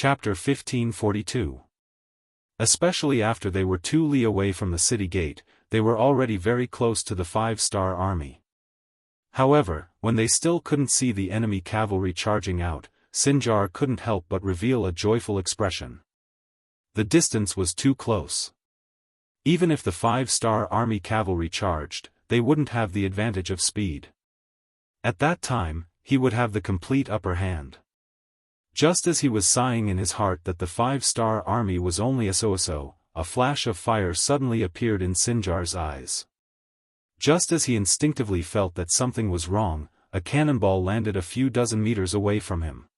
Chapter 1542. Especially after they were 2 li away from the city gate, they were already very close to the 5-star army. However, when they still couldn't see the enemy cavalry charging out, Sinjar couldn't help but reveal a joyful expression. The distance was too close. Even if the 5-star army cavalry charged, they wouldn't have the advantage of speed. At that time, he would have the complete upper hand. Just as he was sighing in his heart that the 5-star army was only a so-so, a flash of fire suddenly appeared in Sinjar's eyes. Just as he instinctively felt that something was wrong, a cannonball landed a few dozen meters away from him.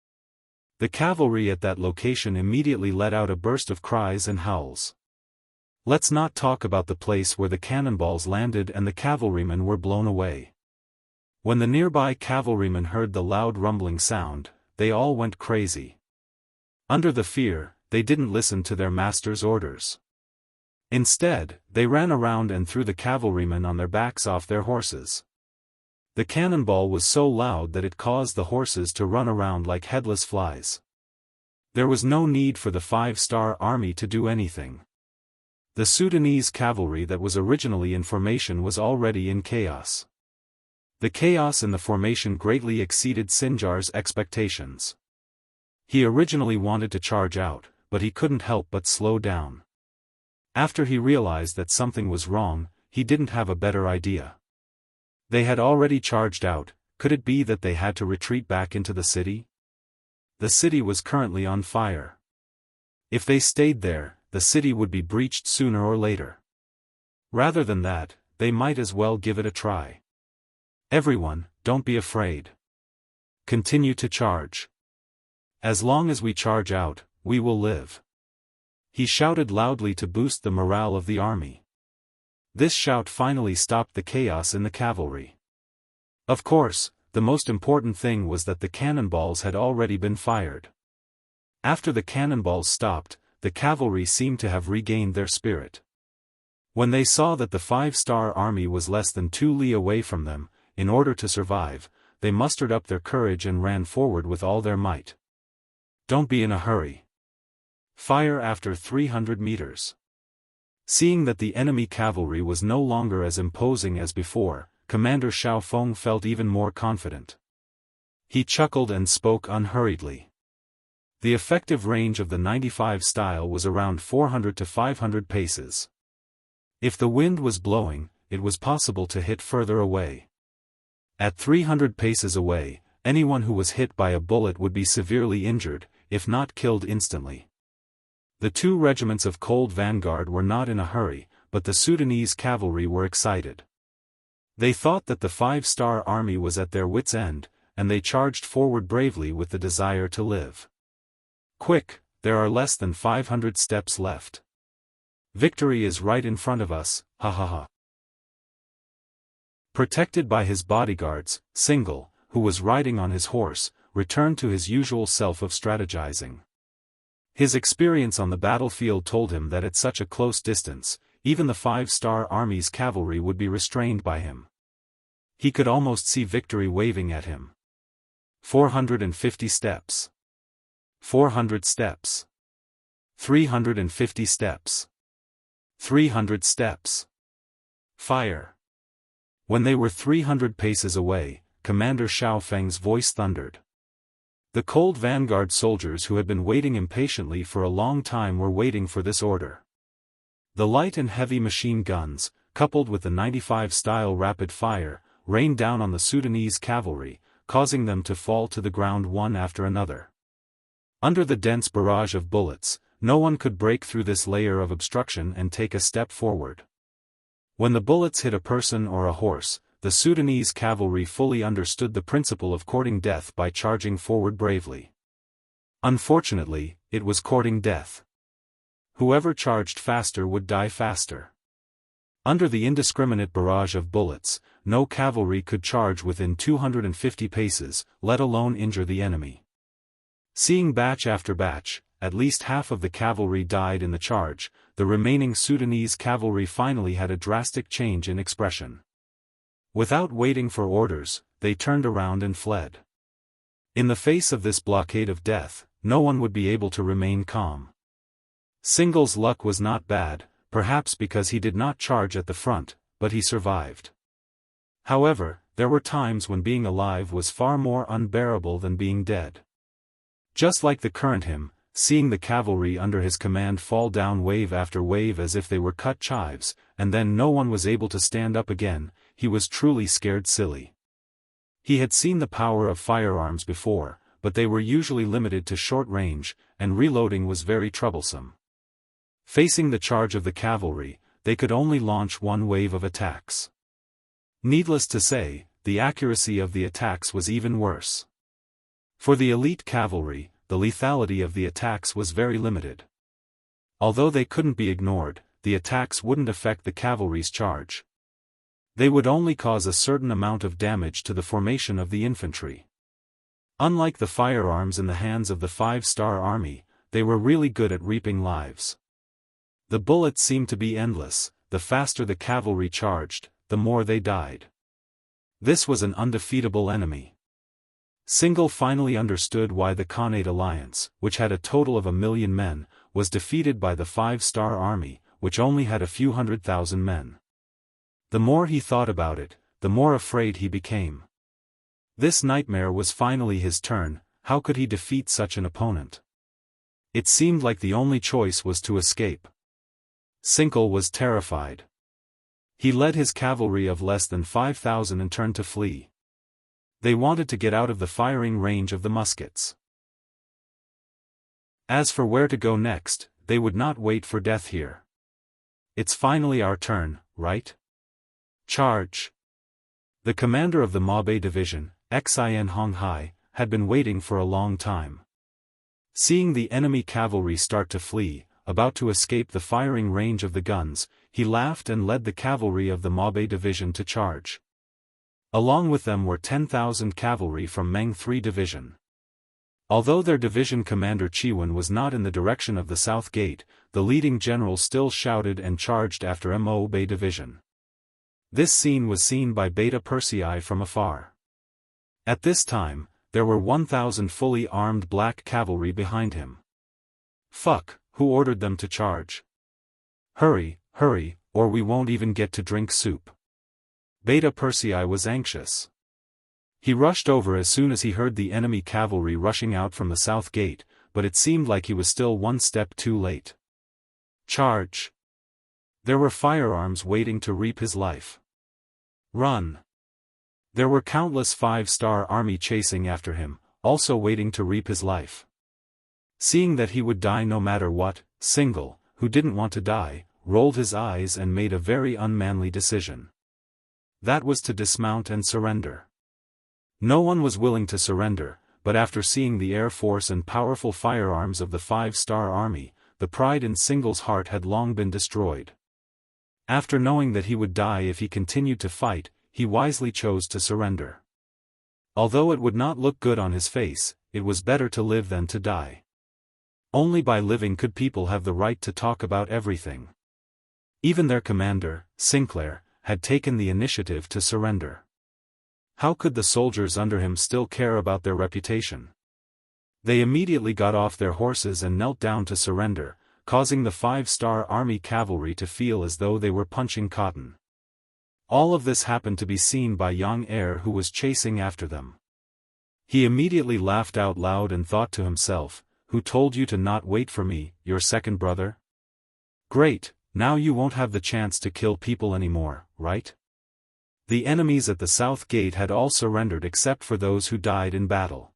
The cavalry at that location immediately let out a burst of cries and howls. Let's not talk about the place where the cannonballs landed and the cavalrymen were blown away. When the nearby cavalrymen heard the loud rumbling sound, they all went crazy. Under the fear, they didn't listen to their master's orders. Instead, they ran around and threw the cavalrymen on their backs off their horses. The cannonball was so loud that it caused the horses to run around like headless flies. There was no need for the 5-star army to do anything. The Sudanese cavalry that was originally in formation was already in chaos. The chaos in the formation greatly exceeded Sinjar's expectations. He originally wanted to charge out, but he couldn't help but slow down. After he realized that something was wrong, he didn't have a better idea. They had already charged out. Could it be that they had to retreat back into the city? The city was currently on fire. If they stayed there, the city would be breached sooner or later. Rather than that, they might as well give it a try. Everyone, don't be afraid. Continue to charge. As long as we charge out, we will live. He shouted loudly to boost the morale of the army. This shout finally stopped the chaos in the cavalry. Of course, the most important thing was that the cannonballs had already been fired. After the cannonballs stopped, the cavalry seemed to have regained their spirit. When they saw that the 5-star army was less than 2 li away from them, in order to survive, they mustered up their courage and ran forward with all their might. Don't be in a hurry. Fire after 300 meters. Seeing that the enemy cavalry was no longer as imposing as before, Commander Xiaofeng felt even more confident. He chuckled and spoke unhurriedly. The effective range of the 95 style was around 400 to 500 paces. If the wind was blowing, it was possible to hit further away. At 300 paces away, anyone who was hit by a bullet would be severely injured, if not killed instantly. The 2 regiments of Cold Vanguard were not in a hurry, but the Sudanese cavalry were excited. They thought that the 5-star army was at their wits' end, and they charged forward bravely with the desire to live. Quick, there are less than 500 steps left. Victory is right in front of us, ha ha ha. Protected by his bodyguards, Single, who was riding on his horse, returned to his usual self of strategizing. His experience on the battlefield told him that at such a close distance, even the 5-star army's cavalry would be restrained by him. He could almost see victory waving at him. 450 steps. 400 steps. 350 steps. 300 steps. Fire. When they were 300 paces away, Commander Xiaofeng's voice thundered. The Cold Vanguard soldiers who had been waiting impatiently for a long time were waiting for this order. The light and heavy machine guns, coupled with the 95-style rapid fire, rained down on the Sudanese cavalry, causing them to fall to the ground one after another. Under the dense barrage of bullets, no one could break through this layer of obstruction and take a step forward. When the bullets hit a person or a horse, the Sudanese cavalry fully understood the principle of courting death by charging forward bravely. Unfortunately, it was courting death. Whoever charged faster would die faster. Under the indiscriminate barrage of bullets, no cavalry could charge within 250 paces, let alone injure the enemy. Seeing batch after batch, at least half of the cavalry died in the charge, the remaining Sudanese cavalry finally had a drastic change in expression. Without waiting for orders, they turned around and fled. In the face of this blockade of death, no one would be able to remain calm. Single's luck was not bad, perhaps because he did not charge at the front, but he survived. However, there were times when being alive was far more unbearable than being dead. Just like the current him, seeing the cavalry under his command fall down wave after wave as if they were cut chives, and then no one was able to stand up again, he was truly scared silly. He had seen the power of firearms before, but they were usually limited to short range, and reloading was very troublesome. Facing the charge of the cavalry, they could only launch one wave of attacks. Needless to say, the accuracy of the attacks was even worse. For the elite cavalry, the lethality of the attacks was very limited. Although they couldn't be ignored, the attacks wouldn't affect the cavalry's charge. They would only cause a certain amount of damage to the formation of the infantry. Unlike the firearms in the hands of the 5-star army, they were really good at reaping lives. The bullets seemed to be endless. The faster the cavalry charged, the more they died. This was an undefeatable enemy. Single finally understood why the Khanate alliance, which had a total of 1 million men, was defeated by the 5-star army, which only had a few 100,000 men. The more he thought about it, the more afraid he became. This nightmare was finally his turn. How could he defeat such an opponent? It seemed like the only choice was to escape. Single was terrified. He led his cavalry of less than 5,000 and turned to flee. They wanted to get out of the firing range of the muskets. As for where to go next, they would not wait for death here. It's finally our turn, right? Charge! The commander of the Mabe division, Xian Honghai, had been waiting for a long time. Seeing the enemy cavalry start to flee, about to escape the firing range of the guns, he laughed and led the cavalry of the Mabe division to charge. Along with them were 10,000 cavalry from Meng 3 division. Although their division commander Yuan was not in the direction of the south gate, the leading general still shouted and charged after Mabe division. This scene was seen by Beta Persei from afar. At this time, there were 1,000 fully armed black cavalry behind him. Fuck, who ordered them to charge? Hurry, hurry, or we won't even get to drink soup. Beta Persei was anxious. He rushed over as soon as he heard the enemy cavalry rushing out from the south gate, but it seemed like he was still one step too late. Charge! There were firearms waiting to reap his life. Run! There were countless 5-star army chasing after him, also waiting to reap his life. Seeing that he would die no matter what, Single, who didn't want to die, rolled his eyes and made a very unmanly decision. That was to dismount and surrender. No one was willing to surrender, but after seeing the air force and powerful firearms of the 5-star army, the pride in Single's heart had long been destroyed. After knowing that he would die if he continued to fight, he wisely chose to surrender. Although it would not look good on his face, it was better to live than to die. Only by living could people have the right to talk about everything. Even their commander, Sinclair, had taken the initiative to surrender. How could the soldiers under him still care about their reputation? They immediately got off their horses and knelt down to surrender, causing the 5-star army cavalry to feel as though they were punching cotton. All of this happened to be seen by Yang Er, who was chasing after them. He immediately laughed out loud and thought to himself, "Who told you to not wait for me, your second brother? Great, now you won't have the chance to kill people anymore, right?" The enemies at the south gate had all surrendered except for those who died in battle.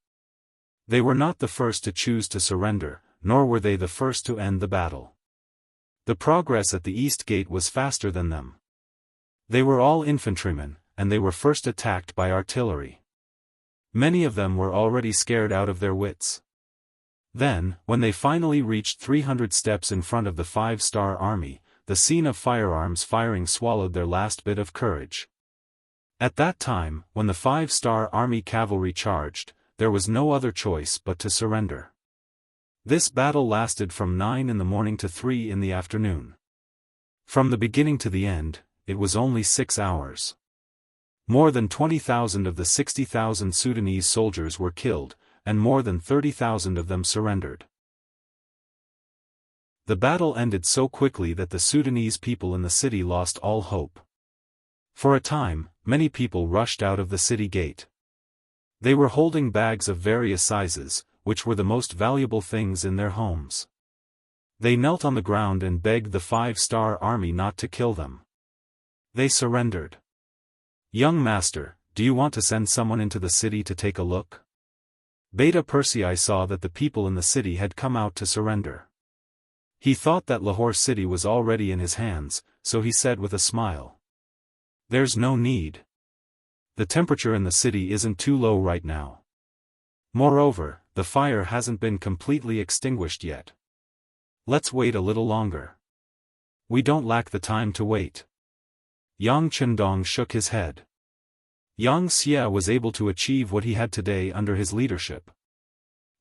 They were not the first to choose to surrender, nor were they the first to end the battle. The progress at the east gate was faster than them. They were all infantrymen, and they were first attacked by artillery. Many of them were already scared out of their wits. Then, when they finally reached 300 steps in front of the 5-star army, the scene of firearms firing swallowed their last bit of courage. At that time, when the 5-star army cavalry charged, there was no other choice but to surrender. This battle lasted from 9 in the morning to 3 in the afternoon. From the beginning to the end, it was only 6 hours. More than 20,000 of the 60,000 Sudanese soldiers were killed, and more than 30,000 of them surrendered. The battle ended so quickly that the Sudanese people in the city lost all hope. For a time, many people rushed out of the city gate. They were holding bags of various sizes, which were the most valuable things in their homes. They knelt on the ground and begged the 5-star army not to kill them. They surrendered. "Young master, do you want to send someone into the city to take a look?" Beta Persei saw that the people in the city had come out to surrender. He thought that Lahore city was already in his hands, so he said with a smile, "There's no need. The temperature in the city isn't too low right now. Moreover, the fire hasn't been completely extinguished yet. Let's wait a little longer. We don't lack the time to wait." Yang Chendong shook his head. Yang Xia was able to achieve what he had today under his leadership.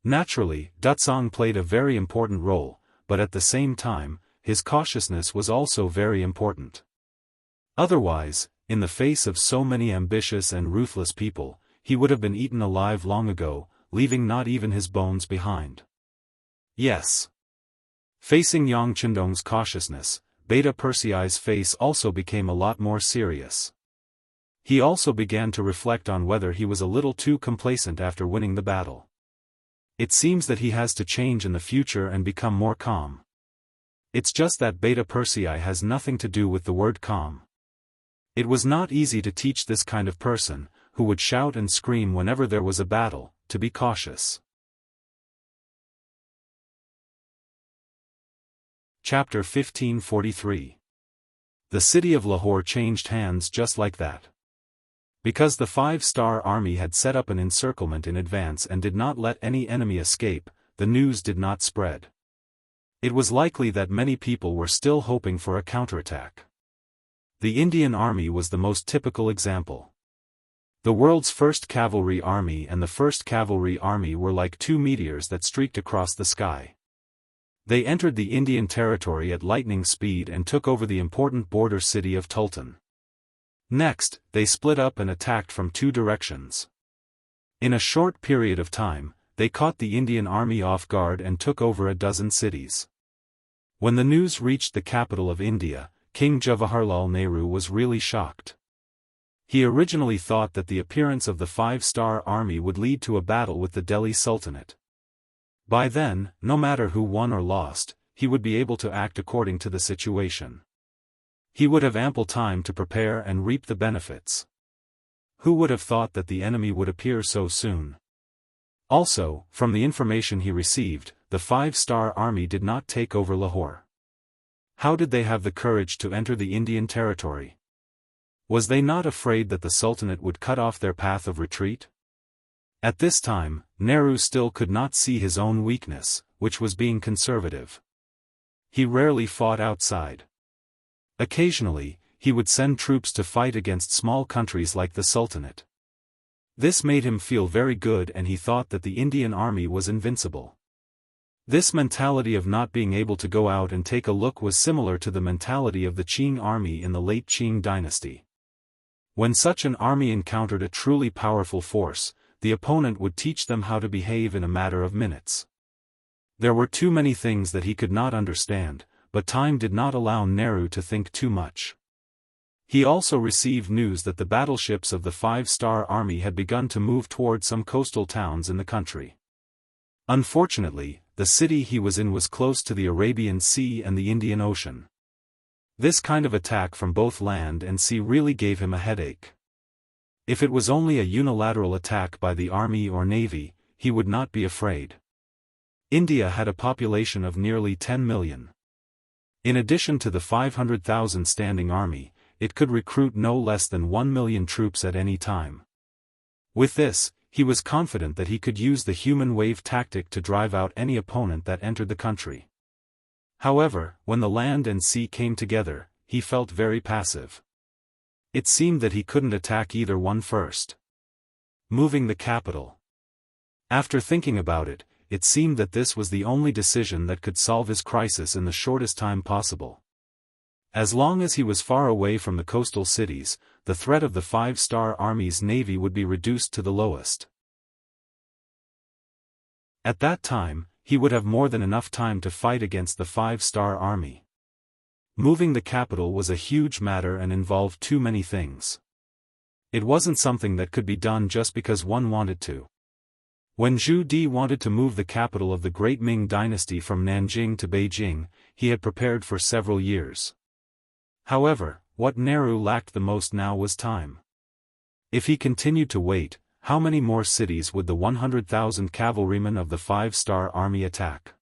Naturally, Dutsong played a very important role, but at the same time, his cautiousness was also very important. Otherwise, in the face of so many ambitious and ruthless people, he would have been eaten alive long ago, leaving not even his bones behind. Yes. Facing Yang Chendong's cautiousness, Beta Persei's face also became a lot more serious. He also began to reflect on whether he was a little too complacent after winning the battle. It seems that he has to change in the future and become more calm. It's just that Beta Persei has nothing to do with the word calm. It was not easy to teach this kind of person, who would shout and scream whenever there was a battle, to be cautious. Chapter 1543. The city of Lahore changed hands just like that. Because the 5-star army had set up an encirclement in advance and did not let any enemy escape, the news did not spread. It was likely that many people were still hoping for a counterattack. The Indian army was the most typical example. The world's first cavalry army and the first cavalry army were like two meteors that streaked across the sky. They entered the Indian territory at lightning speed and took over the important border city of Tultan. Next, they split up and attacked from two directions. In a short period of time, they caught the Indian army off guard and took over a dozen cities. When the news reached the capital of India, King Jawaharlal Nehru was really shocked. He originally thought that the appearance of the 5-star army would lead to a battle with the Delhi Sultanate. By then, no matter who won or lost, he would be able to act according to the situation. He would have ample time to prepare and reap the benefits. Who would have thought that the enemy would appear so soon? Also, from the information he received, the 5-star army did not take over Lahore. How did they have the courage to enter the Indian territory? Was they not afraid that the Sultanate would cut off their path of retreat? At this time, Nehru still could not see his own weakness, which was being conservative. He rarely fought outside. Occasionally, he would send troops to fight against small countries like the Sultanate. This made him feel very good and he thought that the Indian army was invincible. This mentality of not being able to go out and take a look was similar to the mentality of the Qing army in the late Qing dynasty. When such an army encountered a truly powerful force, the opponent would teach them how to behave in a matter of minutes. There were too many things that he could not understand, but time did not allow Nehru to think too much. He also received news that the battleships of the 5-star army had begun to move toward some coastal towns in the country. Unfortunately, the city he was in was close to the Arabian Sea and the Indian Ocean. This kind of attack from both land and sea really gave him a headache. If it was only a unilateral attack by the army or navy, he would not be afraid. India had a population of nearly 10 million. In addition to the 500,000 standing army, it could recruit no less than 1 million troops at any time. With this, he was confident that he could use the human wave tactic to drive out any opponent that entered the country. However, when the land and sea came together, he felt very passive. It seemed that he couldn't attack either one first. Moving the capital. After thinking about it, it seemed that this was the only decision that could solve his crisis in the shortest time possible. As long as he was far away from the coastal cities, the threat of the 5-star army's navy would be reduced to the lowest. At that time, he would have more than enough time to fight against the 5-star army. Moving the capital was a huge matter and involved too many things. It wasn't something that could be done just because one wanted to. When Zhu Di wanted to move the capital of the Great Ming Dynasty from Nanjing to Beijing, he had prepared for several years. However, what Nehru lacked the most now was time. If he continued to wait, how many more cities would the 100,000 cavalrymen of the 5-star army attack?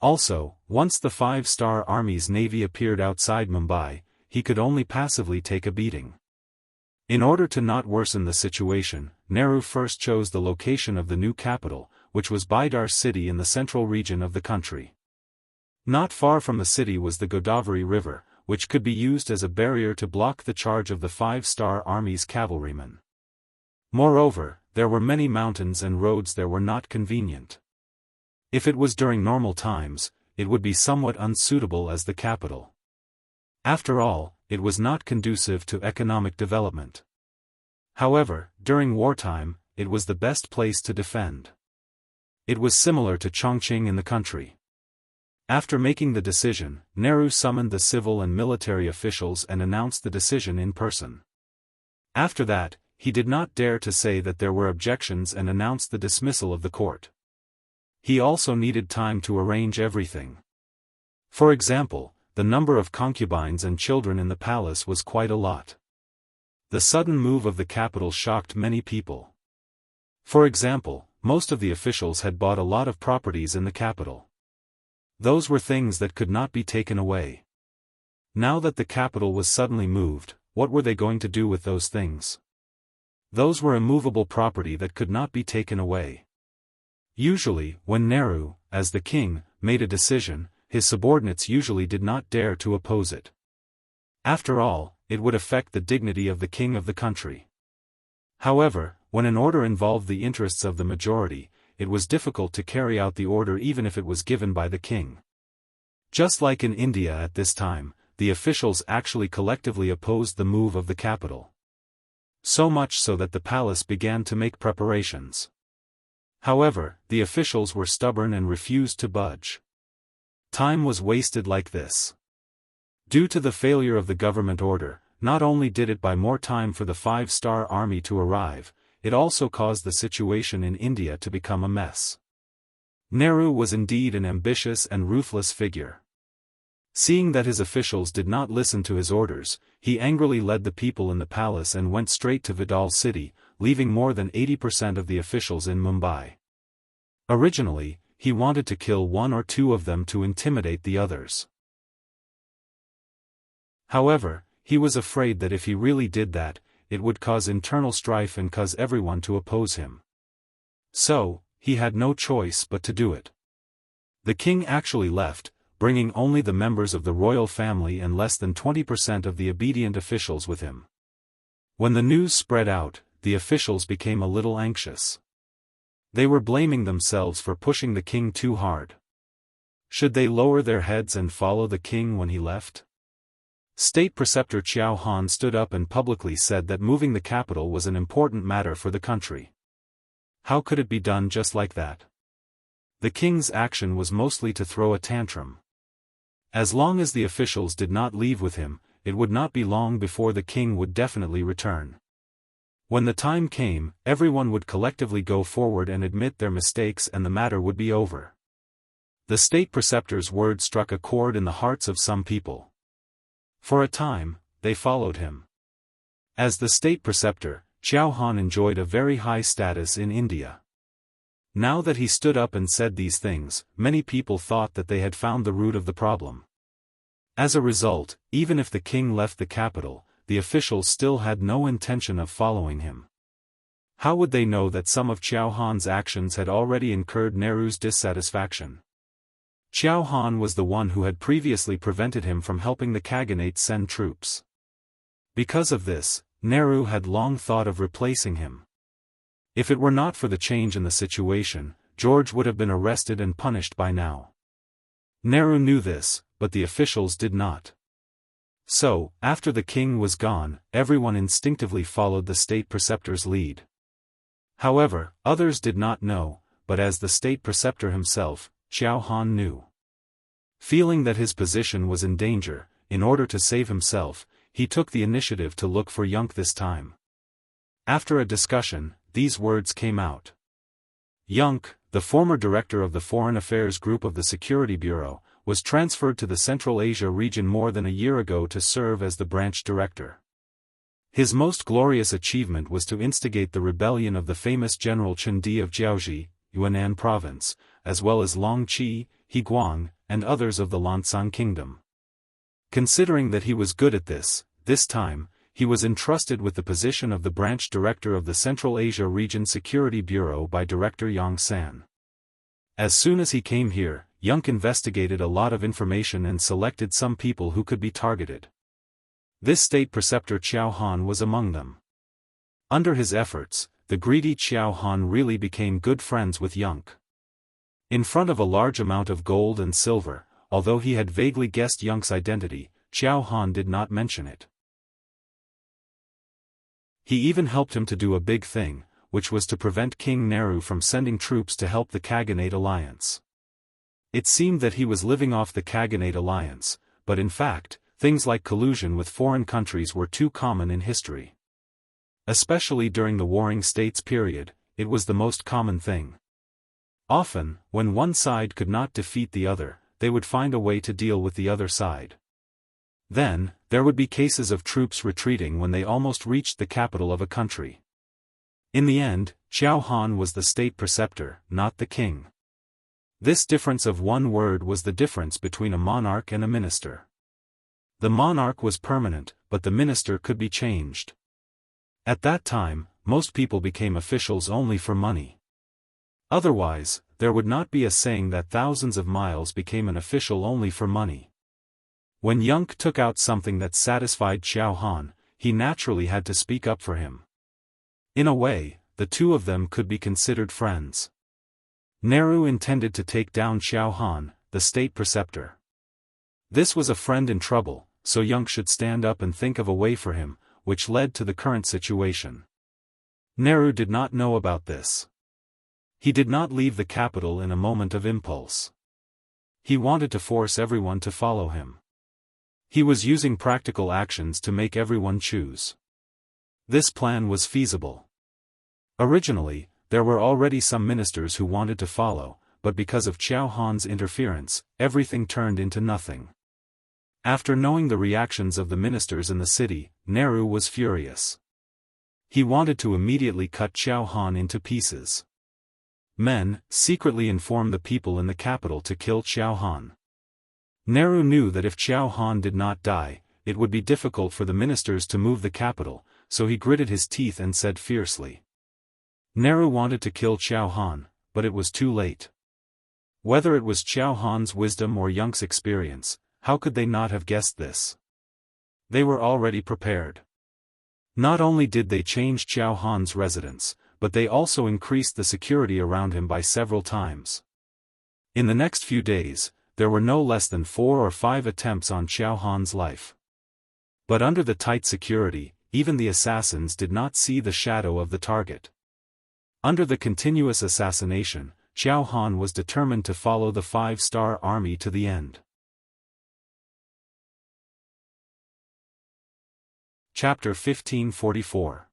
Also, once the 5-star army's navy appeared outside Mumbai, he could only passively take a beating. In order to not worsen the situation, Nehru first chose the location of the new capital, which was Bidar city in the central region of the country. Not far from the city was the Godavari River, which could be used as a barrier to block the charge of the 5-star army's cavalrymen. Moreover, there were many mountains and roads that were not convenient. If it was during normal times, it would be somewhat unsuitable as the capital. After all, it was not conducive to economic development. However, during wartime, it was the best place to defend. It was similar to Chongqing in the country. After making the decision, Nehru summoned the civil and military officials and announced the decision in person. After that, he did not dare to say that there were objections and announced the dismissal of the court. He also needed time to arrange everything. For example, the number of concubines and children in the palace was quite a lot. The sudden move of the capital shocked many people. For example, most of the officials had bought a lot of properties in the capital. Those were things that could not be taken away. Now that the capital was suddenly moved, what were they going to do with those things? Those were immovable property that could not be taken away. Usually, when Nehru, as the king, made a decision, his subordinates usually did not dare to oppose it. After all, it would affect the dignity of the king of the country. However, when an order involved the interests of the majority, it was difficult to carry out the order even if it was given by the king. Just like in India at this time, the officials actually collectively opposed the move of the capital. So much so that the palace began to make preparations. However, the officials were stubborn and refused to budge. Time was wasted like this. Due to the failure of the government order, not only did it buy more time for the 5-star army to arrive, it also caused the situation in India to become a mess. Nehru was indeed an ambitious and ruthless figure. Seeing that his officials did not listen to his orders, he angrily led the people in the palace and went straight to Vidal city, leaving more than 80% of the officials in Mumbai. Originally, he wanted to kill one or two of them to intimidate the others. However, he was afraid that if he really did that, it would cause internal strife and cause everyone to oppose him. So, he had no choice but to do it. The king actually left, bringing only the members of the royal family and less than 20% of the obedient officials with him. When the news spread out, the officials became a little anxious. They were blaming themselves for pushing the king too hard. Should they lower their heads and follow the king when he left? State Preceptor Qiao Han stood up and publicly said that moving the capital was an important matter for the country. How could it be done just like that? The king's action was mostly to throw a tantrum. As long as the officials did not leave with him, it would not be long before the king would definitely return. When the time came, everyone would collectively go forward and admit their mistakes and the matter would be over. The state preceptor's word struck a chord in the hearts of some people. For a time, they followed him. As the state preceptor, Qiao Han enjoyed a very high status in India. Now that he stood up and said these things, many people thought that they had found the root of the problem. As a result, even if the king left the capital, the officials still had no intention of following him. How would they know that some of Qiao Han's actions had already incurred Nehru's dissatisfaction? Qiao Han was the one who had previously prevented him from helping the Khaganate send troops. Because of this, Nehru had long thought of replacing him. If it were not for the change in the situation, George would have been arrested and punished by now. Nehru knew this, but the officials did not. So, after the king was gone, everyone instinctively followed the state preceptor's lead. However, others did not know, but as the state preceptor himself, Xiao Han knew. Feeling that his position was in danger, in order to save himself, he took the initiative to look for Yunk this time. After a discussion, these words came out. Yunk, the former director of the Foreign Affairs Group of the Security Bureau, was transferred to the Central Asia region more than a year ago to serve as the branch director. His most glorious achievement was to instigate the rebellion of the famous General Chen Di of Jianghu, Yunnan province, as well as Long Qi, Guang, and others of the Lancang kingdom. Considering that he was good at this time, he was entrusted with the position of the branch director of the Central Asia Region Security Bureau by Director Yang San. As soon as he came here, Yunk investigated a lot of information and selected some people who could be targeted. This state preceptor Xiao Han was among them. Under his efforts, the greedy Xiao Han really became good friends with Yunk. In front of a large amount of gold and silver, although he had vaguely guessed Yunk's identity, Xiao Han did not mention it. He even helped him to do a big thing, which was to prevent King Nehru from sending troops to help the Khaganate alliance. It seemed that he was living off the Khaganate alliance, but in fact, things like collusion with foreign countries were too common in history. Especially during the Warring States period, it was the most common thing. Often, when one side could not defeat the other, they would find a way to deal with the other side. Then, there would be cases of troops retreating when they almost reached the capital of a country. In the end, Xiao Han was the state preceptor, not the king. This difference of one word was the difference between a monarch and a minister. The monarch was permanent, but the minister could be changed. At that time, most people became officials only for money. Otherwise, there would not be a saying that thousands of miles became an official only for money. When Yunk took out something that satisfied Xiao Han, he naturally had to speak up for him. In a way, the two of them could be considered friends. Nehru intended to take down Xiao Han, the state preceptor. This was a friend in trouble, so Yunk should stand up and think of a way for him, which led to the current situation. Nehru did not know about this. He did not leave the capital in a moment of impulse. He wanted to force everyone to follow him. He was using practical actions to make everyone choose. This plan was feasible. Originally, there were already some ministers who wanted to follow, but because of Xiao Han's interference, everything turned into nothing. After knowing the reactions of the ministers in the city, Nehru was furious. He wanted to immediately cut Xiao Han into pieces. Men secretly informed the people in the capital to kill Xiao Han. Nehru knew that if Xiao Han did not die, it would be difficult for the ministers to move the capital, so he gritted his teeth and said fiercely. Nehru wanted to kill Xiao Han, but it was too late. Whether it was Xiao Han's wisdom or Yunk's experience, how could they not have guessed this? They were already prepared. Not only did they change Xiao Han's residence, but they also increased the security around him by several times. In the next few days, there were no less than 4 or 5 attempts on Xiao Han's life. But under the tight security, even the assassins did not see the shadow of the target. Under the continuous assassination, Xiao Han was determined to follow the 5-star army to the end. Chapter 1544.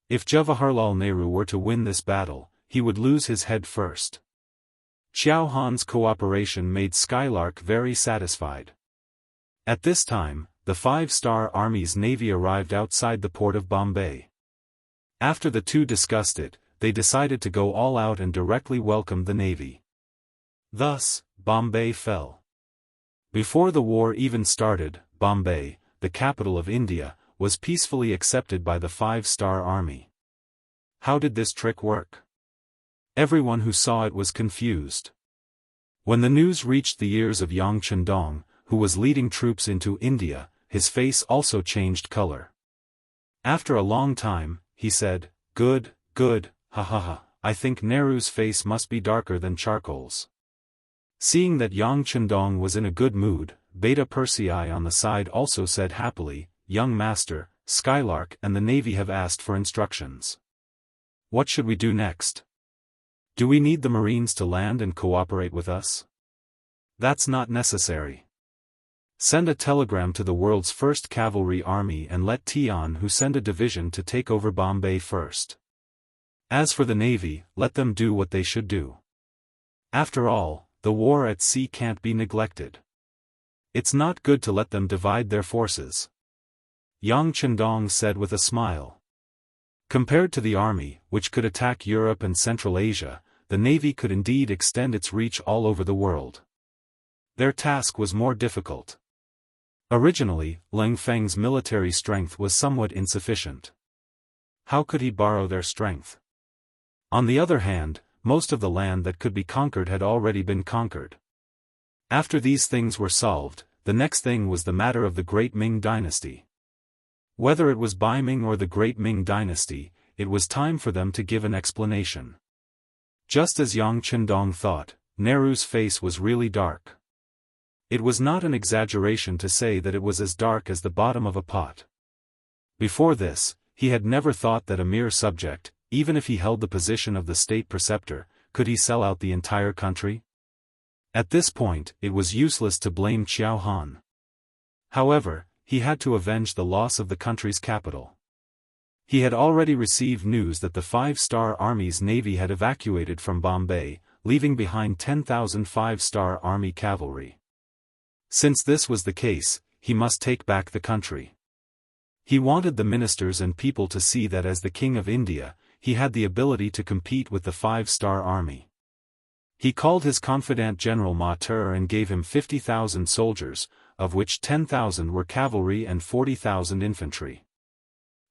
If Jawaharlal Nehru were to win this battle, he would lose his head first. Xiao Han's cooperation made Skylark very satisfied. At this time, the 5-star army's navy arrived outside the port of Bombay. After the two discussed it, they decided to go all out and directly welcome the navy. Thus, Bombay fell. Before the war even started, Bombay, the capital of India, was peacefully accepted by the 5-star army. How did this trick work? Everyone who saw it was confused. When the news reached the ears of Yang Chendong, who was leading troops into India, his face also changed color. After a long time, he said, "Good, good, ha ha ha, I think Nehru's face must be darker than charcoal's." Seeing that Yang Chendong was in a good mood, Beta Persei on the side also said happily, "Young master, Skylark and the navy have asked for instructions. What should we do next?" Do we need the Marines to land and cooperate with us? That's not necessary. Send a telegram to the world's first cavalry army and let Tianhu send a division to take over Bombay first. As for the navy, let them do what they should do. After all, the war at sea can't be neglected. It's not good to let them divide their forces. Yang Chendong said with a smile. Compared to the army, which could attack Europe and Central Asia, the navy could indeed extend its reach all over the world. Their task was more difficult. Originally, Leng Feng's military strength was somewhat insufficient. How could he borrow their strength? On the other hand, most of the land that could be conquered had already been conquered. After these things were solved, the next thing was the matter of the Great Ming Dynasty. Whether it was Bai Ming or the Great Ming Dynasty, it was time for them to give an explanation. Just as Yang Chendong thought, Nehru's face was really dark. It was not an exaggeration to say that it was as dark as the bottom of a pot. Before this, he had never thought that a mere subject, even if he held the position of the state preceptor, could he sell out the entire country? At this point, it was useless to blame Qiao Han. However, he had to avenge the loss of the country's capital. He had already received news that the Five-Star Army's navy had evacuated from Bombay, leaving behind 10,000 Five-Star Army cavalry. Since this was the case, he must take back the country. He wanted the ministers and people to see that as the King of India, he had the ability to compete with the Five-Star Army. He called his confidant General Mater and gave him 50,000 soldiers, of which 10,000 were cavalry and 40,000 infantry.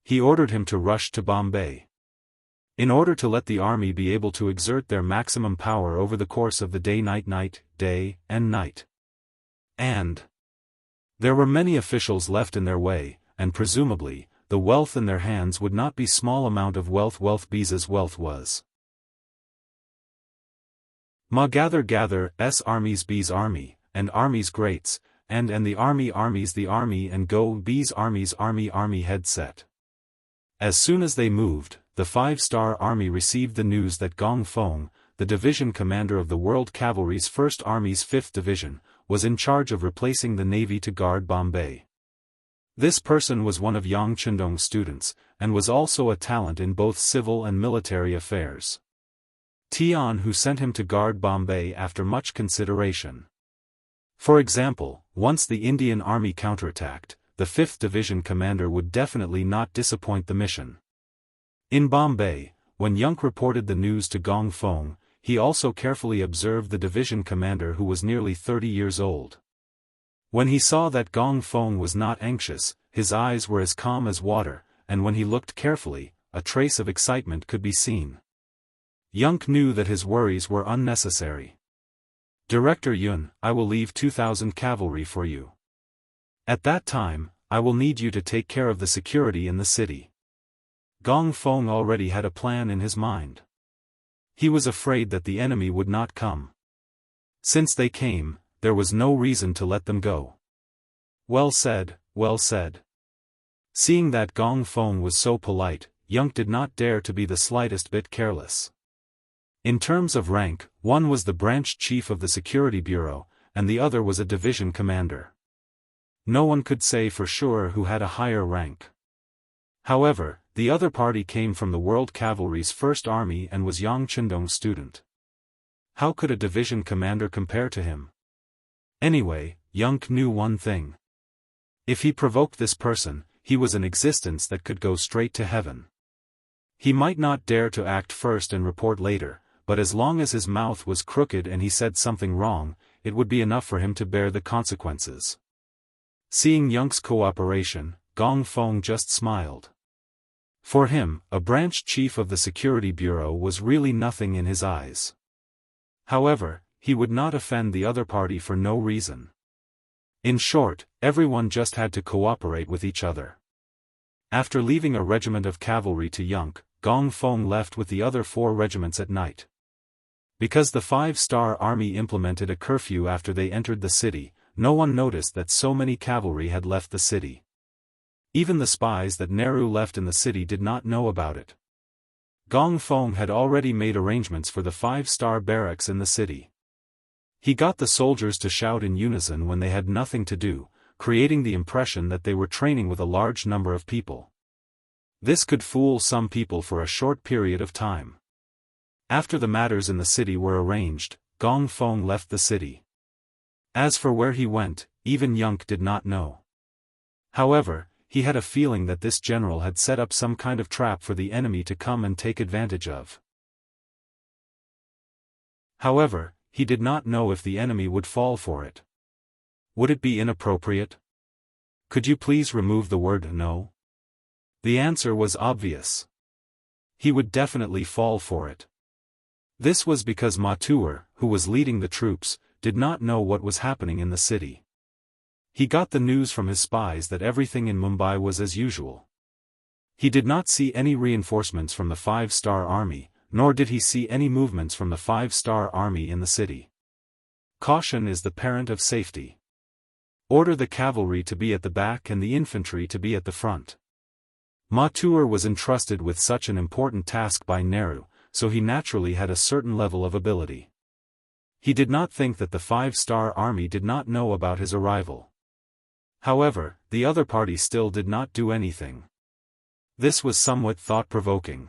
He ordered him to rush to Bombay. In order to let the army be able to exert their maximum power over the course of the day and night. And there were many officials left in their way, and presumably, the wealth in their hands would not be small amount of wealth. Biza's wealth was. Ma gather S armies B's army, and armies greats, and the armies the army and go B's armies army headset. As soon as they moved, the Five-Star Army received the news that Gong Feng, the division commander of the World Cavalry's 1st Army's 5th Division, was in charge of replacing the navy to guard Bombay. This person was one of Yang Chendong's students, and was also a talent in both civil and military affairs. Tianhu sent him to guard Bombay after much consideration. For example, once the Indian army counterattacked, the 5th Division commander would definitely not disappoint the mission. In Bombay, when Yunk reported the news to Gong Feng, he also carefully observed the division commander who was nearly 30 years old. When he saw that Gong Feng was not anxious, his eyes were as calm as water, and when he looked carefully, a trace of excitement could be seen. Yunk knew that his worries were unnecessary. Director Yuan, I will leave 2,000 cavalry for you. At that time, I will need you to take care of the security in the city. Gong Feng already had a plan in his mind. He was afraid that the enemy would not come. Since they came, there was no reason to let them go. Well said, well said. Seeing that Gong Feng was so polite, Yunk did not dare to be the slightest bit careless. In terms of rank, one was the branch chief of the Security Bureau, and the other was a division commander. No one could say for sure who had a higher rank. However, the other party came from the World Cavalry's 1st Army and was Yang Chendong's student. How could a division commander compare to him? Anyway, Yunk knew one thing. If he provoked this person, he was an existence that could go straight to heaven. He might not dare to act first and report later, but as long as his mouth was crooked and he said something wrong, it would be enough for him to bear the consequences. Seeing Yunk's cooperation, Gong Feng just smiled. For him, a branch chief of the Security Bureau was really nothing in his eyes. However, he would not offend the other party for no reason. In short, everyone just had to cooperate with each other. After leaving a regiment of cavalry to Yunk, Gong Feng left with the other 4 regiments at night. Because the Five-Star Army implemented a curfew after they entered the city, no one noticed that so many cavalry had left the city. Even the spies that Nehru left in the city did not know about it. Gong Feng had already made arrangements for the 5-star barracks in the city. He got the soldiers to shout in unison when they had nothing to do, creating the impression that they were training with a large number of people. This could fool some people for a short period of time. After the matters in the city were arranged, Gong Feng left the city. As for where he went, even Yunk did not know. However, he had a feeling that this general had set up some kind of trap for the enemy to come and take advantage of. However, he did not know if the enemy would fall for it. Would it be inappropriate? Could you please remove the word no? The answer was obvious. He would definitely fall for it. This was because Ma Tuer, who was leading the troops, did not know what was happening in the city. He got the news from his spies that everything in Mumbai was as usual. He did not see any reinforcements from the 5-star army, nor did he see any movements from the 5-star army in the city. Caution is the parent of safety. Order the cavalry to be at the back and the infantry to be at the front. Ma Tuer was entrusted with such an important task by Nehru, so he naturally had a certain level of ability. He did not think that the 5-star army did not know about his arrival. However, the other party still did not do anything. This was somewhat thought-provoking.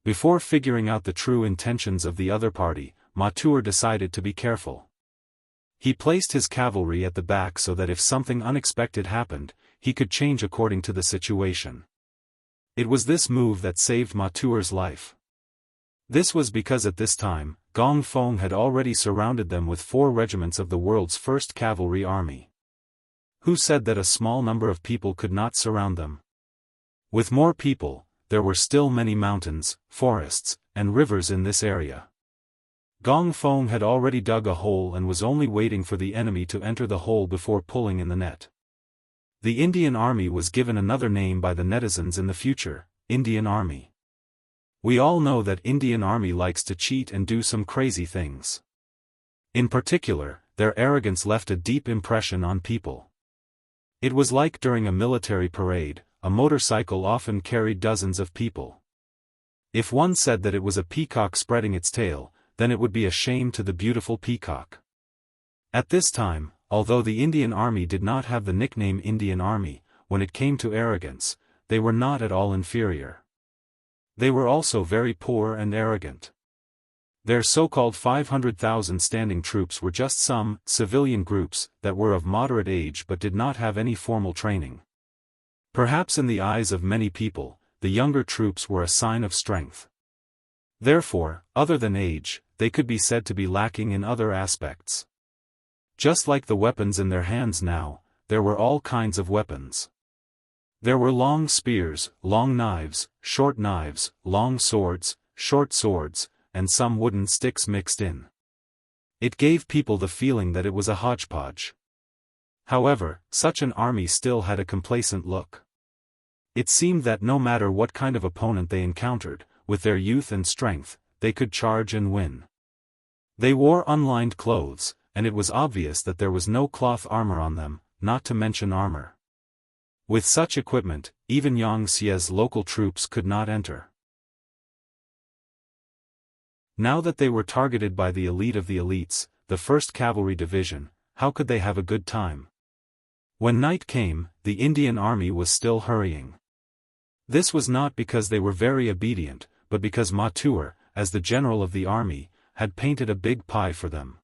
Before figuring out the true intentions of the other party, Ma Tuer decided to be careful. He placed his cavalry at the back so that if something unexpected happened, he could change according to the situation. It was this move that saved Ma Tuer's life. This was because at this time, Gong Feng had already surrounded them with 4 regiments of the world's first cavalry army. Who said that a small number of people could not surround them? With more people, there were still many mountains, forests, and rivers in this area. Gong Feng had already dug a hole and was only waiting for the enemy to enter the hole before pulling in the net. The Indian Army was given another name by the netizens in the future, Indian Army. We all know that Indian Army likes to cheat and do some crazy things. In particular, their arrogance left a deep impression on people. It was like during a military parade, a motorcycle often carried dozens of people. If one said that it was a peacock spreading its tail, then it would be a shame to the beautiful peacock. At this time, although the Indian Army did not have the nickname Indian Army, when it came to arrogance, they were not at all inferior. They were also very poor and arrogant. Their so-called 500,000 standing troops were just some civilian groups that were of moderate age but did not have any formal training. Perhaps in the eyes of many people, the younger troops were a sign of strength. Therefore, other than age, they could be said to be lacking in other aspects. Just like the weapons in their hands now, there were all kinds of weapons. There were long spears, long knives, long swords, short swords, and some wooden sticks mixed in. It gave people the feeling that it was a hodgepodge. However, such an army still had a complacent look. It seemed that no matter what kind of opponent they encountered, with their youth and strength, they could charge and win. They wore unlined clothes, and it was obvious that there was no cloth armor on them, not to mention armor. With such equipment, even Yangtze's local troops could not enter. Now that they were targeted by the elite of the elites, the 1st Cavalry Division, how could they have a good time? When night came, the Indian Army was still hurrying. This was not because they were very obedient, but because Ma Tuer, as the general of the army, had painted a big pie for them.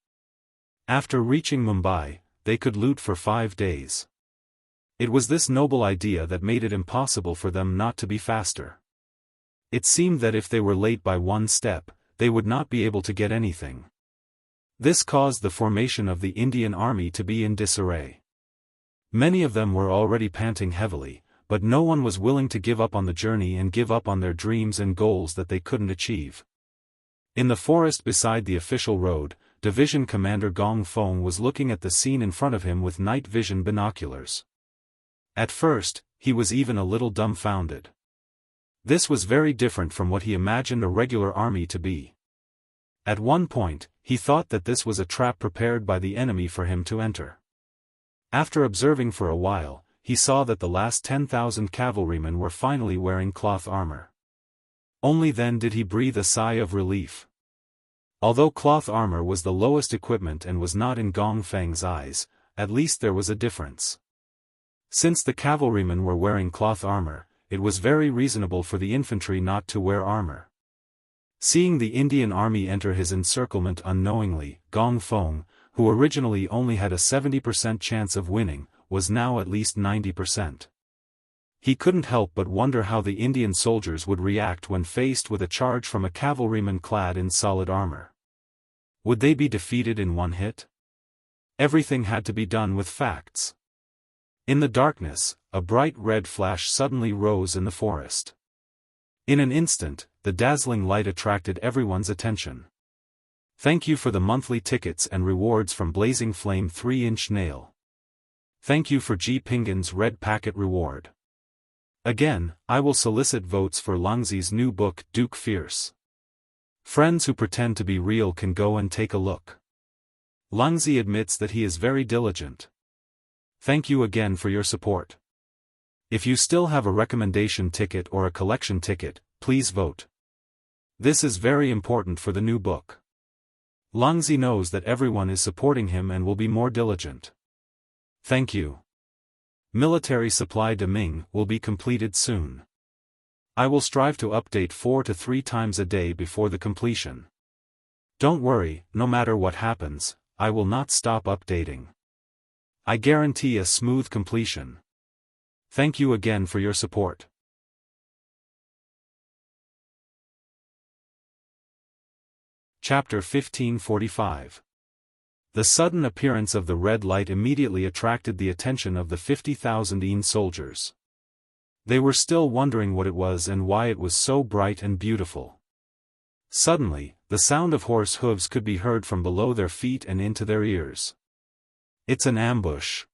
After reaching Mumbai, they could loot for 5 days. It was this noble idea that made it impossible for them not to be faster. It seemed that if they were late by 1 step, they would not be able to get anything. This caused the formation of the Indian Army to be in disarray. Many of them were already panting heavily, but no one was willing to give up on the journey and give up on their dreams and goals that they couldn't achieve. In the forest beside the official road, Division Commander Gong Feng was looking at the scene in front of him with night vision binoculars. At first, he was even a little dumbfounded. This was very different from what he imagined a regular army to be. At one point, he thought that this was a trap prepared by the enemy for him to enter. After observing for a while, he saw that the last 10,000 cavalrymen were finally wearing cloth armor. Only then did he breathe a sigh of relief. Although cloth armor was the lowest equipment and was not in Gong Feng's eyes, at least there was a difference. Since the cavalrymen were wearing cloth armor, it was very reasonable for the infantry not to wear armor. Seeing the Indian army enter his encirclement unknowingly, Gong Feng, who originally only had a 70% chance of winning, was now at least 90%. He couldn't help but wonder how the Indian soldiers would react when faced with a charge from a cavalryman clad in solid armor. Would they be defeated in one hit? Everything had to be done with facts. In the darkness, a bright red flash suddenly rose in the forest. In an instant, the dazzling light attracted everyone's attention. Thank you for the monthly tickets and rewards from Blazing Flame 3-inch nail. Thank you for G Pingan's red packet reward. Again, I will solicit votes for Langzi's new book Duke Fierce. Friends who pretend to be real can go and take a look. Langzi admits that he is very diligent. Thank you again for your support. If you still have a recommendation ticket or a collection ticket, please vote. This is very important for the new book. Langzi knows that everyone is supporting him and will be more diligent. Thank you. Military supply de Ming will be completed soon. I will strive to update 4 to 3 times a day before the completion. Don't worry, no matter what happens, I will not stop updating. I guarantee a smooth completion. Thank you again for your support. Chapter 1545. The sudden appearance of the red light immediately attracted the attention of the 50,000 Yin soldiers. They were still wondering what it was and why it was so bright and beautiful. Suddenly, the sound of horse hooves could be heard from below their feet and into their ears. It's an ambush.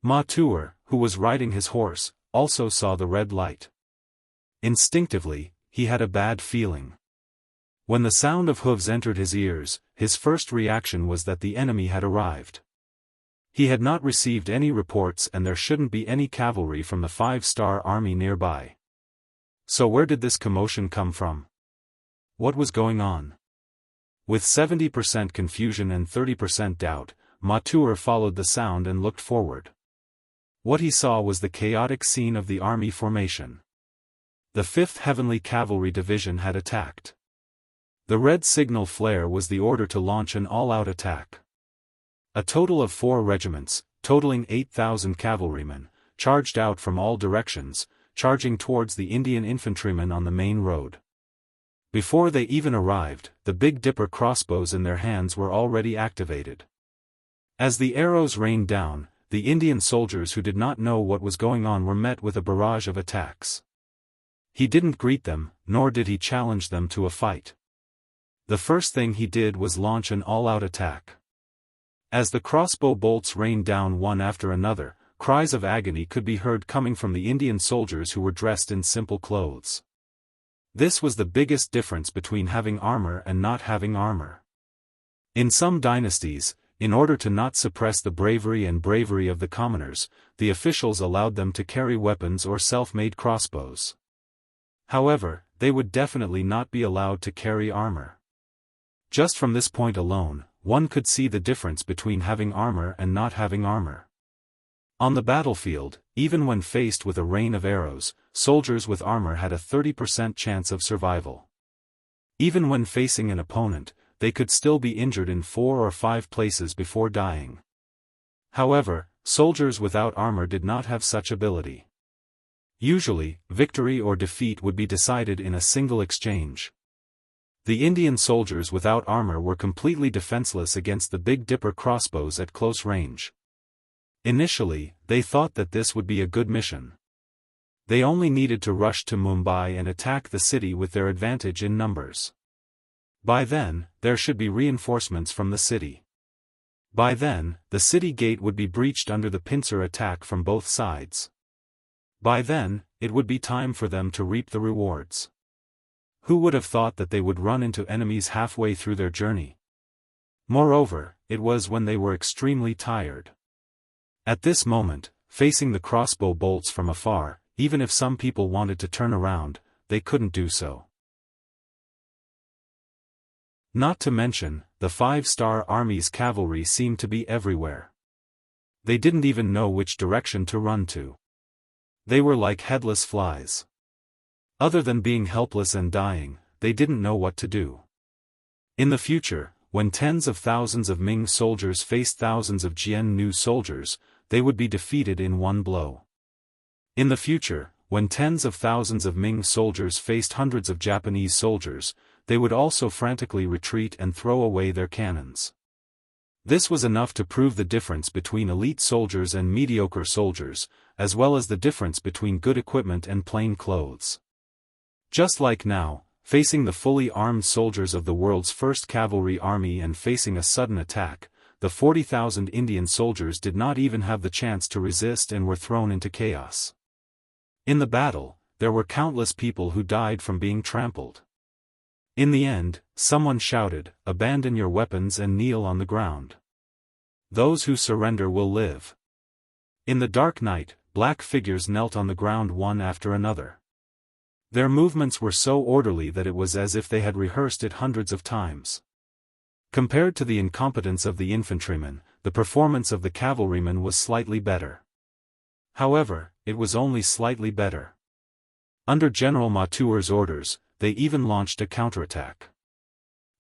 Ma Tuer, who was riding his horse, also saw the red light. Instinctively, he had a bad feeling. When the sound of hooves entered his ears, his first reaction was that the enemy had arrived. He had not received any reports and there shouldn't be any cavalry from the 5-star army nearby. So where did this commotion come from? What was going on? With 70% confusion and 30% doubt, Ma Tuer followed the sound and looked forward. What he saw was the chaotic scene of the army formation. The 5th Heavenly Cavalry Division had attacked. The red signal flare was the order to launch an all-out attack. A total of 4 regiments, totaling 8,000 cavalrymen, charged out from all directions, charging towards the Indian infantrymen on the main road. Before they even arrived, the Big Dipper crossbows in their hands were already activated. As the arrows rained down, the Indian soldiers who did not know what was going on were met with a barrage of attacks. He didn't greet them, nor did he challenge them to a fight. The first thing he did was launch an all-out attack. As the crossbow bolts rained down one after another, cries of agony could be heard coming from the Indian soldiers who were dressed in simple clothes. This was the biggest difference between having armor and not having armor. In some dynasties, in order to not suppress the bravery of the commoners, the officials allowed them to carry weapons or self-made crossbows. However, they would definitely not be allowed to carry armor. Just from this point alone, one could see the difference between having armor and not having armor. On the battlefield, even when faced with a rain of arrows, soldiers with armor had a 30% chance of survival. Even when facing an opponent, they could still be injured in 4 or 5 places before dying. However, soldiers without armor did not have such ability. Usually, victory or defeat would be decided in a single exchange. The Indian soldiers without armor were completely defenseless against the Big Dipper crossbows at close range. Initially, they thought that this would be a good mission. They only needed to rush to Mumbai and attack the city with their advantage in numbers. By then, there should be reinforcements from the city. By then, the city gate would be breached under the pincer attack from both sides. By then, it would be time for them to reap the rewards. Who would have thought that they would run into enemies halfway through their journey? Moreover, it was when they were extremely tired. At this moment, facing the crossbow bolts from afar, even if some people wanted to turn around, they couldn't do so. Not to mention, the 5-star army's cavalry seemed to be everywhere. They didn't even know which direction to run to. They were like headless flies. Other than being helpless and dying, they didn't know what to do. In the future, when tens of thousands of Ming soldiers faced thousands of Jianghu soldiers, they would be defeated in one blow. In the future, when tens of thousands of Ming soldiers faced hundreds of Japanese soldiers, they would also frantically retreat and throw away their cannons. This was enough to prove the difference between elite soldiers and mediocre soldiers, as well as the difference between good equipment and plain clothes. Just like now, facing the fully armed soldiers of the world's first cavalry army and facing a sudden attack, the 40,000 Indian soldiers did not even have the chance to resist and were thrown into chaos. In the battle, there were countless people who died from being trampled. In the end, someone shouted, "Abandon your weapons and kneel on the ground. Those who surrender will live." In the dark night, black figures knelt on the ground one after another. Their movements were so orderly that it was as if they had rehearsed it hundreds of times. Compared to the incompetence of the infantrymen, the performance of the cavalrymen was slightly better. However, it was only slightly better. Under General Matuer's orders, they even launched a counterattack.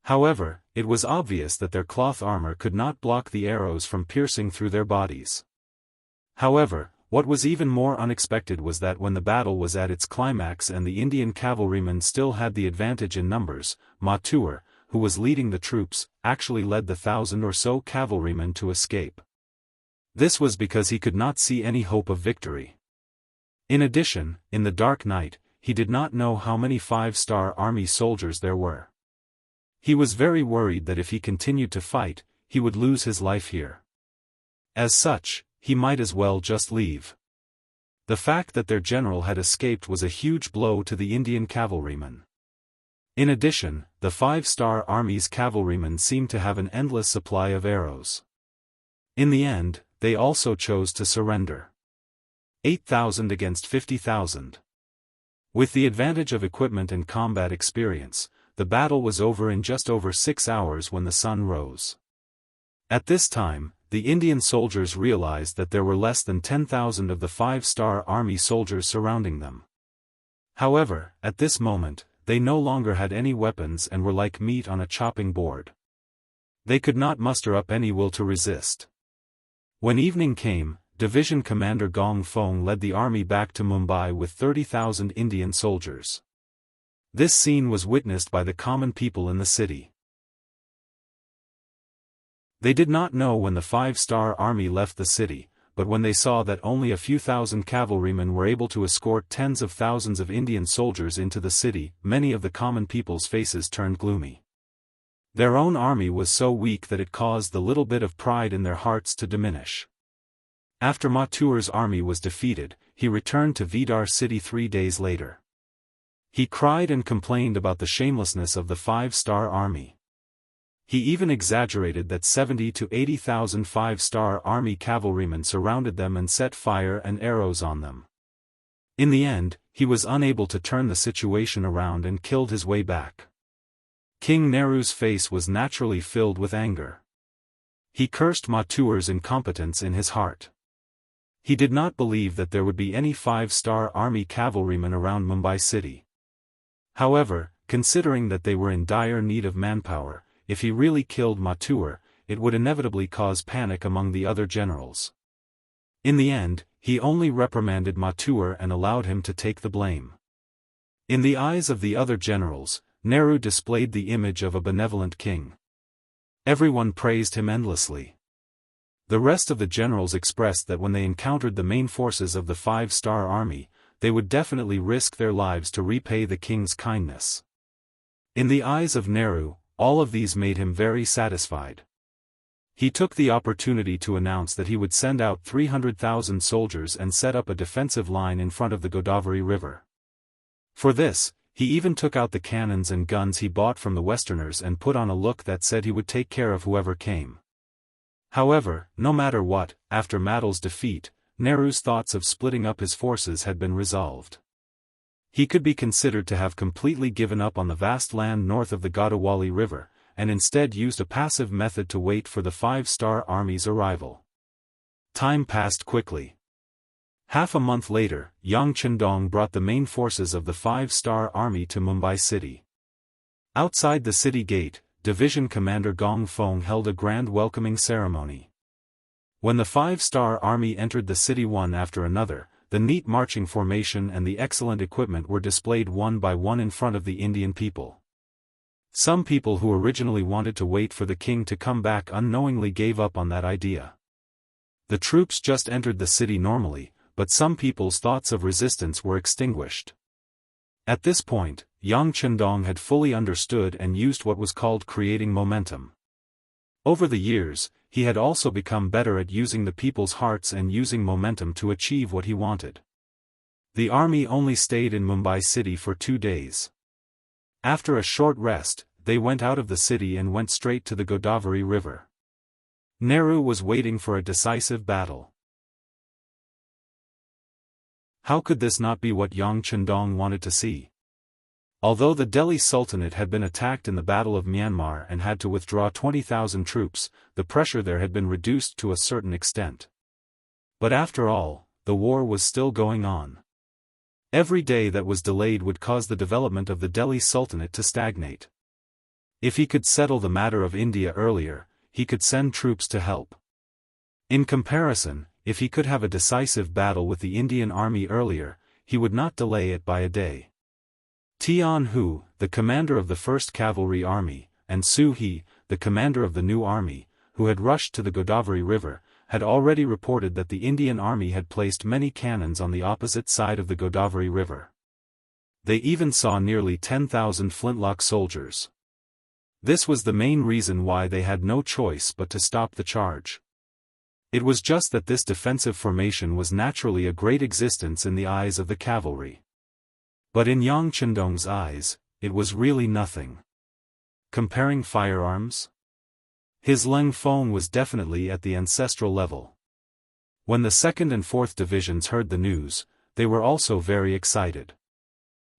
However, it was obvious that their cloth armor could not block the arrows from piercing through their bodies. However, what was even more unexpected was that when the battle was at its climax and the Indian cavalrymen still had the advantage in numbers, Matuer, who was leading the troops, actually led the 1,000 or so cavalrymen to escape. This was because he could not see any hope of victory. In addition, in the dark night, he did not know how many 5-star army soldiers there were. He was very worried that if he continued to fight, he would lose his life here. As such, he might as well just leave. The fact that their general had escaped was a huge blow to the Indian cavalrymen. In addition, the 5-star army's cavalrymen seemed to have an endless supply of arrows. In the end, they also chose to surrender. 8,000 against 50,000. With the advantage of equipment and combat experience, the battle was over in just over 6 hours when the sun rose. At this time, the Indian soldiers realized that there were less than 10,000 of the 5-star army soldiers surrounding them. However, at this moment, they no longer had any weapons and were like meat on a chopping board. They could not muster up any will to resist. When evening came, Division Commander Gong Feng led the army back to Mumbai with 30,000 Indian soldiers. This scene was witnessed by the common people in the city. They did not know when the 5-star army left the city, but when they saw that only a few thousand cavalrymen were able to escort tens of thousands of Indian soldiers into the city, many of the common people's faces turned gloomy. Their own army was so weak that it caused the little bit of pride in their hearts to diminish. After Matuer's army was defeated, he returned to Vidar city 3 days later. He cried and complained about the shamelessness of the 5-star army. He even exaggerated that 70 to 80,000 5-star army cavalrymen surrounded them and set fire and arrows on them. In the end, he was unable to turn the situation around and killed his way back. King Nehru's face was naturally filled with anger. He cursed Matuer's incompetence in his heart. He did not believe that there would be any 5-star army cavalrymen around Mumbai city. However, considering that they were in dire need of manpower, if he really killed Matuer, it would inevitably cause panic among the other generals. In the end, he only reprimanded Matuer and allowed him to take the blame. In the eyes of the other generals, Nehru displayed the image of a benevolent king. Everyone praised him endlessly. The rest of the generals expressed that when they encountered the main forces of the 5-star army, they would definitely risk their lives to repay the king's kindness. In the eyes of Nehru, all of these made him very satisfied. He took the opportunity to announce that he would send out 300,000 soldiers and set up a defensive line in front of the Godavari River. For this, he even took out the cannons and guns he bought from the Westerners and put on a look that said he would take care of whoever came. However, no matter what, after Madel's defeat, Nehru's thoughts of splitting up his forces had been resolved. He could be considered to have completely given up on the vast land north of the Godavari River, and instead used a passive method to wait for the 5-star army's arrival. Time passed quickly. Half a month later, Yang Chendong brought the main forces of the 5-star army to Mumbai city. Outside the city gate, Division Commander Gong Feng held a grand welcoming ceremony. When the 5-star army entered the city one after another, the neat marching formation and the excellent equipment were displayed one by one in front of the Indian people. Some people who originally wanted to wait for the king to come back unknowingly gave up on that idea. The troops just entered the city normally, but some people's thoughts of resistance were extinguished. At this point, Yang Chendong had fully understood and used what was called creating momentum. Over the years, he had also become better at using the people's hearts and using momentum to achieve what he wanted. The army only stayed in Mumbai city for 2 days. After a short rest, they went out of the city and went straight to the Godavari River. Nehru was waiting for a decisive battle. How could this not be what Yang Chendong wanted to see? Although the Delhi Sultanate had been attacked in the Battle of Myanmar and had to withdraw 20,000 troops, the pressure there had been reduced to a certain extent. But after all, the war was still going on. Every day that was delayed would cause the development of the Delhi Sultanate to stagnate. If he could settle the matter of India earlier, he could send troops to help. In comparison, if he could have a decisive battle with the Indian army earlier, he would not delay it by a day. Tian Hu, the commander of the 1st Cavalry Army, and Su He, the commander of the new army, who had rushed to the Godavari River, had already reported that the Indian army had placed many cannons on the opposite side of the Godavari River. They even saw nearly 10,000 flintlock soldiers. This was the main reason why they had no choice but to stop the charge. It was just that this defensive formation was naturally a great existence in the eyes of the cavalry. But in Yang Chendong's eyes, it was really nothing. Comparing firearms? His Leng Feng was definitely at the ancestral level. When the 2nd and 4th divisions heard the news, they were also very excited.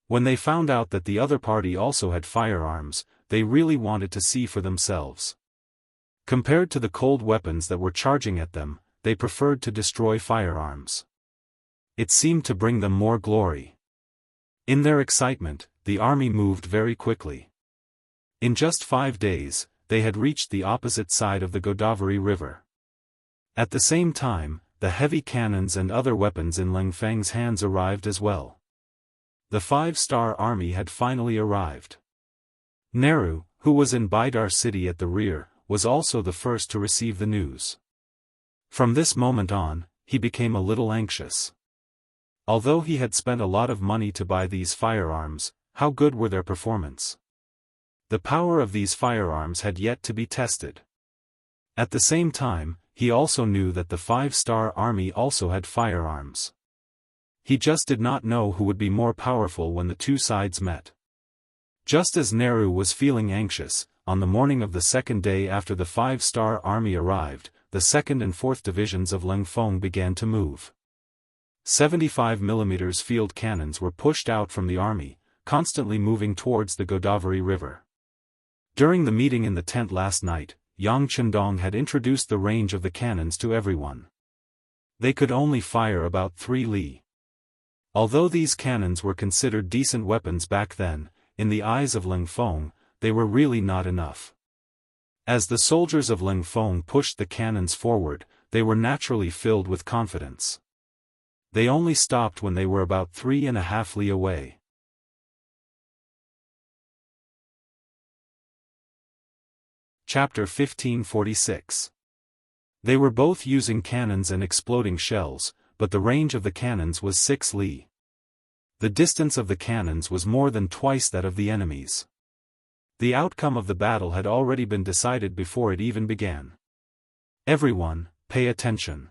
When they found out that the other party also had firearms, they really wanted to see for themselves. Compared to the cold weapons that were charging at them, they preferred to destroy firearms. It seemed to bring them more glory. In their excitement, the army moved very quickly. In just 5 days, they had reached the opposite side of the Godavari River. At the same time, the heavy cannons and other weapons in Leng Feng's hands arrived as well. The 5-star army had finally arrived. Nehru, who was in Bidar city at the rear, was also the first to receive the news. From this moment on, he became a little anxious. Although he had spent a lot of money to buy these firearms, how good were their performance? The power of these firearms had yet to be tested. At the same time, he also knew that the 5-star army also had firearms. He just did not know who would be more powerful when the two sides met. Just as Nehru was feeling anxious, on the morning of the 2nd day after the 5-star army arrived, the 2nd and 4th divisions of Leng Feng began to move. 75mm field cannons were pushed out from the army, constantly moving towards the Godavari River. During the meeting in the tent last night, Yang Chendong had introduced the range of the cannons to everyone. They could only fire about 3 li. Although these cannons were considered decent weapons back then, in the eyes of Leng Feng, they were really not enough. As the soldiers of Leng Feng pushed the cannons forward, they were naturally filled with confidence. They only stopped when they were about 3.5 li away. Chapter 1546. They were both using cannons and exploding shells, but the range of the cannons was 6 li. The distance of the cannons was more than twice that of the enemy's. The outcome of the battle had already been decided before it even began. Everyone, pay attention.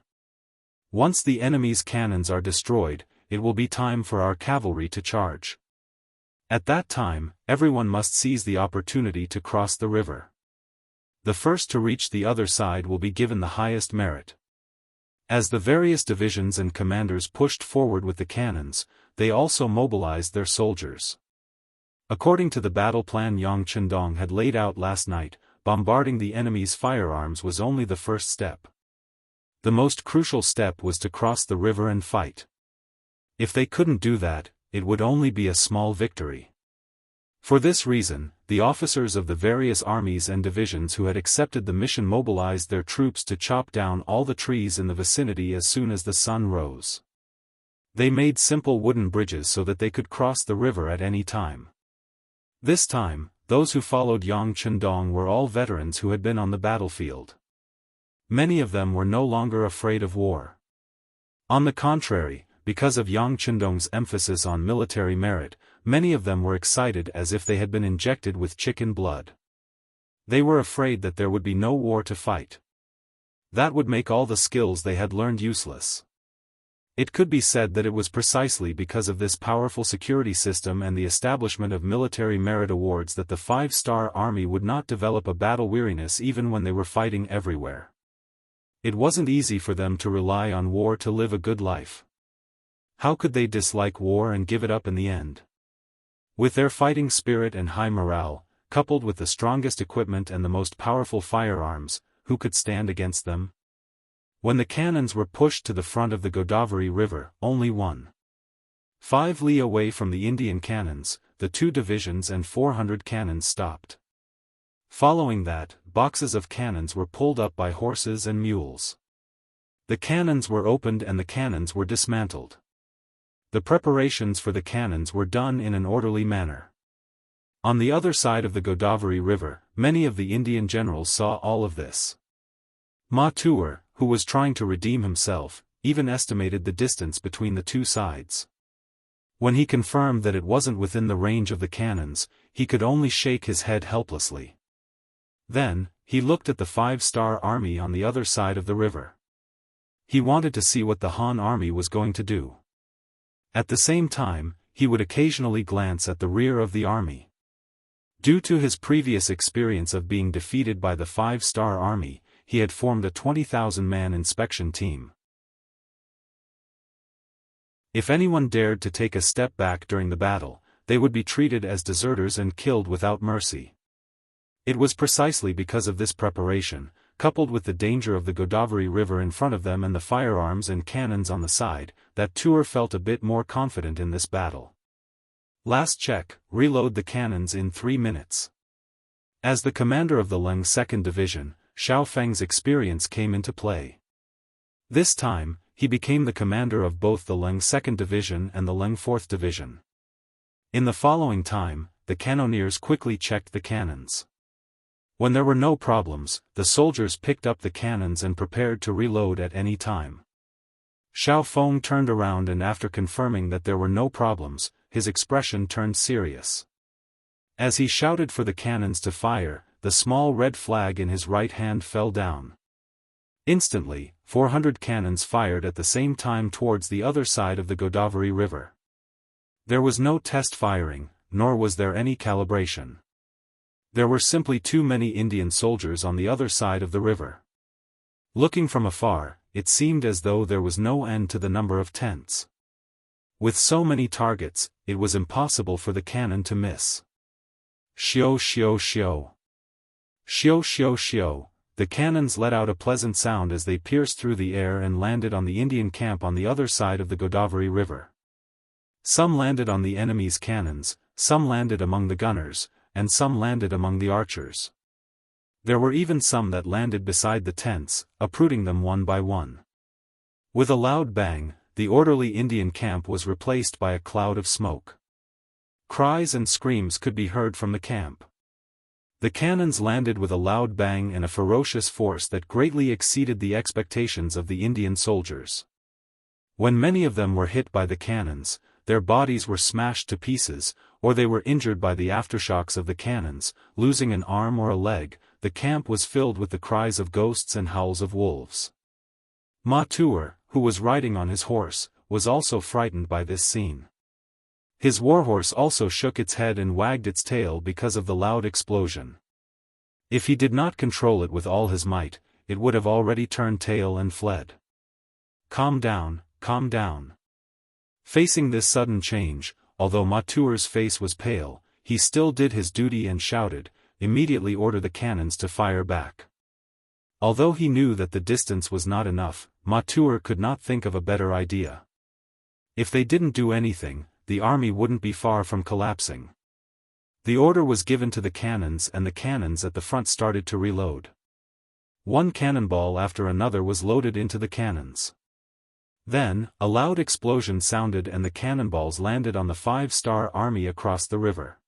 Once the enemy's cannons are destroyed, it will be time for our cavalry to charge. At that time, everyone must seize the opportunity to cross the river. The first to reach the other side will be given the highest merit. As the various divisions and commanders pushed forward with the cannons, they also mobilized their soldiers. According to the battle plan Yang Chendong had laid out last night, bombarding the enemy's firearms was only the first step. The most crucial step was to cross the river and fight. If they couldn't do that, it would only be a small victory. For this reason, the officers of the various armies and divisions who had accepted the mission mobilized their troops to chop down all the trees in the vicinity as soon as the sun rose. They made simple wooden bridges so that they could cross the river at any time. This time, those who followed Yang Chendong were all veterans who had been on the battlefield. Many of them were no longer afraid of war. On the contrary, because of Yang Chendong's emphasis on military merit, many of them were excited as if they had been injected with chicken blood. They were afraid that there would be no war to fight. That would make all the skills they had learned useless. It could be said that it was precisely because of this powerful security system and the establishment of military merit awards that the five-star army would not develop a battle weariness even when they were fighting everywhere. It wasn't easy for them to rely on war to live a good life. How could they dislike war and give it up in the end? With their fighting spirit and high morale, coupled with the strongest equipment and the most powerful firearms, who could stand against them? When the cannons were pushed to the front of the Godavari River, only 1.5 li away from the Indian cannons, the 2 divisions and 400 cannons stopped. Following that, boxes of cannons were pulled up by horses and mules. The cannons were opened and the cannons were dismantled. The preparations for the cannons were done in an orderly manner. On the other side of the Godavari River, many of the Indian generals saw all of this. Ma Tuer, who was trying to redeem himself, even estimated the distance between the two sides. When he confirmed that it wasn't within the range of the cannons, he could only shake his head helplessly. Then, he looked at the five-star army on the other side of the river. He wanted to see what the Han army was going to do. At the same time, he would occasionally glance at the rear of the army. Due to his previous experience of being defeated by the five-star army, he had formed a 20,000-man inspection team. If anyone dared to take a step back during the battle, they would be treated as deserters and killed without mercy. It was precisely because of this preparation, coupled with the danger of the Godavari River in front of them and the firearms and cannons on the side, that Tuer felt a bit more confident in this battle. Last check, reload the cannons in 3 minutes. As the commander of the Leng 2nd Division, Xiao Feng's experience came into play. This time, he became the commander of both the Leng 2nd Division and the Leng 4th Division. In the following time, the cannoneers quickly checked the cannons. When there were no problems, the soldiers picked up the cannons and prepared to reload at any time. Xiao Feng turned around and after confirming that there were no problems, his expression turned serious. As he shouted for the cannons to fire, the small red flag in his right hand fell down. Instantly, 400 cannons fired at the same time towards the other side of the Godavari River. There was no test firing, nor was there any calibration. There were simply too many Indian soldiers on the other side of the river. Looking from afar, it seemed as though there was no end to the number of tents. With so many targets, it was impossible for the cannon to miss. Xiao xiao xiao. Xiao xiao xiao. The cannons let out a pleasant sound as they pierced through the air and landed on the Indian camp on the other side of the Godavari River. Some landed on the enemy's cannons, some landed among the gunners, and some landed among the archers. There were even some that landed beside the tents, uprooting them one by one. With a loud bang, the orderly Indian camp was replaced by a cloud of smoke. Cries and screams could be heard from the camp. The cannons landed with a loud bang and a ferocious force that greatly exceeded the expectations of the Indian soldiers. When many of them were hit by the cannons, their bodies were smashed to pieces, or they were injured by the aftershocks of the cannons, losing an arm or a leg. The camp was filled with the cries of ghosts and howls of wolves. Ma Tuer, who was riding on his horse, was also frightened by this scene. His warhorse also shook its head and wagged its tail because of the loud explosion. If he did not control it with all his might, it would have already turned tail and fled. Calm down, calm down. Facing this sudden change, although Ma Tuer's face was pale, he still did his duty and shouted, "Immediately order the cannons to fire back." Although he knew that the distance was not enough, Ma Tuer could not think of a better idea. If they didn't do anything, the army wouldn't be far from collapsing. The order was given to the cannons, and the cannons at the front started to reload. One cannonball after another was loaded into the cannons. Then, a loud explosion sounded and the cannonballs landed on the 5-star army across the river.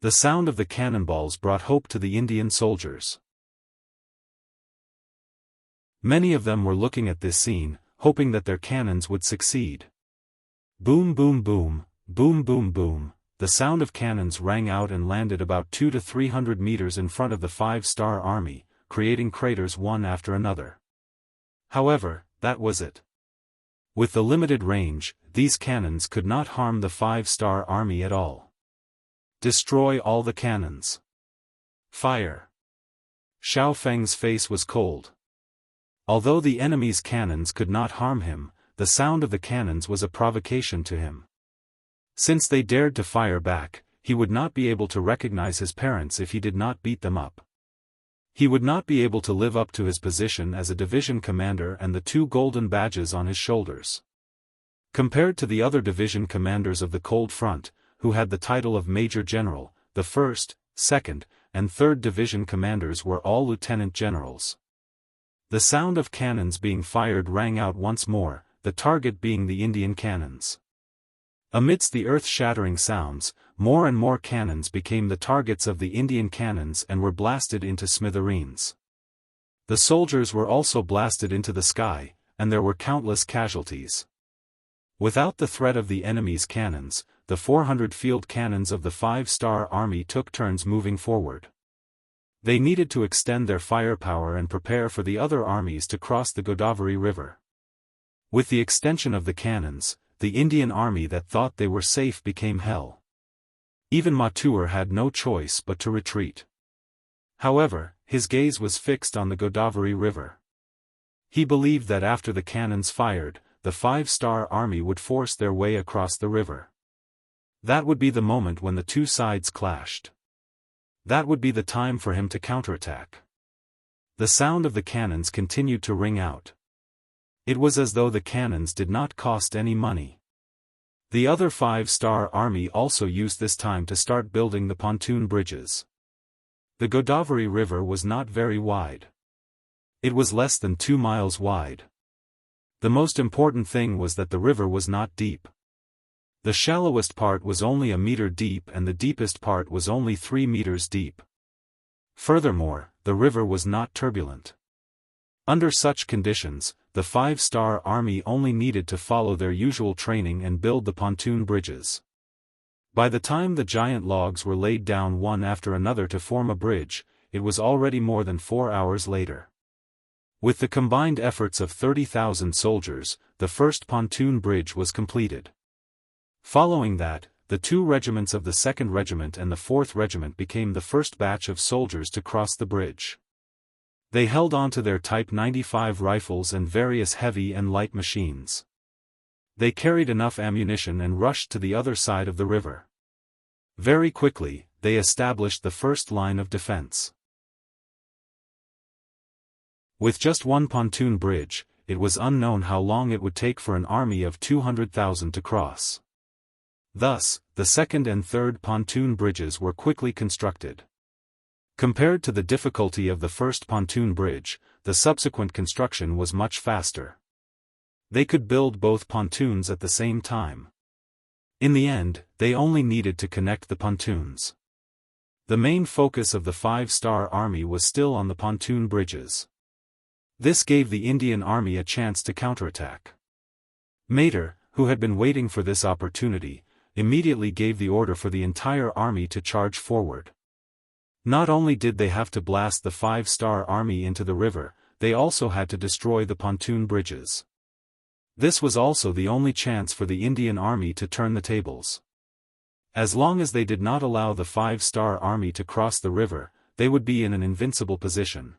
The sound of the cannonballs brought hope to the Indian soldiers. Many of them were looking at this scene, hoping that their cannons would succeed. Boom boom boom, boom boom boom, the sound of cannons rang out and landed about 200 to 300 meters in front of the 5-star army, creating craters one after another. However, that was it. With the limited range, these cannons could not harm the 5-star army at all. Destroy all the cannons. Fire. Xiao Feng's face was cold. Although the enemy's cannons could not harm him, the sound of the cannons was a provocation to him. Since they dared to fire back, he would not be able to recognize his parents if he did not beat them up. He would not be able to live up to his position as a division commander and the 2 golden badges on his shoulders. Compared to the other division commanders of the Cold Front, who had the title of Major General, the 1st, 2nd, and 3rd Division commanders were all lieutenant generals. The sound of cannons being fired rang out once more, the target being the Indian cannons. Amidst the earth-shattering sounds, more and more cannons became the targets of the Indian cannons and were blasted into smithereens. The soldiers were also blasted into the sky, and there were countless casualties. Without the threat of the enemy's cannons, the 400 field cannons of the 5-star army took turns moving forward. They needed to extend their firepower and prepare for the other armies to cross the Godavari River. With the extension of the cannons, the Indian army that thought they were safe became hell. Even Ma Tuer had no choice but to retreat. However, his gaze was fixed on the Godavari River. He believed that after the cannons fired, the 5-star army would force their way across the river. That would be the moment when the two sides clashed. That would be the time for him to counterattack. The sound of the cannons continued to ring out. It was as though the cannons did not cost any money. The other 5-star army also used this time to start building the pontoon bridges. The Godavari River was not very wide. It was less than 2 miles wide. The most important thing was that the river was not deep. The shallowest part was only a meter deep and the deepest part was only 3 meters deep. Furthermore, the river was not turbulent. Under such conditions, the 5-star army only needed to follow their usual training and build the pontoon bridges. By the time the giant logs were laid down one after another to form a bridge, it was already more than 4 hours later. With the combined efforts of 30,000 soldiers, the first pontoon bridge was completed. Following that, the 2 regiments of the 2nd Regiment and the 4th Regiment became the first batch of soldiers to cross the bridge. They held on to their Type 95 rifles and various heavy and light machines. They carried enough ammunition and rushed to the other side of the river. Very quickly, they established the first line of defense. With just one pontoon bridge, it was unknown how long it would take for an army of 200,000 to cross. Thus, the 2nd and 3rd pontoon bridges were quickly constructed. Compared to the difficulty of the first pontoon bridge, the subsequent construction was much faster. They could build both pontoons at the same time. In the end, they only needed to connect the pontoons. The main focus of the 5-star army was still on the pontoon bridges. This gave the Indian army a chance to counterattack. Mater, who had been waiting for this opportunity, immediately gave the order for the entire army to charge forward. Not only did they have to blast the 5-star army into the river, they also had to destroy the pontoon bridges. This was also the only chance for the Indian army to turn the tables. As long as they did not allow the 5-star army to cross the river, they would be in an invincible position.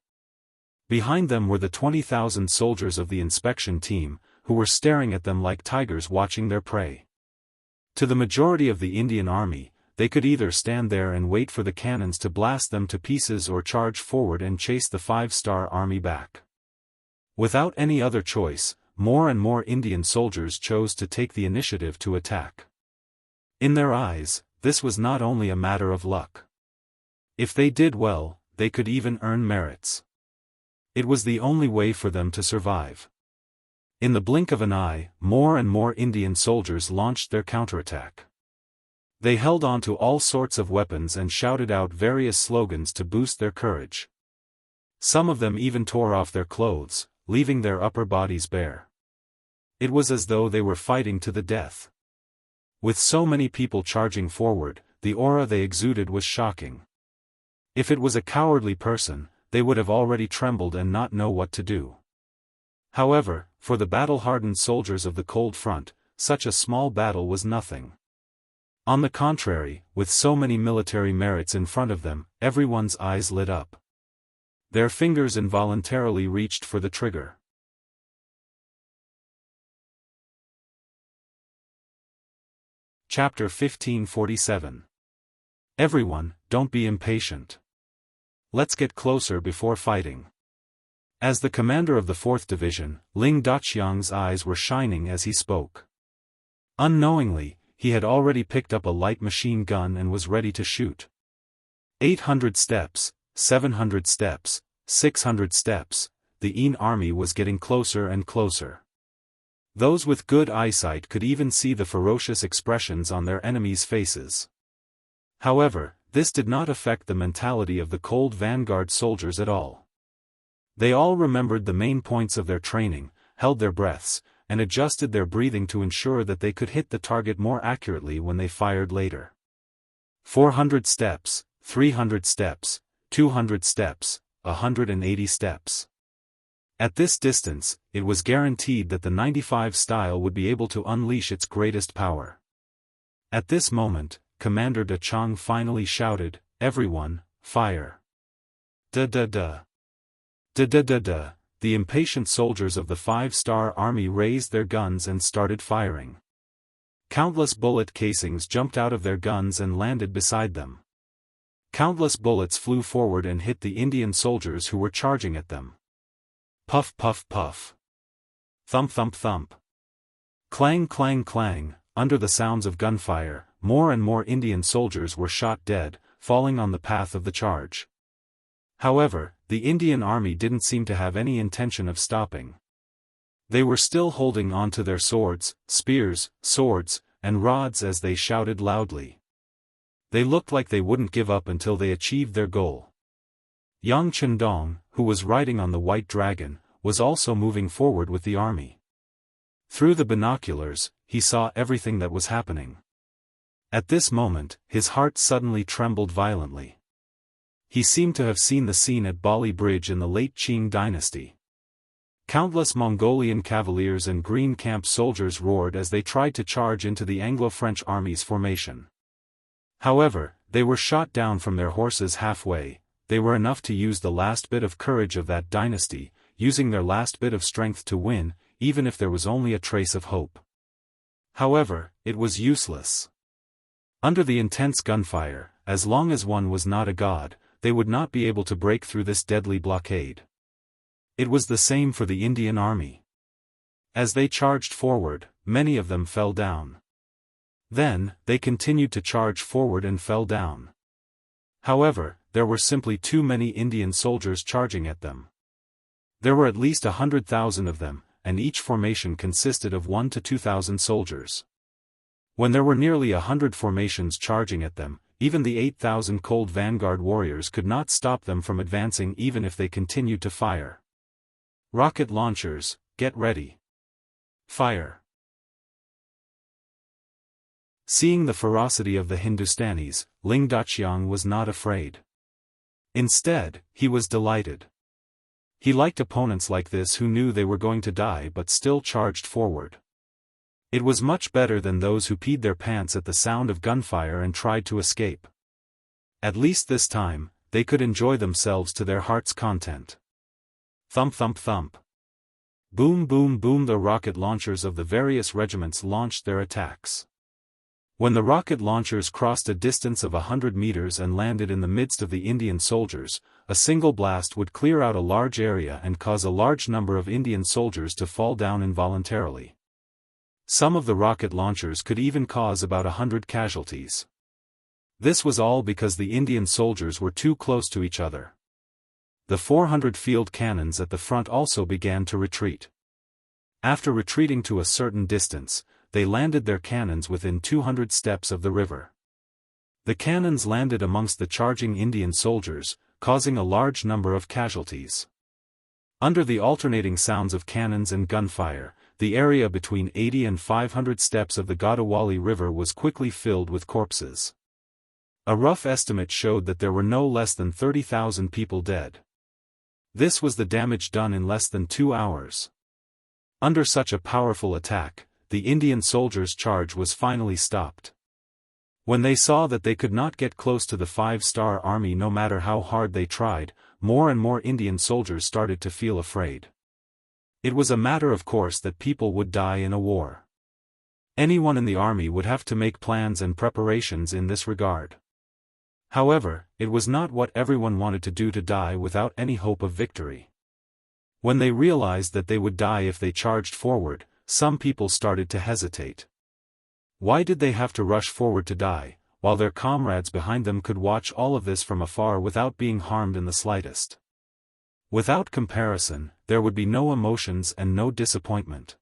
Behind them were the 20,000 soldiers of the inspection team, who were staring at them like tigers watching their prey. To the majority of the Indian army, they could either stand there and wait for the cannons to blast them to pieces or charge forward and chase the 5-star army back. Without any other choice, more and more Indian soldiers chose to take the initiative to attack. In their eyes, this was not only a matter of luck. If they did well, they could even earn merits. It was the only way for them to survive. In the blink of an eye, more and more Indian soldiers launched their counterattack. They held on to all sorts of weapons and shouted out various slogans to boost their courage. Some of them even tore off their clothes, leaving their upper bodies bare. It was as though they were fighting to the death. With so many people charging forward, the aura they exuded was shocking. If it was a cowardly person, they would have already trembled and not know what to do. However, for the battle-hardened soldiers of the cold front, such a small battle was nothing. On the contrary, with so many military merits in front of them, everyone's eyes lit up. Their fingers involuntarily reached for the trigger. Chapter 1547. Everyone, don't be impatient. Let's get closer before fighting. As the commander of the 4th Division, Ling Daqiang's eyes were shining as he spoke. Unknowingly, he had already picked up a light machine gun and was ready to shoot. 800 steps, 700 steps, 600 steps, the Yin army was getting closer and closer. Those with good eyesight could even see the ferocious expressions on their enemies' faces. However, this did not affect the mentality of the cold vanguard soldiers at all. They all remembered the main points of their training, held their breaths, and adjusted their breathing to ensure that they could hit the target more accurately when they fired later. 400 steps, 300 steps, 200 steps, 180 steps. At this distance, it was guaranteed that the 95 style would be able to unleash its greatest power. At this moment, Commander De Chang finally shouted, "Everyone, fire!" Da-da-da. Da-da-da-da. The impatient soldiers of the 5-star army raised their guns and started firing. Countless bullet casings jumped out of their guns and landed beside them. Countless bullets flew forward and hit the Indian soldiers who were charging at them. Puff puff puff. Thump thump thump. Clang clang clang. Under the sounds of gunfire, more and more Indian soldiers were shot dead, falling on the path of the charge. However, the Indian army didn't seem to have any intention of stopping. They were still holding on to their swords, spears, swords, and rods as they shouted loudly. They looked like they wouldn't give up until they achieved their goal. Yang Chendong, who was riding on the white dragon, was also moving forward with the army. Through the binoculars, he saw everything that was happening. At this moment, his heart suddenly trembled violently. He seemed to have seen the scene at Bali Bridge in the late Qing dynasty. Countless Mongolian cavaliers and green camp soldiers roared as they tried to charge into the Anglo-French army's formation. However, they were shot down from their horses halfway. They were enough to use the last bit of courage of that dynasty, using their last bit of strength to win, even if there was only a trace of hope. However, it was useless. Under the intense gunfire, as long as one was not a god, they would not be able to break through this deadly blockade. It was the same for the Indian army. As they charged forward, many of them fell down. Then, they continued to charge forward and fell down. However, there were simply too many Indian soldiers charging at them. There were at least 100,000 of them, and each formation consisted of 1,000 to 2,000 soldiers. When there were nearly 100 formations charging at them, even the 8,000 cold vanguard warriors could not stop them from advancing even if they continued to fire. Rocket launchers, get ready. Fire. Seeing the ferocity of the Hindustanis, Ling Daqiang was not afraid. Instead, he was delighted. He liked opponents like this who knew they were going to die but still charged forward. It was much better than those who peed their pants at the sound of gunfire and tried to escape. At least this time, they could enjoy themselves to their heart's content. Thump thump thump. Boom boom boom. The rocket launchers of the various regiments launched their attacks. When the rocket launchers crossed a distance of 100 meters and landed in the midst of the Indian soldiers, a single blast would clear out a large area and cause a large number of Indian soldiers to fall down involuntarily. Some of the rocket launchers could even cause about 100 casualties. This was all because the Indian soldiers were too close to each other. The 400 field cannons at the front also began to retreat. After retreating to a certain distance, they landed their cannons within 200 steps of the river. The cannons landed amongst the charging Indian soldiers, causing a large number of casualties. Under the alternating sounds of cannons and gunfire, the area between 80 and 500 steps of the Godawali River was quickly filled with corpses. A rough estimate showed that there were no less than 30,000 people dead. This was the damage done in less than 2 hours. Under such a powerful attack, the Indian soldiers' charge was finally stopped. When they saw that they could not get close to the 5-star army no matter how hard they tried, more and more Indian soldiers started to feel afraid. It was a matter of course that people would die in a war. Anyone in the army would have to make plans and preparations in this regard. However, it was not what everyone wanted to do, to die without any hope of victory. When they realized that they would die if they charged forward, some people started to hesitate. Why did they have to rush forward to die, while their comrades behind them could watch all of this from afar without being harmed in the slightest? Without comparison, there would be no emotions and no disappointment.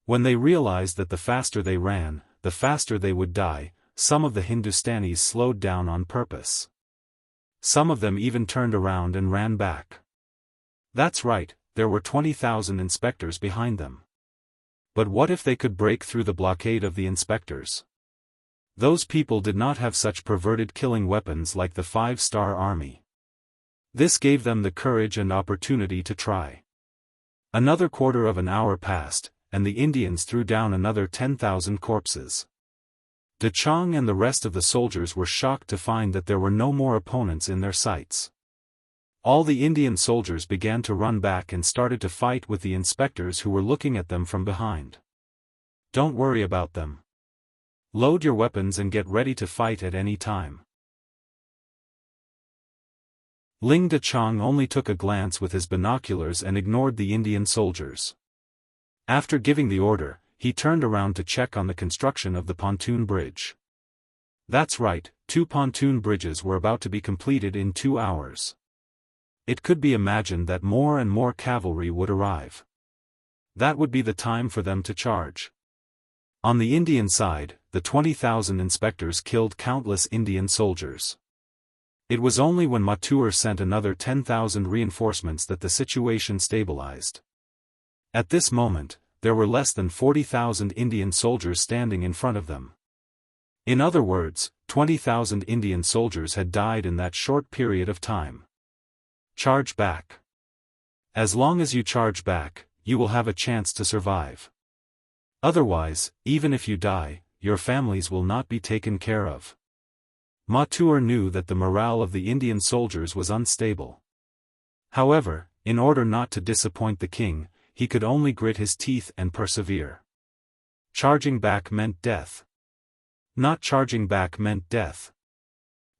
When they realized that the faster they ran, the faster they would die, some of the Hindustanis slowed down on purpose. Some of them even turned around and ran back. That's right, there were 20,000 inspectors behind them. But what if they could break through the blockade of the inspectors? Those people did not have such perverted killing weapons like the 5-star army. This gave them the courage and opportunity to try. Another quarter of an hour passed, and the Indians threw down another 10,000 corpses. De Chong and the rest of the soldiers were shocked to find that there were no more opponents in their sights. All the Indian soldiers began to run back and started to fight with the inspectors who were looking at them from behind. Don't worry about them. Load your weapons and get ready to fight at any time. Ling De Chong only took a glance with his binoculars and ignored the Indian soldiers. After giving the order, he turned around to check on the construction of the pontoon bridge. That's right, 2 pontoon bridges were about to be completed in 2 hours. It could be imagined that more and more cavalry would arrive. That would be the time for them to charge. On the Indian side, the 20,000 inspectors killed countless Indian soldiers. It was only when Mathur sent another 10,000 reinforcements that the situation stabilized. At this moment, there were less than 40,000 Indian soldiers standing in front of them. In other words, 20,000 Indian soldiers had died in that short period of time. Charge back. As long as you charge back, you will have a chance to survive. Otherwise, even if you die, your families will not be taken care of. Mathur knew that the morale of the Indian soldiers was unstable. However, in order not to disappoint the king, he could only grit his teeth and persevere. Charging back meant death. Not charging back meant death.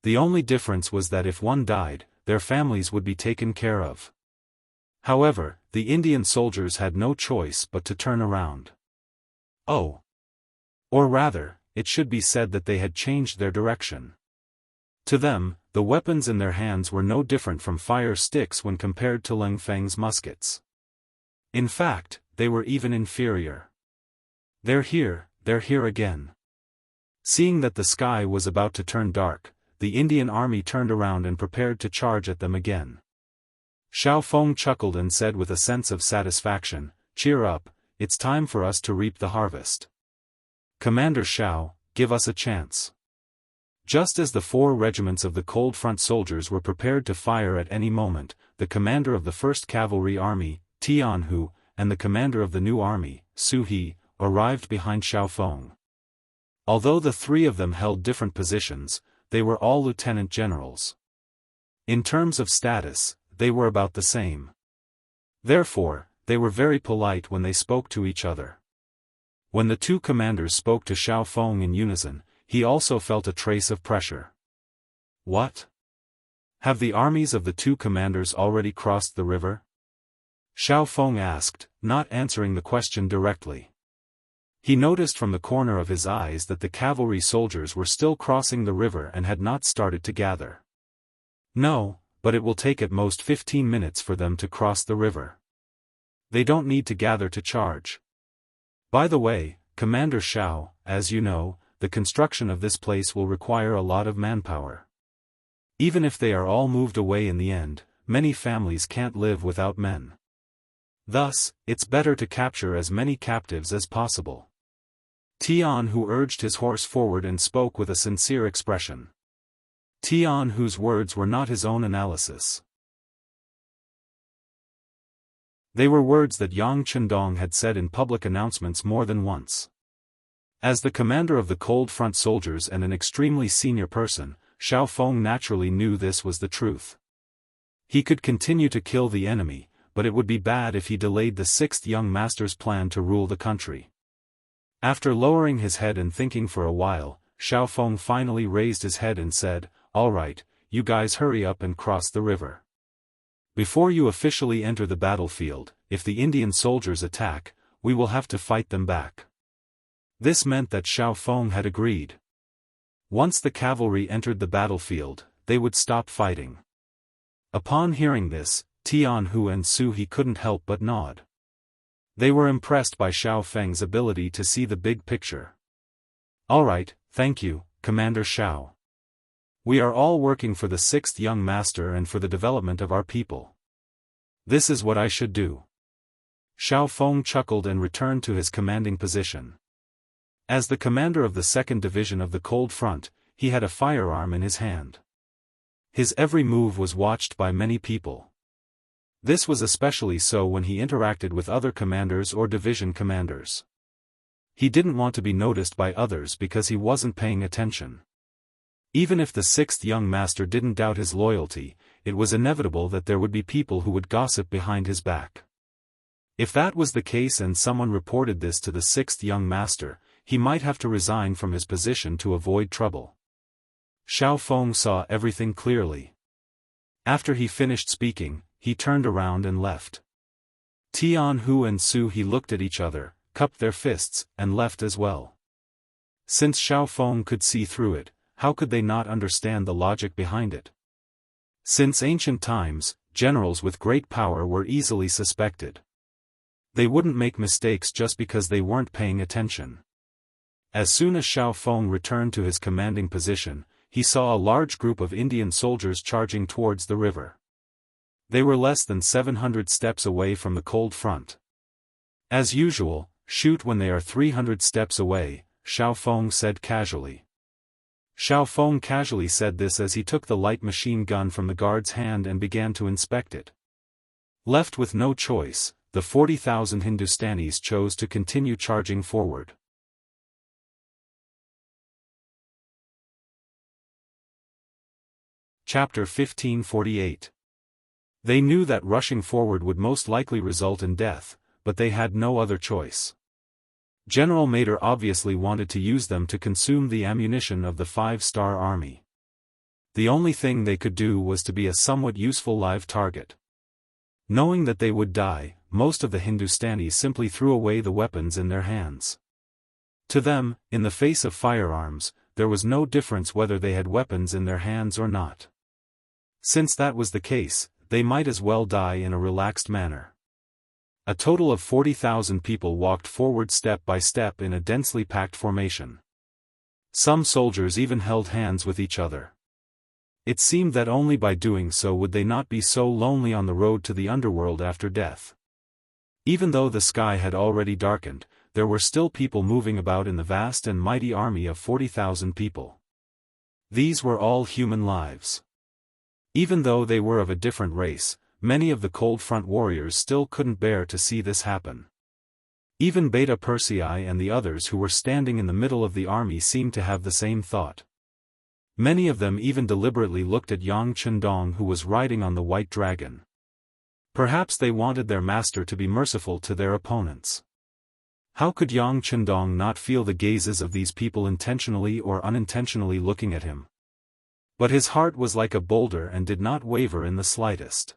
The only difference was that if one died, their families would be taken care of. However, the Indian soldiers had no choice but to turn around. Oh! Or rather, it should be said that they had changed their direction. To them, the weapons in their hands were no different from fire sticks when compared to Leng Feng's muskets. In fact, they were even inferior. They're here again. Seeing that the sky was about to turn dark, the Indian army turned around and prepared to charge at them again. Xiao Feng chuckled and said with a sense of satisfaction, "Cheer up, it's time for us to reap the harvest. Commander Xiao, give us a chance." Just as the 4 regiments of the Cold Front soldiers were prepared to fire at any moment, the commander of the 1st Cavalry Army, Tianhu, and the commander of the new army, Su He, arrived behind Xiao Feng. Although the 3 of them held different positions, they were all lieutenant generals. In terms of status, they were about the same. Therefore, they were very polite when they spoke to each other. When the two commanders spoke to Xiao Feng in unison, he also felt a trace of pressure. What? Have the armies of the two commanders already crossed the river? Xiao Feng asked, not answering the question directly. He noticed from the corner of his eyes that the cavalry soldiers were still crossing the river and had not started to gather. No, but it will take at most 15 minutes for them to cross the river. They don't need to gather to charge. By the way, Commander Xiao, as you know, the construction of this place will require a lot of manpower. Even if they are all moved away in the end, many families can't live without men. Thus, it's better to capture as many captives as possible. Jianghu urged his horse forward and spoke with a sincere expression. Jianghu's words were not his own analysis. They were words that Yang Chendong had said in public announcements more than once. As the commander of the Cold Front soldiers and an extremely senior person, Xiao Feng naturally knew this was the truth. He could continue to kill the enemy, but it would be bad if he delayed the sixth young master's plan to rule the country. After lowering his head and thinking for a while, Xiao Feng finally raised his head and said, "All right, you guys hurry up and cross the river. Before you officially enter the battlefield, if the Indian soldiers attack, we will have to fight them back." This meant that Xiao Feng had agreed. Once the cavalry entered the battlefield, they would stop fighting. Upon hearing this, Tianhu and Su He couldn't help but nod. They were impressed by Xiao Feng's ability to see the big picture. "All right, thank you, Commander Xiao. We are all working for the sixth young master and for the development of our people. This is what I should do." Xiao Feng chuckled and returned to his commanding position. As the commander of the 2nd Division of the Cold Front, he had a firearm in his hand. His every move was watched by many people. This was especially so when he interacted with other commanders or division commanders. He didn't want to be noticed by others because he wasn't paying attention. Even if the sixth young master didn't doubt his loyalty, it was inevitable that there would be people who would gossip behind his back. If that was the case and someone reported this to the sixth young master, he might have to resign from his position to avoid trouble. Xiao Feng saw everything clearly. After he finished speaking, he turned around and left. Tianhu and Su He looked at each other, cupped their fists, and left as well. Since Xiao Feng could see through it, how could they not understand the logic behind it? Since ancient times, generals with great power were easily suspected. They wouldn't make mistakes just because they weren't paying attention. As soon as Xiao Feng returned to his commanding position, he saw a large group of Indian soldiers charging towards the river. They were less than 700 steps away from the Cold Front. As usual, shoot when they are 300 steps away, Xiao Feng said casually. Xiao Feng casually said this as he took the light machine gun from the guard's hand and began to inspect it. Left with no choice, the 40,000 Hindustanis chose to continue charging forward. Chapter 1548. They knew that rushing forward would most likely result in death, but they had no other choice. General Mater obviously wanted to use them to consume the ammunition of the 5-star army. The only thing they could do was to be a somewhat useful live target. Knowing that they would die, most of the Hindustanis simply threw away the weapons in their hands. To them, in the face of firearms, there was no difference whether they had weapons in their hands or not. Since that was the case, they might as well die in a relaxed manner. A total of 40,000 people walked forward step by step in a densely packed formation. Some soldiers even held hands with each other. It seemed that only by doing so would they not be so lonely on the road to the underworld after death. Even though the sky had already darkened, there were still people moving about in the vast and mighty army of 40,000 people. These were all human lives. Even though they were of a different race, many of the Cold Front warriors still couldn't bear to see this happen. Even Beta Persei and the others who were standing in the middle of the army seemed to have the same thought. Many of them even deliberately looked at Yang Chendong, who was riding on the white dragon. Perhaps they wanted their master to be merciful to their opponents. How could Yang Chendong not feel the gazes of these people intentionally or unintentionally looking at him? But his heart was like a boulder and did not waver in the slightest.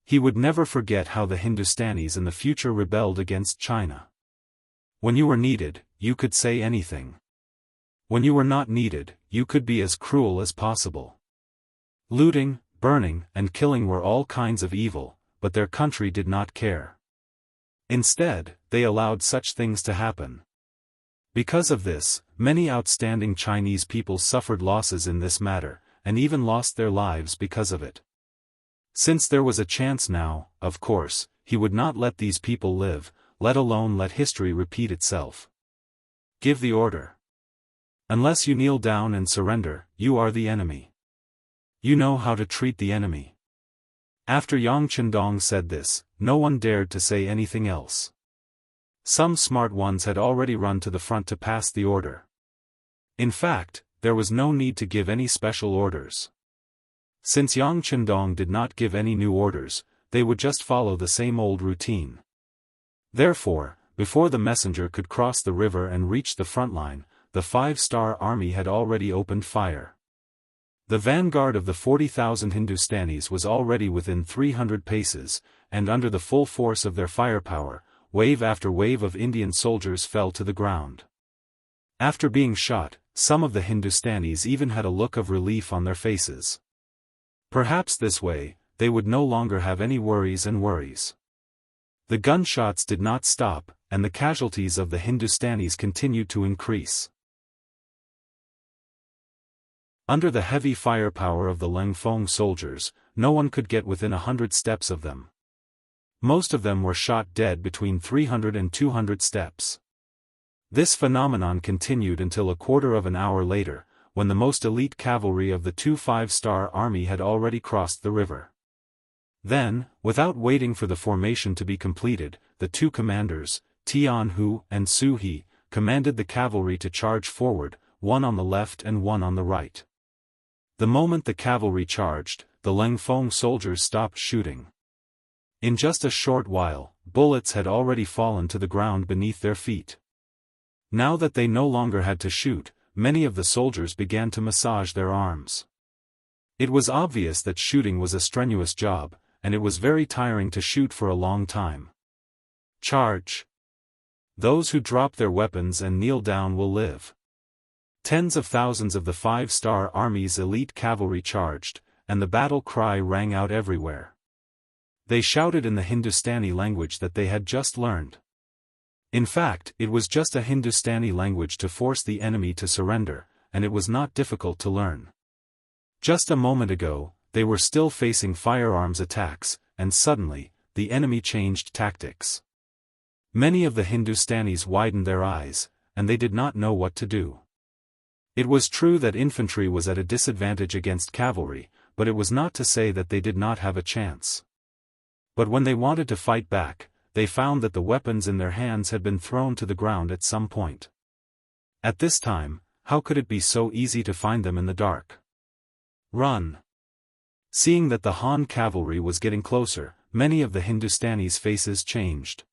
He would never forget how the Hindustanis in the future rebelled against China. When you were needed, you could say anything. When you were not needed, you could be as cruel as possible. Looting, burning, and killing were all kinds of evil, but their country did not care. Instead, they allowed such things to happen. Because of this, many outstanding Chinese people suffered losses in this matter, and even lost their lives because of it. Since there was a chance now, of course, he would not let these people live, let alone let history repeat itself. Give the order. Unless you kneel down and surrender, you are the enemy. You know how to treat the enemy. After Yang Chendong said this, no one dared to say anything else. Some smart ones had already run to the front to pass the order. In fact, there was no need to give any special orders. Since Yang Chendong did not give any new orders, they would just follow the same old routine. Therefore, before the messenger could cross the river and reach the front line, the 5-star army had already opened fire. The vanguard of the 40,000 Hindustanis was already within 300 paces, and under the full force of their firepower, wave after wave of Indian soldiers fell to the ground. After being shot, some of the Hindustanis even had a look of relief on their faces. Perhaps this way, they would no longer have any worries. The gunshots did not stop, and the casualties of the Hindustanis continued to increase. Under the heavy firepower of the Lengfeng soldiers, no one could get within 100 steps of them. Most of them were shot dead between 300 and 200 steps. This phenomenon continued until a quarter of an hour later, when the most elite cavalry of the 2 5-star army had already crossed the river. Then, without waiting for the formation to be completed, the two commanders, Tianhu and Su He, commanded the cavalry to charge forward, one on the left and one on the right. The moment the cavalry charged, the Lengfeng soldiers stopped shooting. In just a short while, bullets had already fallen to the ground beneath their feet. Now that they no longer had to shoot, many of the soldiers began to massage their arms. It was obvious that shooting was a strenuous job, and it was very tiring to shoot for a long time. Charge! Those who drop their weapons and kneel down will live. Tens of thousands of the 5-star army's elite cavalry charged, and the battle cry rang out everywhere. They shouted in the Hindustani language that they had just learned. In fact, it was just a Hindustani language to force the enemy to surrender, and it was not difficult to learn. Just a moment ago, they were still facing firearms attacks, and suddenly, the enemy changed tactics. Many of the Hindustanis widened their eyes, and they did not know what to do. It was true that infantry was at a disadvantage against cavalry, but it was not to say that they did not have a chance. But when they wanted to fight back, they found that the weapons in their hands had been thrown to the ground at some point. At this time, how could it be so easy to find them in the dark? Run! Seeing that the Han cavalry was getting closer, many of the Hindustanis' faces changed.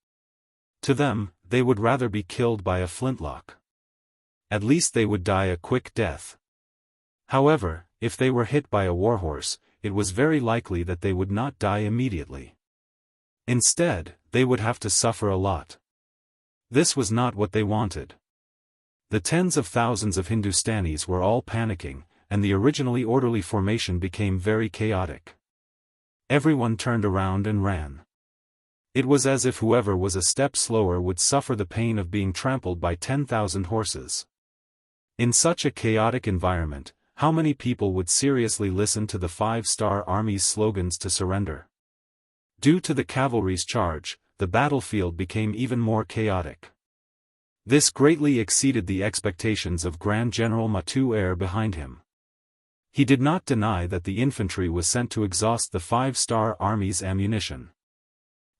To them, they would rather be killed by a flintlock. At least they would die a quick death. However, if they were hit by a warhorse, it was very likely that they would not die immediately. Instead, they would have to suffer a lot. This was not what they wanted. The tens of thousands of Hindustanis were all panicking, and the originally orderly formation became very chaotic. Everyone turned around and ran. It was as if whoever was a step slower would suffer the pain of being trampled by 10,000 horses. In such a chaotic environment, how many people would seriously listen to the 5-star army's slogans to surrender? Due to the cavalry's charge, the battlefield became even more chaotic. This greatly exceeded the expectations of Grand General Matu behind him. He did not deny that the infantry was sent to exhaust the 5-star army's ammunition.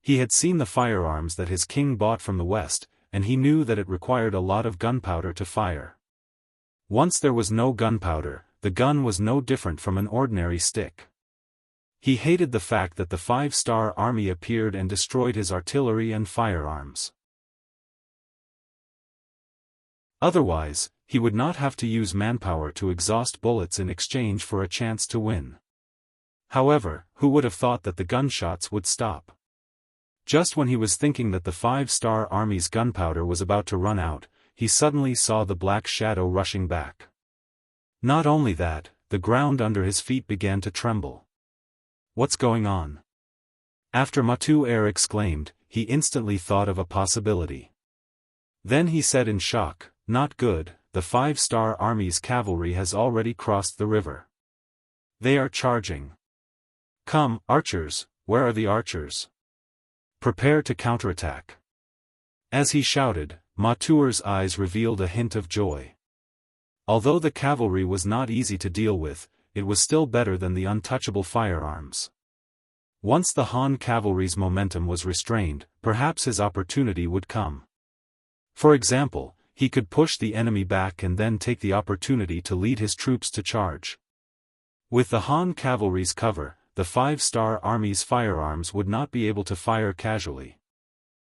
He had seen the firearms that his king bought from the west, and he knew that it required a lot of gunpowder to fire. Once there was no gunpowder, the gun was no different from an ordinary stick. He hated the fact that the 5-star army appeared and destroyed his artillery and firearms. Otherwise, he would not have to use manpower to exhaust bullets in exchange for a chance to win. However, who would have thought that the gunshots would stop? Just when he was thinking that the 5-star army's gunpowder was about to run out, he suddenly saw the black shadow rushing back. Not only that, the ground under his feet began to tremble. What's going on? After Matu exclaimed, he instantly thought of a possibility. Then he said in shock, "Not good, the 5-star army's cavalry has already crossed the river. They are charging. Come, archers, where are the archers? Prepare to counterattack." As he shouted, Matu's eyes revealed a hint of joy. Although the cavalry was not easy to deal with, it was still better than the untouchable firearms. Once the Han cavalry's momentum was restrained, perhaps his opportunity would come. For example, he could push the enemy back and then take the opportunity to lead his troops to charge. With the Han cavalry's cover, the 5-star army's firearms would not be able to fire casually.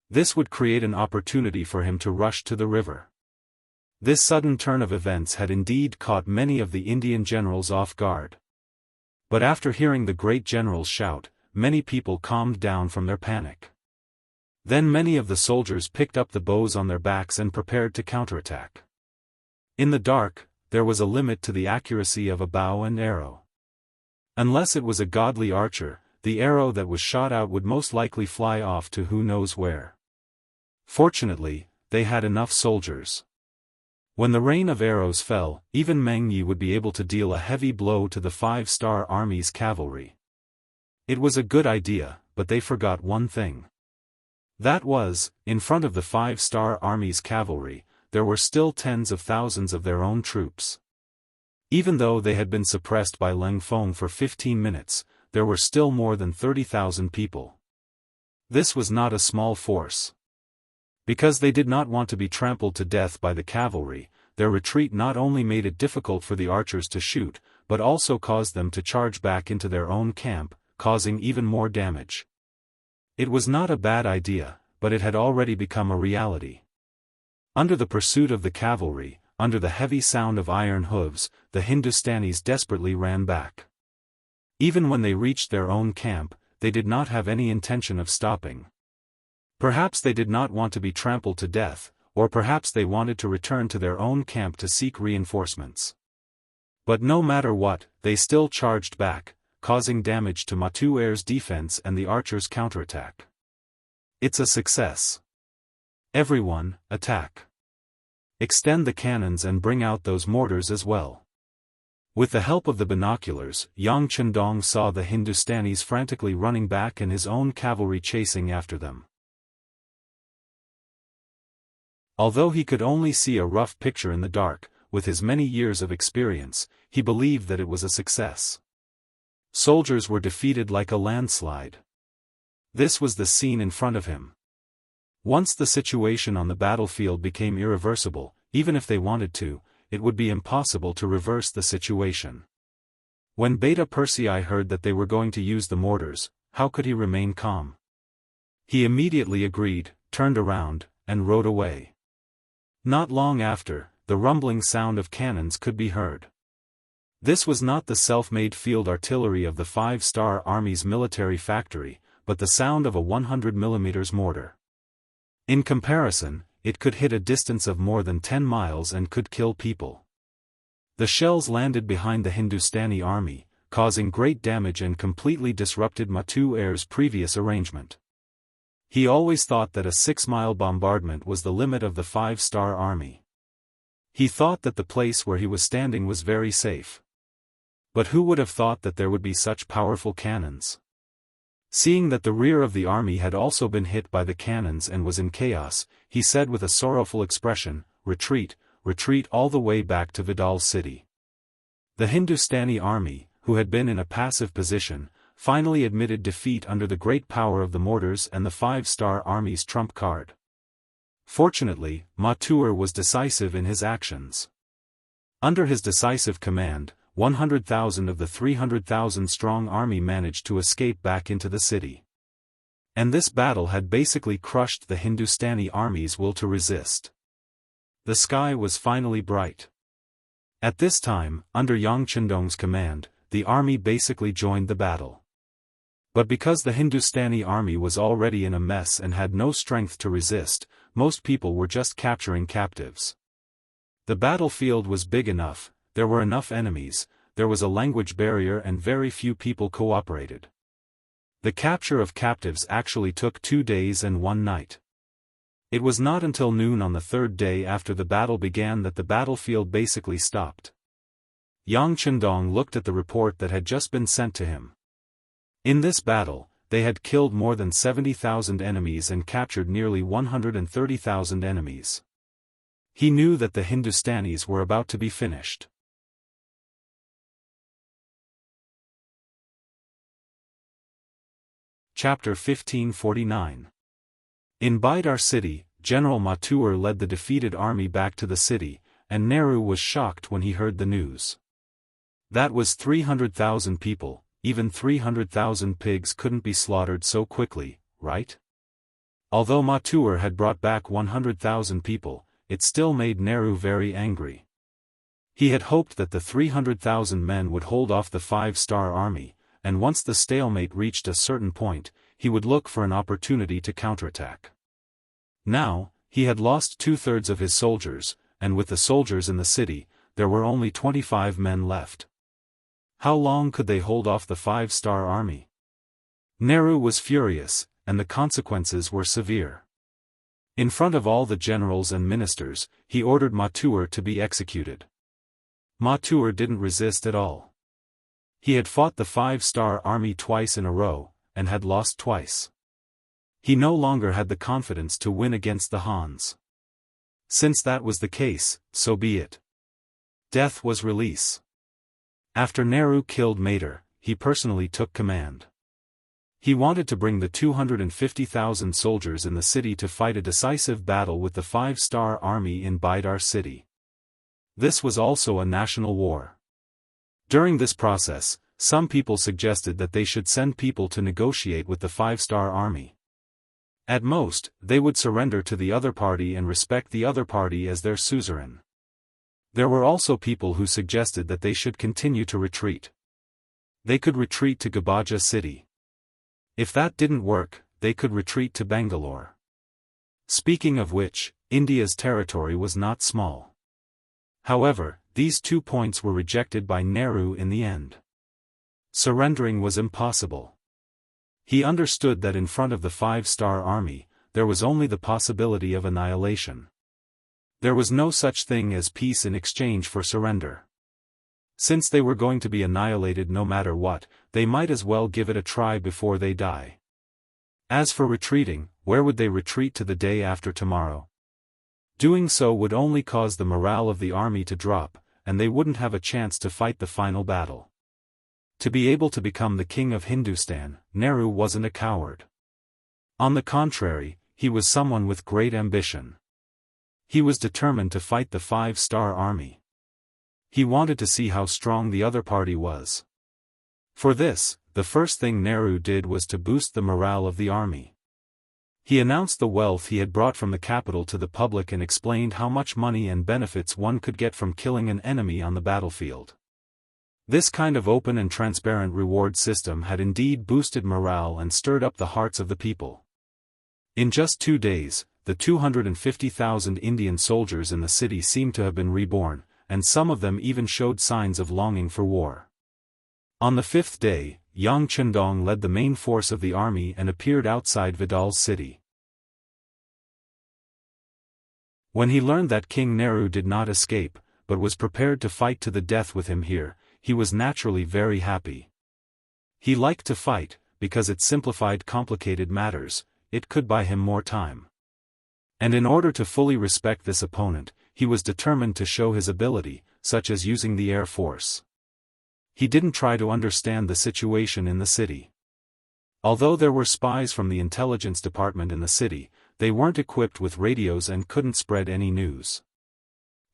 This would create an opportunity for him to rush to the river. This sudden turn of events had indeed caught many of the Indian generals off guard. But after hearing the great general's shout, many people calmed down from their panic. Then many of the soldiers picked up the bows on their backs and prepared to counterattack. In the dark, there was a limit to the accuracy of a bow and arrow. Unless it was a godly archer, the arrow that was shot out would most likely fly off to who knows where. Fortunately, they had enough soldiers. When the rain of arrows fell, even Meng Yi would be able to deal a heavy blow to the 5-star army's cavalry. It was a good idea, but they forgot one thing. That was, in front of the 5-star army's cavalry, there were still tens of thousands of their own troops. Even though they had been suppressed by Leng Feng for 15 minutes, there were still more than 30,000 people. This was not a small force. Because they did not want to be trampled to death by the cavalry, their retreat not only made it difficult for the archers to shoot, but also caused them to charge back into their own camp, causing even more damage. It was not a bad idea, but it had already become a reality. Under the pursuit of the cavalry, under the heavy sound of iron hooves, the Hindustanis desperately ran back. Even when they reached their own camp, they did not have any intention of stopping. Perhaps they did not want to be trampled to death, or perhaps they wanted to return to their own camp to seek reinforcements. But no matter what, they still charged back, causing damage to Matu's defense and the archers' counterattack. It's a success. Everyone, attack. Extend the cannons and bring out those mortars as well. With the help of the binoculars, Yang Chendong saw the Hindustanis frantically running back and his own cavalry chasing after them. Although he could only see a rough picture in the dark, with his many years of experience, he believed that it was a success. Soldiers were defeated like a landslide. This was the scene in front of him. Once the situation on the battlefield became irreversible, even if they wanted to, it would be impossible to reverse the situation. When Beta Persei heard that they were going to use the mortars, how could he remain calm? He immediately agreed, turned around, and rode away. Not long after, the rumbling sound of cannons could be heard. This was not the self-made field artillery of the 5-star army's military factory, but the sound of a 100mm mortar. In comparison, it could hit a distance of more than 10 miles and could kill people. The shells landed behind the Hindustani army, causing great damage and completely disrupted Matu's previous arrangement. He always thought that a 6-mile bombardment was the limit of the 5-star army. He thought that the place where he was standing was very safe. But who would have thought that there would be such powerful cannons? Seeing that the rear of the army had also been hit by the cannons and was in chaos, he said with a sorrowful expression, "Retreat, retreat all the way back to Vidal City." The Hindustani army, who had been in a passive position, finally admitted defeat under the great power of the mortars and the 5-star army's trump card. Fortunately, Matu was decisive in his actions. Under his decisive command, 100,000 of the 300,000-strong army managed to escape back into the city. And this battle had basically crushed the Hindustani army's will to resist. The sky was finally bright. At this time, under Yang Chendong's command, the army basically joined the battle. But because the Hindustani army was already in a mess and had no strength to resist, most people were just capturing captives. The battlefield was big enough, there were enough enemies, there was a language barrier and very few people cooperated. The capture of captives actually took 2 days and 1 night. It was not until noon on the 3rd day after the battle began that the battlefield basically stopped. Yang Chendong looked at the report that had just been sent to him. In this battle, they had killed more than 70,000 enemies and captured nearly 130,000 enemies. He knew that the Hindustanis were about to be finished. Chapter 1549. In Bidar city, General Matur led the defeated army back to the city, and Nehru was shocked when he heard the news. That was 300,000 people. Even 300,000 pigs couldn't be slaughtered so quickly, right? Although Matur had brought back 100,000 people, it still made Nehru very angry. He had hoped that the 300,000 men would hold off the 5-star army, and once the stalemate reached a certain point, he would look for an opportunity to counterattack. Now, he had lost 2/3 of his soldiers, and with the soldiers in the city, there were only 25 men left. How long could they hold off the 5-star army? Nehru was furious, and the consequences were severe. In front of all the generals and ministers, he ordered Matur to be executed. Matur didn't resist at all. He had fought the 5-star army twice in a row, and had lost twice. He no longer had the confidence to win against the Hans. Since that was the case, so be it. Death was release. After Nehru killed Matur, he personally took command. He wanted to bring the 250,000 soldiers in the city to fight a decisive battle with the 5-star army in Bidar city. This was also a national war. During this process, some people suggested that they should send people to negotiate with the 5-star army. At most, they would surrender to the other party and respect the other party as their suzerain. There were also people who suggested that they should continue to retreat. They could retreat to Gabaja city. If that didn't work, they could retreat to Bangalore. Speaking of which, India's territory was not small. However, these 2 points were rejected by Nehru in the end. Surrendering was impossible. He understood that in front of the 5-star army, there was only the possibility of annihilation. There was no such thing as peace in exchange for surrender. Since they were going to be annihilated no matter what, they might as well give it a try before they die. As for retreating, where would they retreat to the day after tomorrow? Doing so would only cause the morale of the army to drop, and they wouldn't have a chance to fight the final battle. To be able to become the king of Hindustan, Nehru wasn't a coward. On the contrary, he was someone with great ambition. He was determined to fight the 5-star army. He wanted to see how strong the other party was. For this, the first thing Nehru did was to boost the morale of the army. He announced the wealth he had brought from the capital to the public and explained how much money and benefits one could get from killing an enemy on the battlefield. This kind of open and transparent reward system had indeed boosted morale and stirred up the hearts of the people. In just 2 days, the 250,000 Indian soldiers in the city seemed to have been reborn, and some of them even showed signs of longing for war. On the 5th day, Yang Chendong led the main force of the army and appeared outside Vidal's city. When he learned that King Nehru did not escape, but was prepared to fight to the death with him here, he was naturally very happy. He liked to fight, because it simplified complicated matters, it could buy him more time. And in order to fully respect this opponent, he was determined to show his ability, such as using the air force. He didn't try to understand the situation in the city. Although there were spies from the intelligence department in the city, they weren't equipped with radios and couldn't spread any news.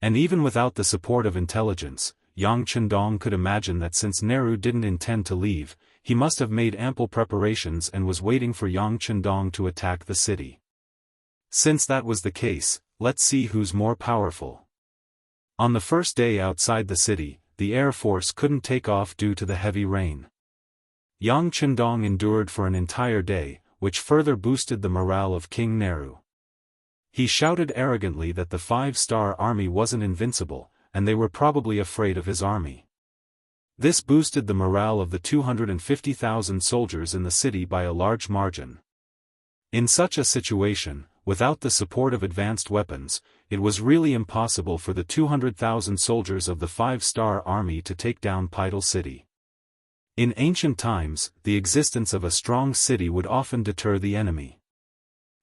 And even without the support of intelligence, Yang Chendong could imagine that since Nehru didn't intend to leave, he must have made ample preparations and was waiting for Yang Chendong to attack the city. Since that was the case, let's see who's more powerful. On the first day outside the city, the Air Force couldn't take off due to the heavy rain. Yang Chendong endured for an entire day, which further boosted the morale of King Nehru. He shouted arrogantly that the 5-star army wasn't invincible, and they were probably afraid of his army. This boosted the morale of the 250,000 soldiers in the city by a large margin. In such a situation, without the support of advanced weapons, it was really impossible for the 200,000 soldiers of the 5-star army to take down Pidal City. In ancient times, the existence of a strong city would often deter the enemy.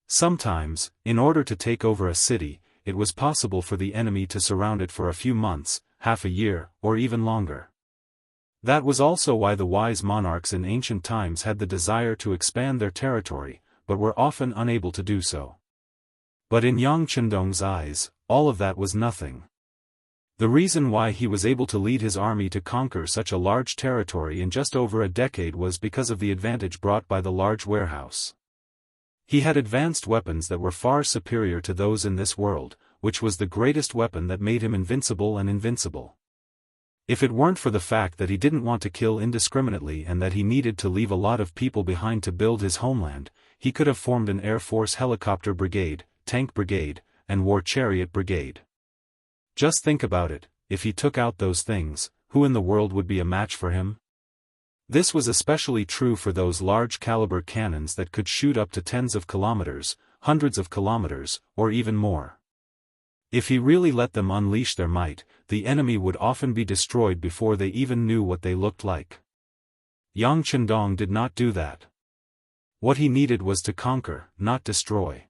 Sometimes, in order to take over a city, it was possible for the enemy to surround it for a few months, half a year, or even longer. That was also why the wise monarchs in ancient times had the desire to expand their territory, but were often unable to do so. But in Yang Chendong's eyes, all of that was nothing. The reason why he was able to lead his army to conquer such a large territory in just over a decade was because of the advantage brought by the large warehouse. He had advanced weapons that were far superior to those in this world, which was the greatest weapon that made him invincible and invincible. If it weren't for the fact that he didn't want to kill indiscriminately and that he needed to leave a lot of people behind to build his homeland, he could have formed an Air Force helicopter brigade, tank brigade, and war chariot brigade. Just think about it, if he took out those things, who in the world would be a match for him? This was especially true for those large-caliber cannons that could shoot up to tens of kilometers, hundreds of kilometers, or even more. If he really let them unleash their might, the enemy would often be destroyed before they even knew what they looked like. Yang Chendong did not do that. What he needed was to conquer, not destroy.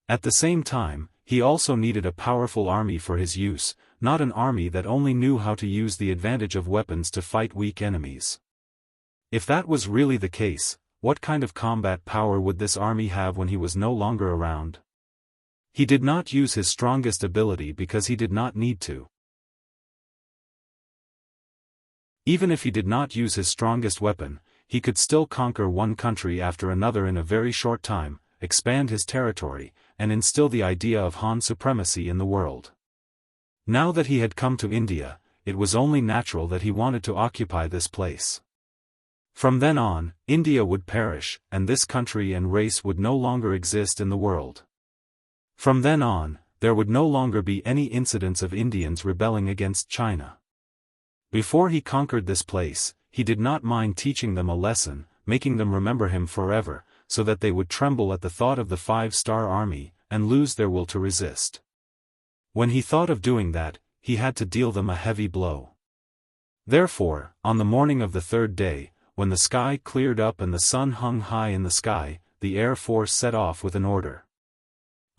At the same time, he also needed a powerful army for his use, not an army that only knew how to use the advantage of weapons to fight weak enemies. If that was really the case, what kind of combat power would this army have when he was no longer around? He did not use his strongest ability because he did not need to. Even if he did not use his strongest weapon, he could still conquer one country after another in a very short time, expand his territory, and instill the idea of Han supremacy in the world. Now that he had come to India, it was only natural that he wanted to occupy this place. From then on, India would perish, and this country and race would no longer exist in the world. From then on, there would no longer be any incidents of Indians rebelling against China. Before he conquered this place, he did not mind teaching them a lesson, making them remember him forever, so that they would tremble at the thought of the 5-star army, and lose their will to resist. When he thought of doing that, he had to deal them a heavy blow. Therefore, on the morning of the third day, when the sky cleared up and the sun hung high in the sky, the Air Force set off with an order.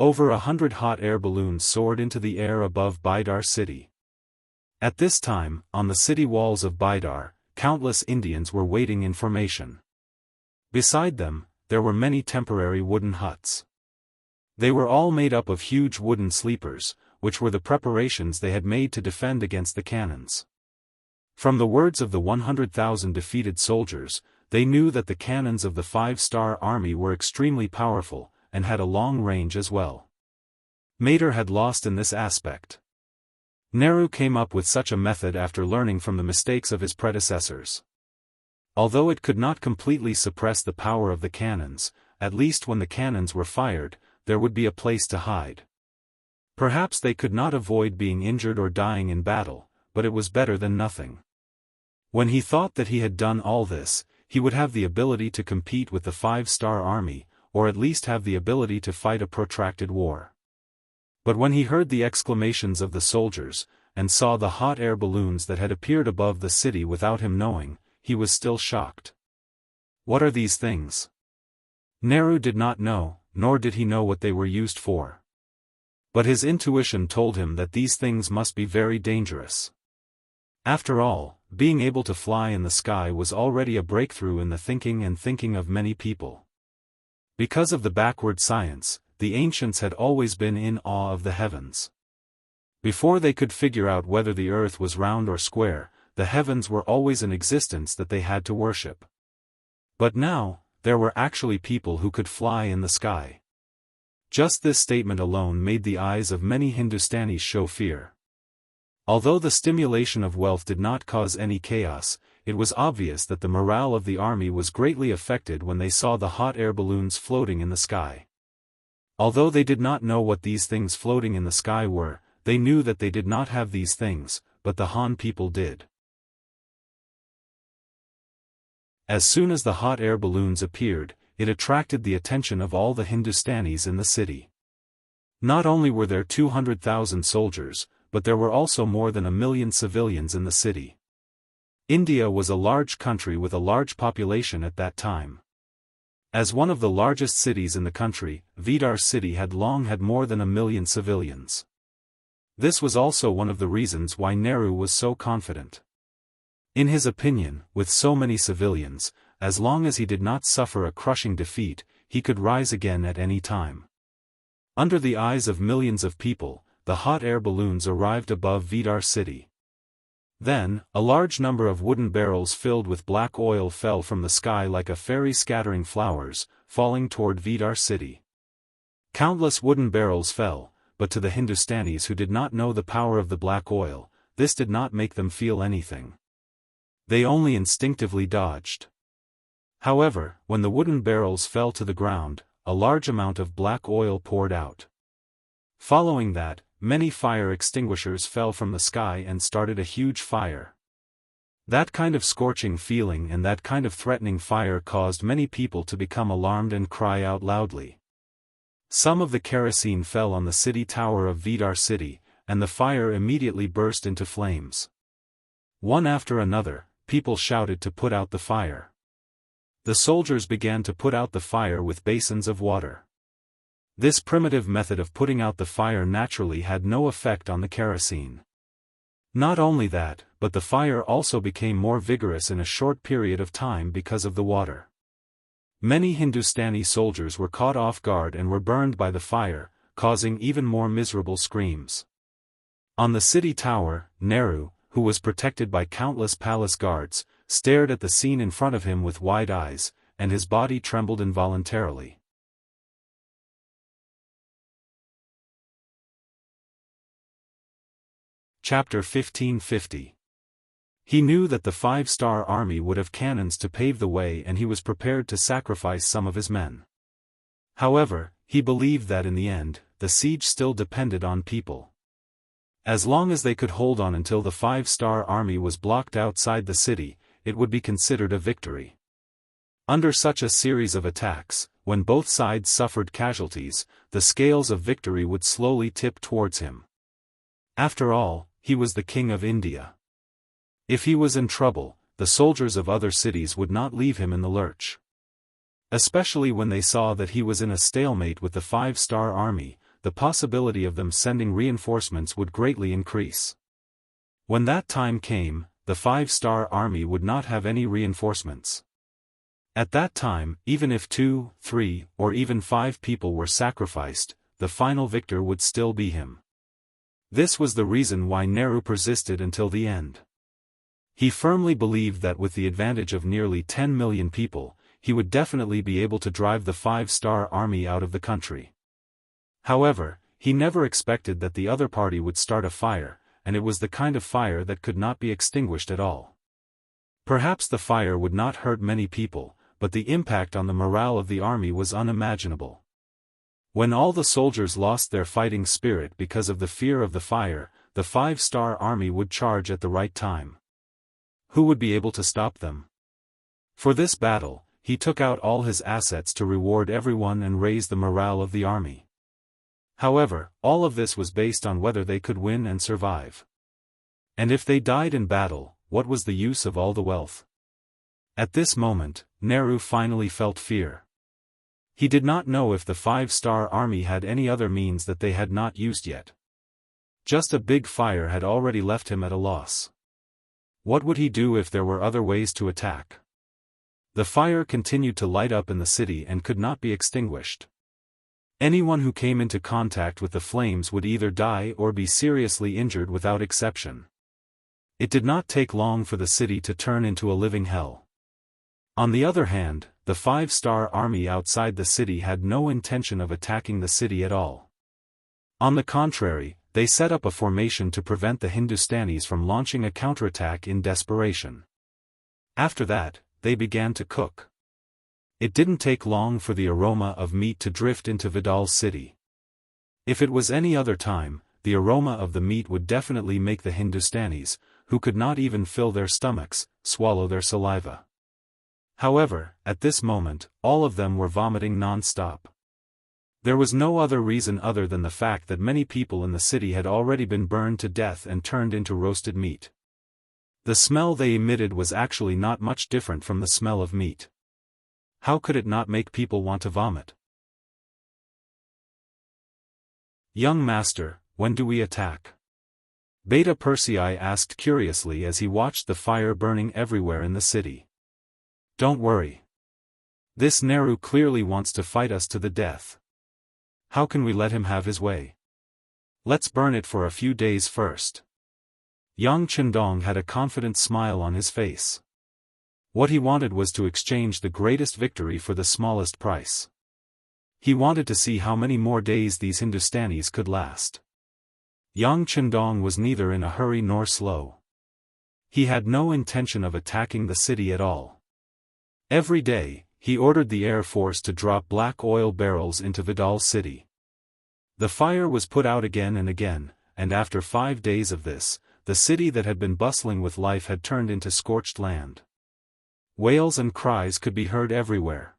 Over 100 hot air balloons soared into the air above Bidar city. At this time, on the city walls of Bidar, countless Indians were waiting in formation. Beside them, there were many temporary wooden huts. They were all made up of huge wooden sleepers, which were the preparations they had made to defend against the cannons. From the words of the 100,000 defeated soldiers, they knew that the cannons of the 5-star army were extremely powerful, and had a long range as well. Mater had lost in this aspect. Nehru came up with such a method after learning from the mistakes of his predecessors. Although it could not completely suppress the power of the cannons, at least when the cannons were fired, there would be a place to hide. Perhaps they could not avoid being injured or dying in battle, but it was better than nothing. When he thought that he had done all this, he would have the ability to compete with the 5-star army, or at least have the ability to fight a protracted war. But when he heard the exclamations of the soldiers, and saw the hot air balloons that had appeared above the city without him knowing, he was still shocked. What are these things? Nehru did not know, nor did he know what they were used for. But his intuition told him that these things must be very dangerous. After all, being able to fly in the sky was already a breakthrough in the thinking of many people. Because of the backward science, the ancients had always been in awe of the heavens. Before they could figure out whether the earth was round or square, the heavens were always in existence that they had to worship. But now, there were actually people who could fly in the sky. Just this statement alone made the eyes of many Hindustanis show fear. Although the stimulation of wealth did not cause any chaos, it was obvious that the morale of the army was greatly affected when they saw the hot air balloons floating in the sky. Although they did not know what these things floating in the sky were, they knew that they did not have these things, but the Han people did. As soon as the hot air balloons appeared, it attracted the attention of all the Hindustanis in the city. Not only were there 200,000 soldiers, but there were also more than 1 million civilians in the city. India was a large country with a large population at that time. As one of the largest cities in the country, Vidar city had long had more than 1 million civilians. This was also one of the reasons why Nehru was so confident. In his opinion, with so many civilians, as long as he did not suffer a crushing defeat, he could rise again at any time. Under the eyes of millions of people, the hot air balloons arrived above Vidar city. Then, a large number of wooden barrels filled with black oil fell from the sky like a fairy scattering flowers, falling toward Vidar city. Countless wooden barrels fell, but to the Hindustanis who did not know the power of the black oil, this did not make them feel anything. They only instinctively dodged. However, when the wooden barrels fell to the ground, a large amount of black oil poured out. Following that, many fire extinguishers fell from the sky and started a huge fire. That kind of scorching feeling and that kind of threatening fire caused many people to become alarmed and cry out loudly. Some of the kerosene fell on the city tower of Vidar city, and the fire immediately burst into flames. One after another, people shouted to put out the fire. The soldiers began to put out the fire with basins of water. This primitive method of putting out the fire naturally had no effect on the kerosene. Not only that, but the fire also became more vigorous in a short period of time because of the water. Many Hindustani soldiers were caught off guard and were burned by the fire, causing even more miserable screams. On the city tower, Nehru, who was protected by countless palace guards, stared at the scene in front of him with wide eyes, and his body trembled involuntarily. Chapter 1550. He knew that the 5-star army would have cannons to pave the way and he was prepared to sacrifice some of his men. However, he believed that in the end, the siege still depended on people. As long as they could hold on until the 5-star army was blocked outside the city, it would be considered a victory. Under such a series of attacks, when both sides suffered casualties, the scales of victory would slowly tip towards him. After all, he was the king of India. If he was in trouble, the soldiers of other cities would not leave him in the lurch. Especially when they saw that he was in a stalemate with the 5-star army, the possibility of them sending reinforcements would greatly increase. When that time came, the 5-star army would not have any reinforcements. At that time, even if 2, 3, or even 5 people were sacrificed, the final victor would still be him. This was the reason why Nehru persisted until the end. He firmly believed that with the advantage of nearly 10 million people, he would definitely be able to drive the 5-star army out of the country. However, he never expected that the other party would start a fire, and it was the kind of fire that could not be extinguished at all. Perhaps the fire would not hurt many people, but the impact on the morale of the army was unimaginable. When all the soldiers lost their fighting spirit because of the fear of the fire, the 5-star army would charge at the right time. Who would be able to stop them? For this battle, he took out all his assets to reward everyone and raise the morale of the army. However, all of this was based on whether they could win and survive. And if they died in battle, what was the use of all the wealth? At this moment, Nehru finally felt fear. He did not know if the 5-star army had any other means that they had not used yet. Just a big fire had already left him at a loss. What would he do if there were other ways to attack? The fire continued to light up in the city and could not be extinguished. Anyone who came into contact with the flames would either die or be seriously injured without exception. It did not take long for the city to turn into a living hell. On the other hand, the five-star army outside the city had no intention of attacking the city at all. On the contrary, they set up a formation to prevent the Hindustanis from launching a counterattack in desperation. After that, they began to cook. It didn't take long for the aroma of meat to drift into Vidal's city. If it was any other time, the aroma of the meat would definitely make the Hindustanis, who could not even fill their stomachs, swallow their saliva. However, at this moment, all of them were vomiting non-stop. There was no other reason other than the fact that many people in the city had already been burned to death and turned into roasted meat. The smell they emitted was actually not much different from the smell of meat. How could it not make people want to vomit? Young master, when do we attack? Beta Persei asked curiously as he watched the fire burning everywhere in the city. Don't worry. This Nehru clearly wants to fight us to the death. How can we let him have his way? Let's burn it for a few days first. Yang Chendong had a confident smile on his face. What he wanted was to exchange the greatest victory for the smallest price. He wanted to see how many more days these Hindustanis could last. Yang Chendong was neither in a hurry nor slow. He had no intention of attacking the city at all. Every day, he ordered the Air Force to drop black oil barrels into Vidal's city. The fire was put out again and again, and after 5 days of this, the city that had been bustling with life had turned into scorched land. Wails and cries could be heard everywhere.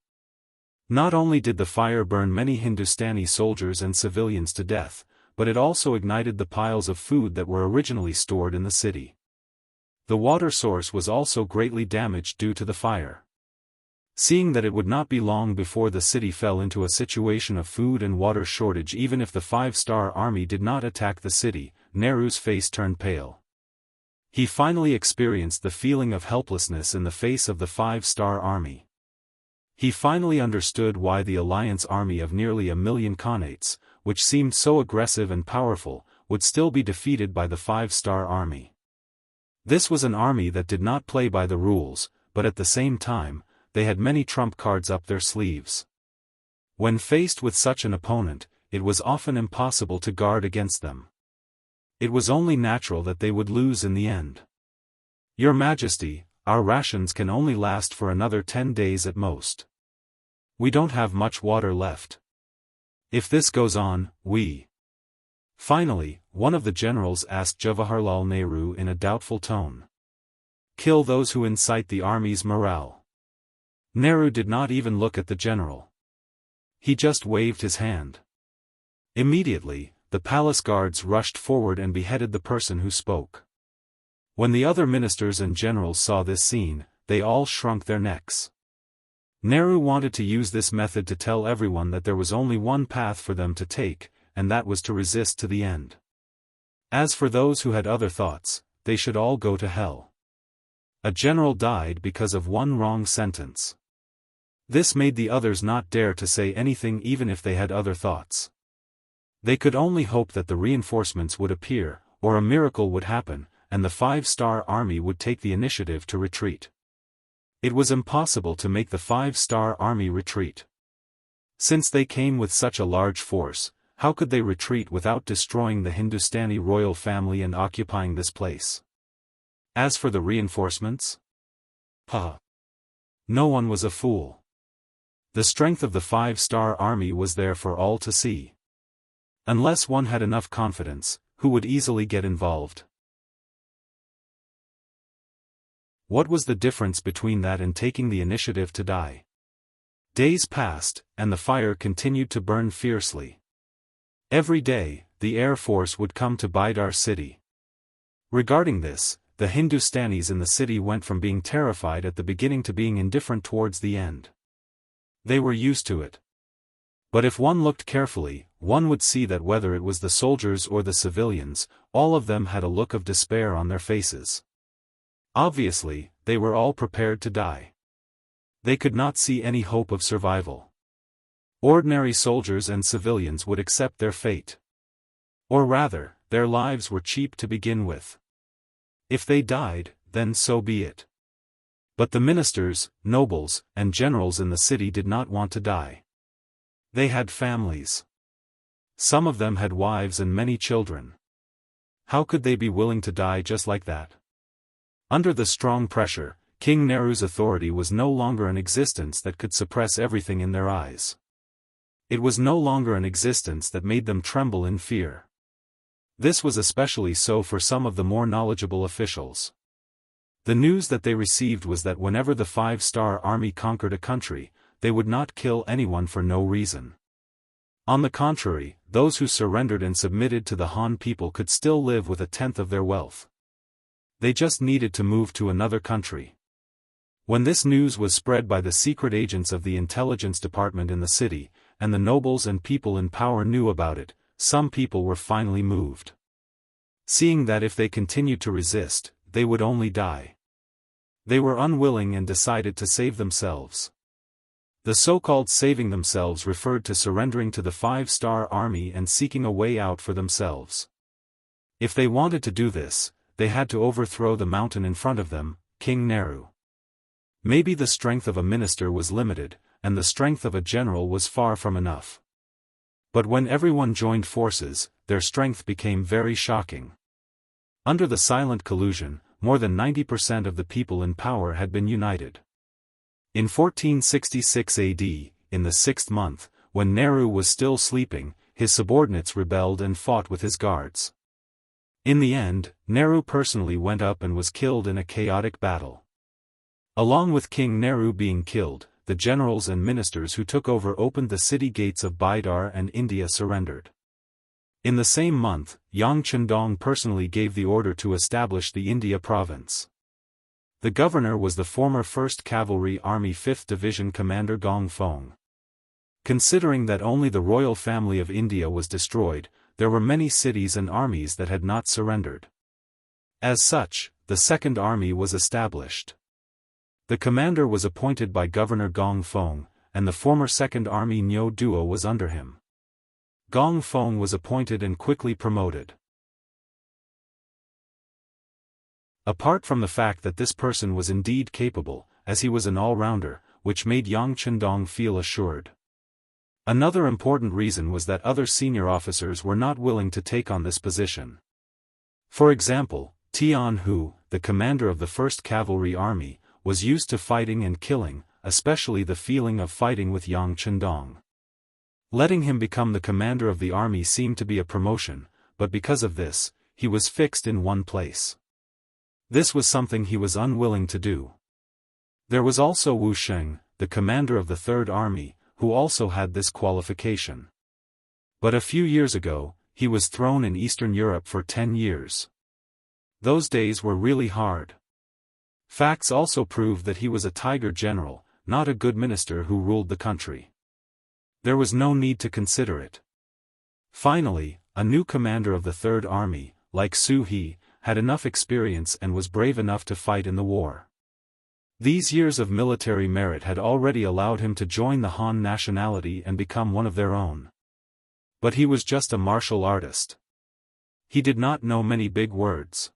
Not only did the fire burn many Hindustani soldiers and civilians to death, but it also ignited the piles of food that were originally stored in the city. The water source was also greatly damaged due to the fire. Seeing that it would not be long before the city fell into a situation of food and water shortage even if the five-star army did not attack the city, Nehru's face turned pale. He finally experienced the feeling of helplessness in the face of the five-star army. He finally understood why the alliance army of nearly 1 million Khanates, which seemed so aggressive and powerful, would still be defeated by the five-star army. This was an army that did not play by the rules, but at the same time, they had many trump cards up their sleeves. When faced with such an opponent, it was often impossible to guard against them. It was only natural that they would lose in the end. Your Majesty, our rations can only last for another 10 days at most. We don't have much water left. If this goes on, we... Finally, one of the generals asked Jawaharlal Nehru in a doubtful tone. Kill those who incite the army's morale. Nehru did not even look at the general. He just waved his hand. Immediately, the palace guards rushed forward and beheaded the person who spoke. When the other ministers and generals saw this scene, they all shrunk their necks. Nehru wanted to use this method to tell everyone that there was only one path for them to take, and that was to resist to the end. As for those who had other thoughts, they should all go to hell. A general died because of one wrong sentence. This made the others not dare to say anything even if they had other thoughts. They could only hope that the reinforcements would appear, or a miracle would happen, and the five-star army would take the initiative to retreat. It was impossible to make the five-star army retreat. Since they came with such a large force, how could they retreat without destroying the Hindustani royal family and occupying this place? As for the reinforcements? No one was a fool. The strength of the five-star army was there for all to see. Unless one had enough confidence, who would easily get involved? What was the difference between that and taking the initiative to die? Days passed, and the fire continued to burn fiercely. Every day, the Air Force would come to Bidar city. Regarding this, the Hindustanis in the city went from being terrified at the beginning to being indifferent towards the end. They were used to it. But if one looked carefully, one would see that whether it was the soldiers or the civilians, all of them had a look of despair on their faces. Obviously, they were all prepared to die. They could not see any hope of survival. Ordinary soldiers and civilians would accept their fate. Or rather, their lives were cheap to begin with. If they died, then so be it. But the ministers, nobles, and generals in the city did not want to die. They had families. Some of them had wives and many children. How could they be willing to die just like that? Under the strong pressure, King Neru's authority was no longer an existence that could suppress everything in their eyes. It was no longer an existence that made them tremble in fear. This was especially so for some of the more knowledgeable officials. The news that they received was that whenever the five-star army conquered a country, they would not kill anyone for no reason. On the contrary, those who surrendered and submitted to the Han people could still live with a tenth of their wealth. They just needed to move to another country. When this news was spread by the secret agents of the intelligence department in the city, and the nobles and people in power knew about it, some people were finally moved. Seeing that if they continued to resist, they would only die. They were unwilling and decided to save themselves. The so-called saving themselves referred to surrendering to the five-star army and seeking a way out for themselves. If they wanted to do this, they had to overthrow the mountain in front of them, King Neru. Maybe the strength of a minister was limited, and the strength of a general was far from enough. But when everyone joined forces, their strength became very shocking. Under the silent collusion, more than 90% of the people in power had been united. In 1466 AD, in the 6th month, when Neru was still sleeping, his subordinates rebelled and fought with his guards. In the end, Neru personally went up and was killed in a chaotic battle. Along with King Neru being killed, the generals and ministers who took over opened the city gates of Bidar and India surrendered. In the same month, Yang Chendong personally gave the order to establish the India province. The governor was the former 1st Cavalry Army 5th Division Commander Gong Feng. Considering that only the royal family of India was destroyed, there were many cities and armies that had not surrendered. As such, the Second Army was established. The commander was appointed by Governor Gong Feng, and the former Second Army Nyo Duo was under him. Gong Feng was appointed and quickly promoted. Apart from the fact that this person was indeed capable, as he was an all-rounder, which made Yang Chendong feel assured. Another important reason was that other senior officers were not willing to take on this position. For example, Tian Hu, the commander of the 1st Cavalry Army, was used to fighting and killing, especially the feeling of fighting with Yang Chendong. Letting him become the commander of the army seemed to be a promotion, but because of this, he was fixed in one place. This was something he was unwilling to do. There was also Wu Sheng, the commander of the 3rd Army, who also had this qualification. But a few years ago, he was thrown in Eastern Europe for 10 years. Those days were really hard. Facts also proved that he was a tiger general, not a good minister who ruled the country. There was no need to consider it. Finally, a new commander of the 3rd Army, like Su He, had enough experience and was brave enough to fight in the war. These years of military merit had already allowed him to join the Han nationality and become one of their own. But he was just a martial artist. He did not know many big words.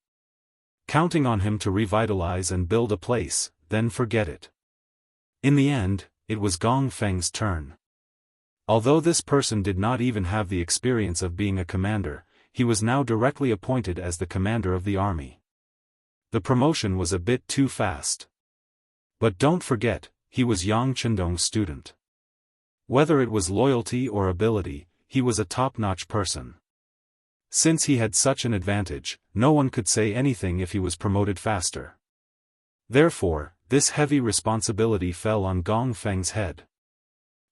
Counting on him to revitalize and build a place, then forget it. In the end, it was Gong Feng's turn. Although this person did not even have the experience of being a commander, he was now directly appointed as the commander of the army. The promotion was a bit too fast. But don't forget, he was Yang Chendong's student. Whether it was loyalty or ability, he was a top-notch person. Since he had such an advantage, no one could say anything if he was promoted faster. Therefore, this heavy responsibility fell on Gong Feng's head.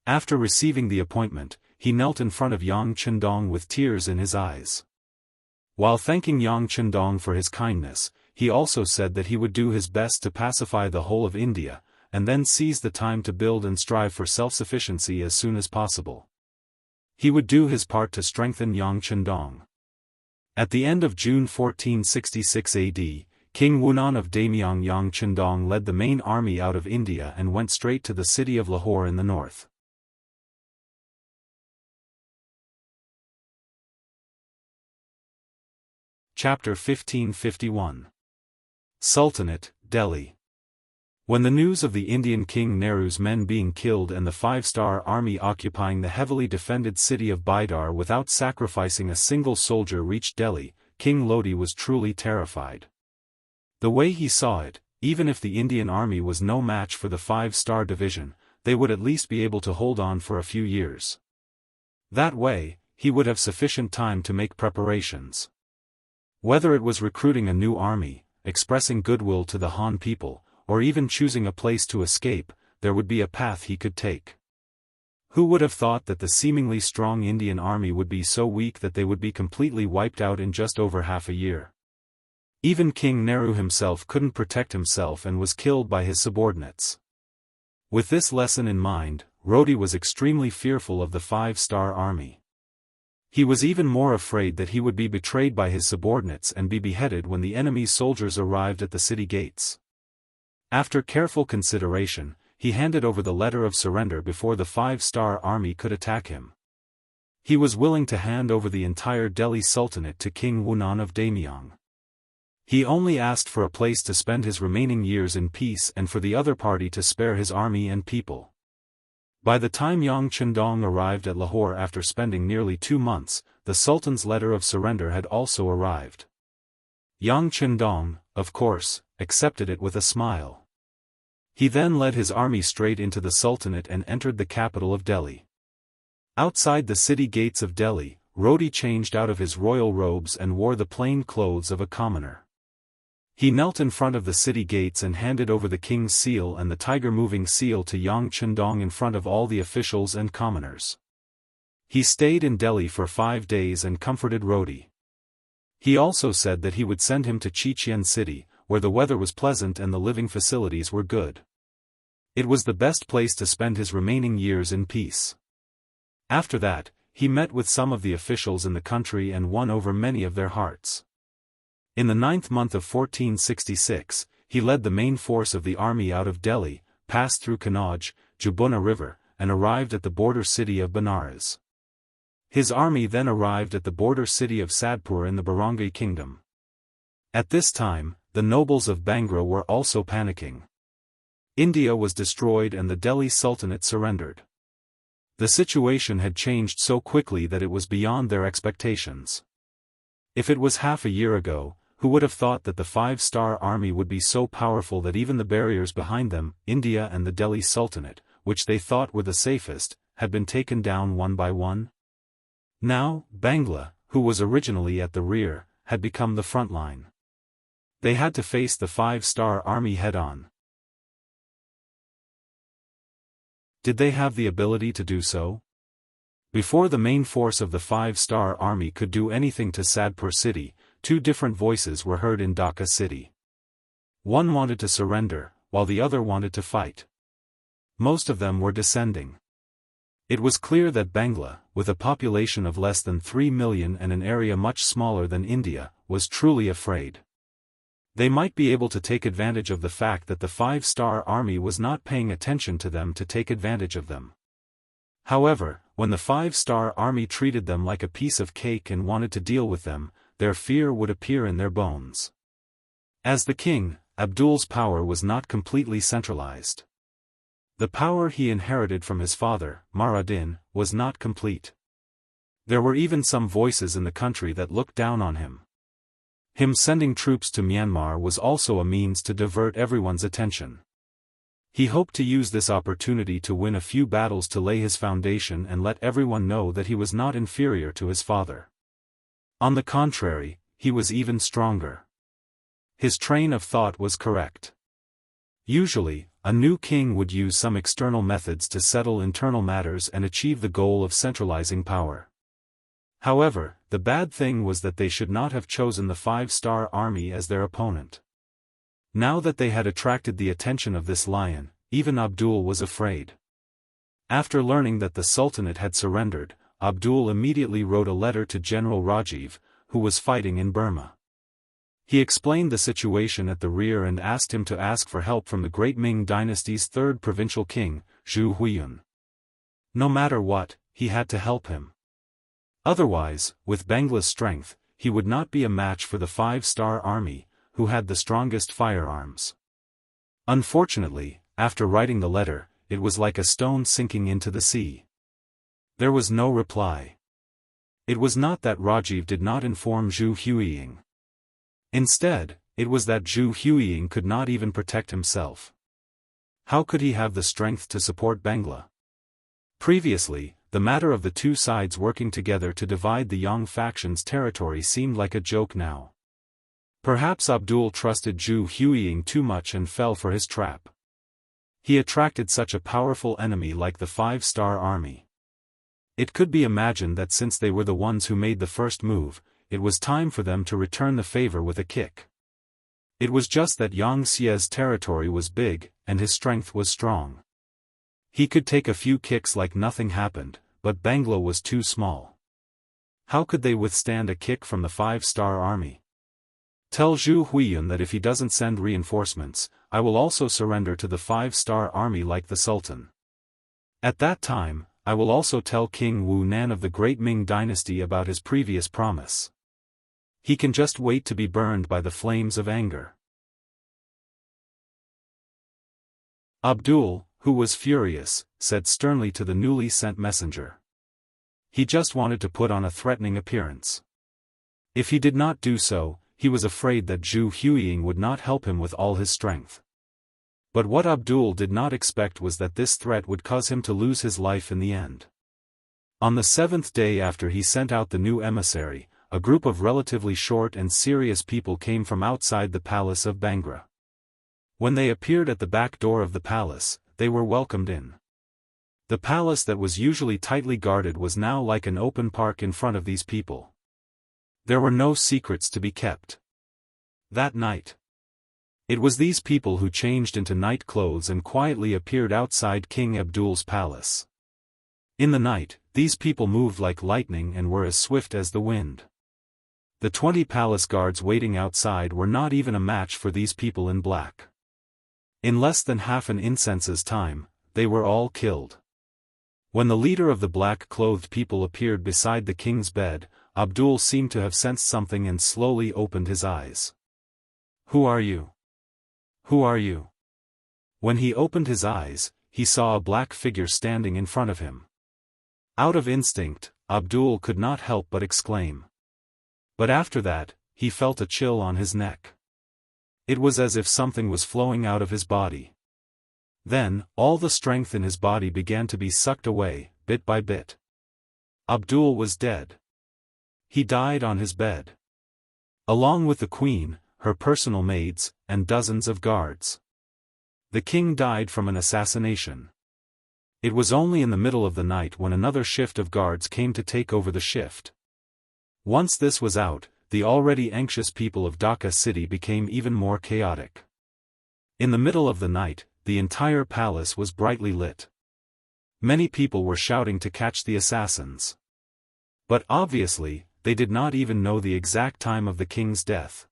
After receiving the appointment, he knelt in front of Yang Chendong with tears in his eyes. While thanking Yang Chendong for his kindness, he also said that he would do his best to pacify the whole of India, and then seize the time to build and strive for self-sufficiency as soon as possible. He would do his part to strengthen Yang Chendong. At the end of June 1466 AD, King Wunan of Daimyong Yang Chendong led the main army out of India and went straight to the city of Lahore in the north. Chapter 1551. Sultanate, Delhi. When the news of the Indian King Nehru's men being killed and the five-star army occupying the heavily defended city of Bidar without sacrificing a single soldier reached Delhi, King Lodi was truly terrified. The way he saw it, even if the Indian army was no match for the five-star division, they would at least be able to hold on for a few years. That way, he would have sufficient time to make preparations. Whether it was recruiting a new army, expressing goodwill to the Han people, or even choosing a place to escape, there would be a path he could take. Who would have thought that the seemingly strong Indian army would be so weak that they would be completely wiped out in just over half a year? Even King Nehru himself couldn't protect himself and was killed by his subordinates. With this lesson in mind, Rodi was extremely fearful of the five-star army. He was even more afraid that he would be betrayed by his subordinates and be beheaded when the enemy's soldiers arrived at the city gates. After careful consideration, he handed over the letter of surrender before the five-star army could attack him. He was willing to hand over the entire Delhi Sultanate to King Wunan of Daimyong. He only asked for a place to spend his remaining years in peace and for the other party to spare his army and people. By the time Yang Chendong arrived at Lahore after spending nearly 2 months, the Sultan's letter of surrender had also arrived. Yang Chendong, of course, accepted it with a smile. He then led his army straight into the Sultanate and entered the capital of Delhi. Outside the city gates of Delhi, Rodi changed out of his royal robes and wore the plain clothes of a commoner. He knelt in front of the city gates and handed over the king's seal and the tiger-moving seal to Yang Chendong in front of all the officials and commoners. He stayed in Delhi for 5 days and comforted Rodi. He also said that he would send him to Chichen City, where the weather was pleasant and the living facilities were good. It was the best place to spend his remaining years in peace. After that, he met with some of the officials in the country and won over many of their hearts. In the 9th month of 1466, he led the main force of the army out of Delhi, passed through Kanauj, Jabuna River, and arrived at the border city of Benares. His army then arrived at the border city of Sadpur in the Barangi kingdom. At this time, the nobles of Bangra were also panicking. India was destroyed and the Delhi Sultanate surrendered. The situation had changed so quickly that it was beyond their expectations. If it was half a year ago, who would have thought that the five-star army would be so powerful that even the barriers behind them, India and the Delhi Sultanate, which they thought were the safest, had been taken down one by one? Now, Bangla, who was originally at the rear, had become the front line. They had to face the five-star army head-on. Did they have the ability to do so? Before the main force of the five-star army could do anything to Sadpur city, 2 different voices were heard in Dhaka city. One wanted to surrender, while the other wanted to fight. Most of them were descending. It was clear that Bangla, with a population of less than 3 million and an area much smaller than India, was truly afraid. They might be able to take advantage of the fact that the five-star army was not paying attention to them to take advantage of them. However, when the five-star army treated them like a piece of cake and wanted to deal with them, their fear would appear in their bones. As the king, Abdul's power was not completely centralized. The power he inherited from his father, Muradin, was not complete. There were even some voices in the country that looked down on him. Him sending troops to Myanmar was also a means to divert everyone's attention. He hoped to use this opportunity to win a few battles to lay his foundation and let everyone know that he was not inferior to his father. On the contrary, he was even stronger. His train of thought was correct. Usually, a new king would use some external methods to settle internal matters and achieve the goal of centralizing power. However, the bad thing was that they should not have chosen the five-star army as their opponent. Now that they had attracted the attention of this lion, even Abdul was afraid. After learning that the Sultanate had surrendered, Abdul immediately wrote a letter to General Rajiv, who was fighting in Burma. He explained the situation at the rear and asked him to ask for help from the great Ming dynasty's 3rd provincial king, Zhu Huiyun. No matter what, he had to help him. Otherwise, with Bangla's strength, he would not be a match for the five-star army, who had the strongest firearms. Unfortunately, after writing the letter, it was like a stone sinking into the sea. There was no reply. It was not that Rajiv did not inform Zhu Huiying. Instead, it was that Zhu Huiying could not even protect himself. How could he have the strength to support Bangla? Previously, the matter of the two sides working together to divide the Yang faction's territory seemed like a joke now. Perhaps Abdul trusted Zhu Huiying too much and fell for his trap. He attracted such a powerful enemy like the five-star army. It could be imagined that since they were the ones who made the first move, it was time for them to return the favor with a kick. It was just that Yang Xie's territory was big, and his strength was strong. He could take a few kicks like nothing happened, but Bangla was too small. How could they withstand a kick from the five-star army? Tell Zhu Huiyun that if he doesn't send reinforcements, I will also surrender to the five-star army like the Sultan. At that time, I will also tell King Wu Nan of the Great Ming Dynasty about his previous promise. He can just wait to be burned by the flames of anger. Abdul, who was furious, said sternly to the newly sent messenger. He just wanted to put on a threatening appearance. If he did not do so, he was afraid that Zhu Huiying would not help him with all his strength. But what Abdul did not expect was that this threat would cause him to lose his life in the end. On the 7th day after he sent out the new emissary, a group of relatively short and serious people came from outside the palace of Bangra. When they appeared at the back door of the palace, they were welcomed in. The palace that was usually tightly guarded was now like an open park in front of these people. There were no secrets to be kept. That night, it was these people who changed into night clothes and quietly appeared outside King Abdul's palace. In the night, these people moved like lightning and were as swift as the wind. The 20 palace guards waiting outside were not even a match for these people in black. In less than half an incense's time, they were all killed. When the leader of the black-clothed people appeared beside the king's bed, Abdul seemed to have sensed something and slowly opened his eyes. "Who are you? Who are you?" When he opened his eyes, he saw a black figure standing in front of him. Out of instinct, Abdul could not help but exclaim. But after that, he felt a chill on his neck. It was as if something was flowing out of his body. Then, all the strength in his body began to be sucked away, bit by bit. Abdul was dead. He died on his bed. Along with the queen, her personal maids, and dozens of guards. The king died from an assassination. It was only in the middle of the night when another shift of guards came to take over the shift. Once this was out, the already anxious people of Dhaka city became even more chaotic. In the middle of the night, the entire palace was brightly lit. Many people were shouting to catch the assassins. But obviously, they did not even know the exact time of the king's death.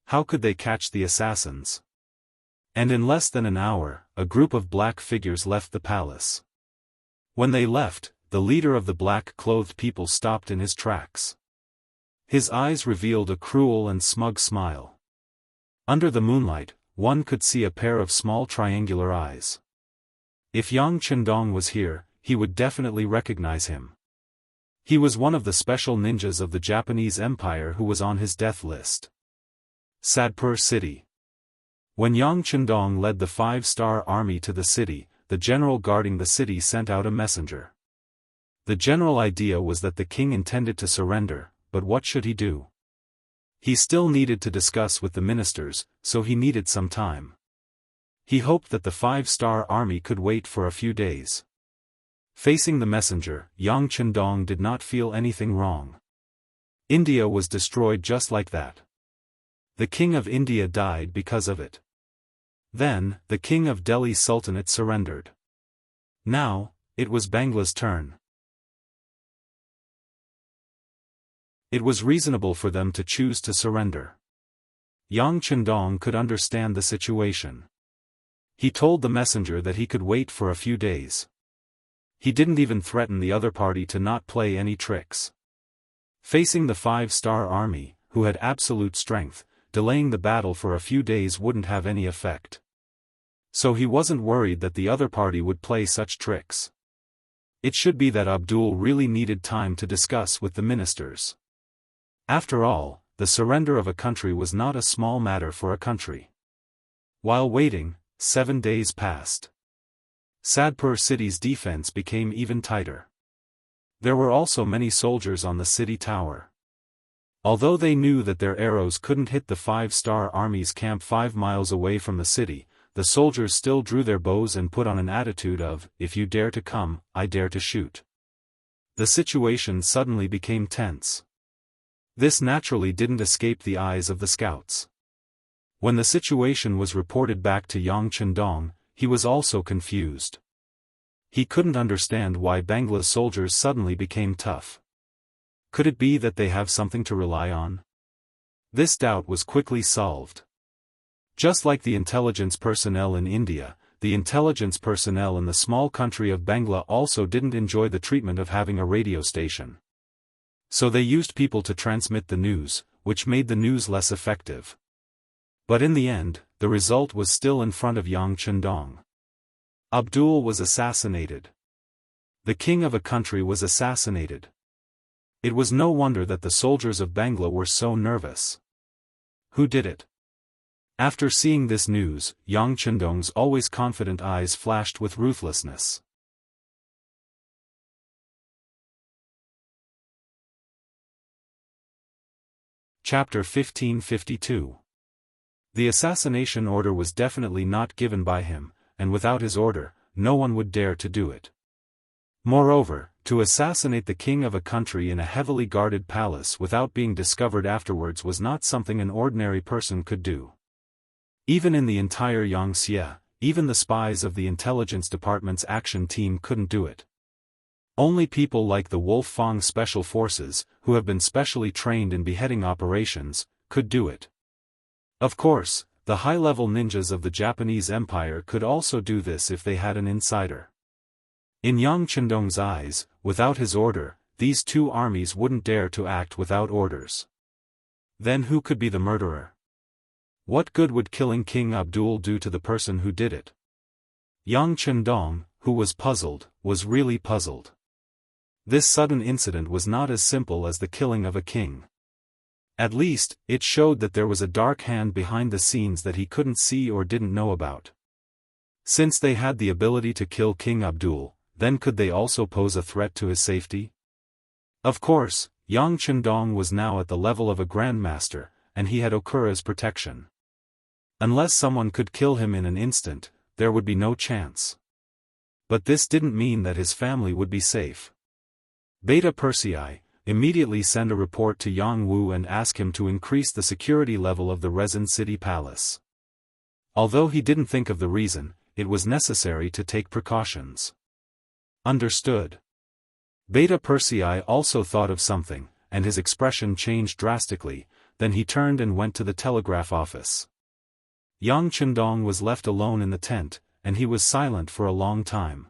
How could they catch the assassins? And in less than an hour, a group of black figures left the palace. When they left, the leader of the black-clothed people stopped in his tracks. His eyes revealed a cruel and smug smile. Under the moonlight, one could see a pair of small triangular eyes. If Yang Chendong was here, he would definitely recognize him. He was one of the special ninjas of the Japanese Empire who was on his death list. Sadpur City. When Yang Chendong led the five-star army to the city, the general guarding the city sent out a messenger. The general idea was that the king intended to surrender, but what should he do? He still needed to discuss with the ministers, so he needed some time. He hoped that the five-star army could wait for a few days. Facing the messenger, Yang Chendong did not feel anything wrong. India was destroyed just like that. The king of India died because of it. Then, the king of Delhi Sultanate surrendered. Now, it was Bangla's turn. It was reasonable for them to choose to surrender. Yang Chendong could understand the situation. He told the messenger that he could wait for a few days. He didn't even threaten the other party to not play any tricks. Facing the five-star army, who had absolute strength, delaying the battle for a few days wouldn't have any effect. So he wasn't worried that the other party would play such tricks. It should be that Abdul really needed time to discuss with the ministers. After all, the surrender of a country was not a small matter for a country. While waiting, 7 days passed. Sadpur city's defense became even tighter. There were also many soldiers on the city tower. Although they knew that their arrows couldn't hit the 5-star army's camp 5 miles away from the city, the soldiers still drew their bows and put on an attitude of, "If you dare to come, I dare to shoot." The situation suddenly became tense. This naturally didn't escape the eyes of the scouts. When the situation was reported back to Yang Chendong, he was also confused. He couldn't understand why Bangla's soldiers suddenly became tough. Could it be that they have something to rely on? This doubt was quickly solved. Just like the intelligence personnel in India, the intelligence personnel in the small country of Bangla also didn't enjoy the treatment of having a radio station. So they used people to transmit the news, which made the news less effective. But in the end, the result was still in front of Yang Chendong. Abdul was assassinated. The king of a country was assassinated. It was no wonder that the soldiers of Bangla were so nervous. Who did it? After seeing this news, Yang Chendong's always confident eyes flashed with ruthlessness. Chapter 1552. The assassination order was definitely not given by him, and without his order, no one would dare to do it. Moreover, to assassinate the king of a country in a heavily guarded palace without being discovered afterwards was not something an ordinary person could do. Even in the entire Yangtze, even the spies of the intelligence department's action team couldn't do it. Only people like the Wolf Fang Special Forces, who have been specially trained in beheading operations, could do it. Of course, the high-level ninjas of the Japanese Empire could also do this if they had an insider. In Yang Chendong's eyes, without his order, these two armies wouldn't dare to act without orders. Then who could be the murderer? What good would killing King Abdul do to the person who did it? Yang Chendong, who was puzzled, was really puzzled. This sudden incident was not as simple as the killing of a king. At least, it showed that there was a dark hand behind the scenes that he couldn't see or didn't know about. Since they had the ability to kill King Abdul, then could they also pose a threat to his safety? Of course, Yang Chendong was now at the level of a grandmaster, and he had Okura's protection. Unless someone could kill him in an instant, there would be no chance. But this didn't mean that his family would be safe. Beta Persei immediately sent a report to Jianghu and asked him to increase the security level of the Resin City Palace. Although he didn't think of the reason, it was necessary to take precautions. Understood. Beta Persei also thought of something, and his expression changed drastically. Then he turned and went to the telegraph office. Yang Chendong was left alone in the tent, and he was silent for a long time.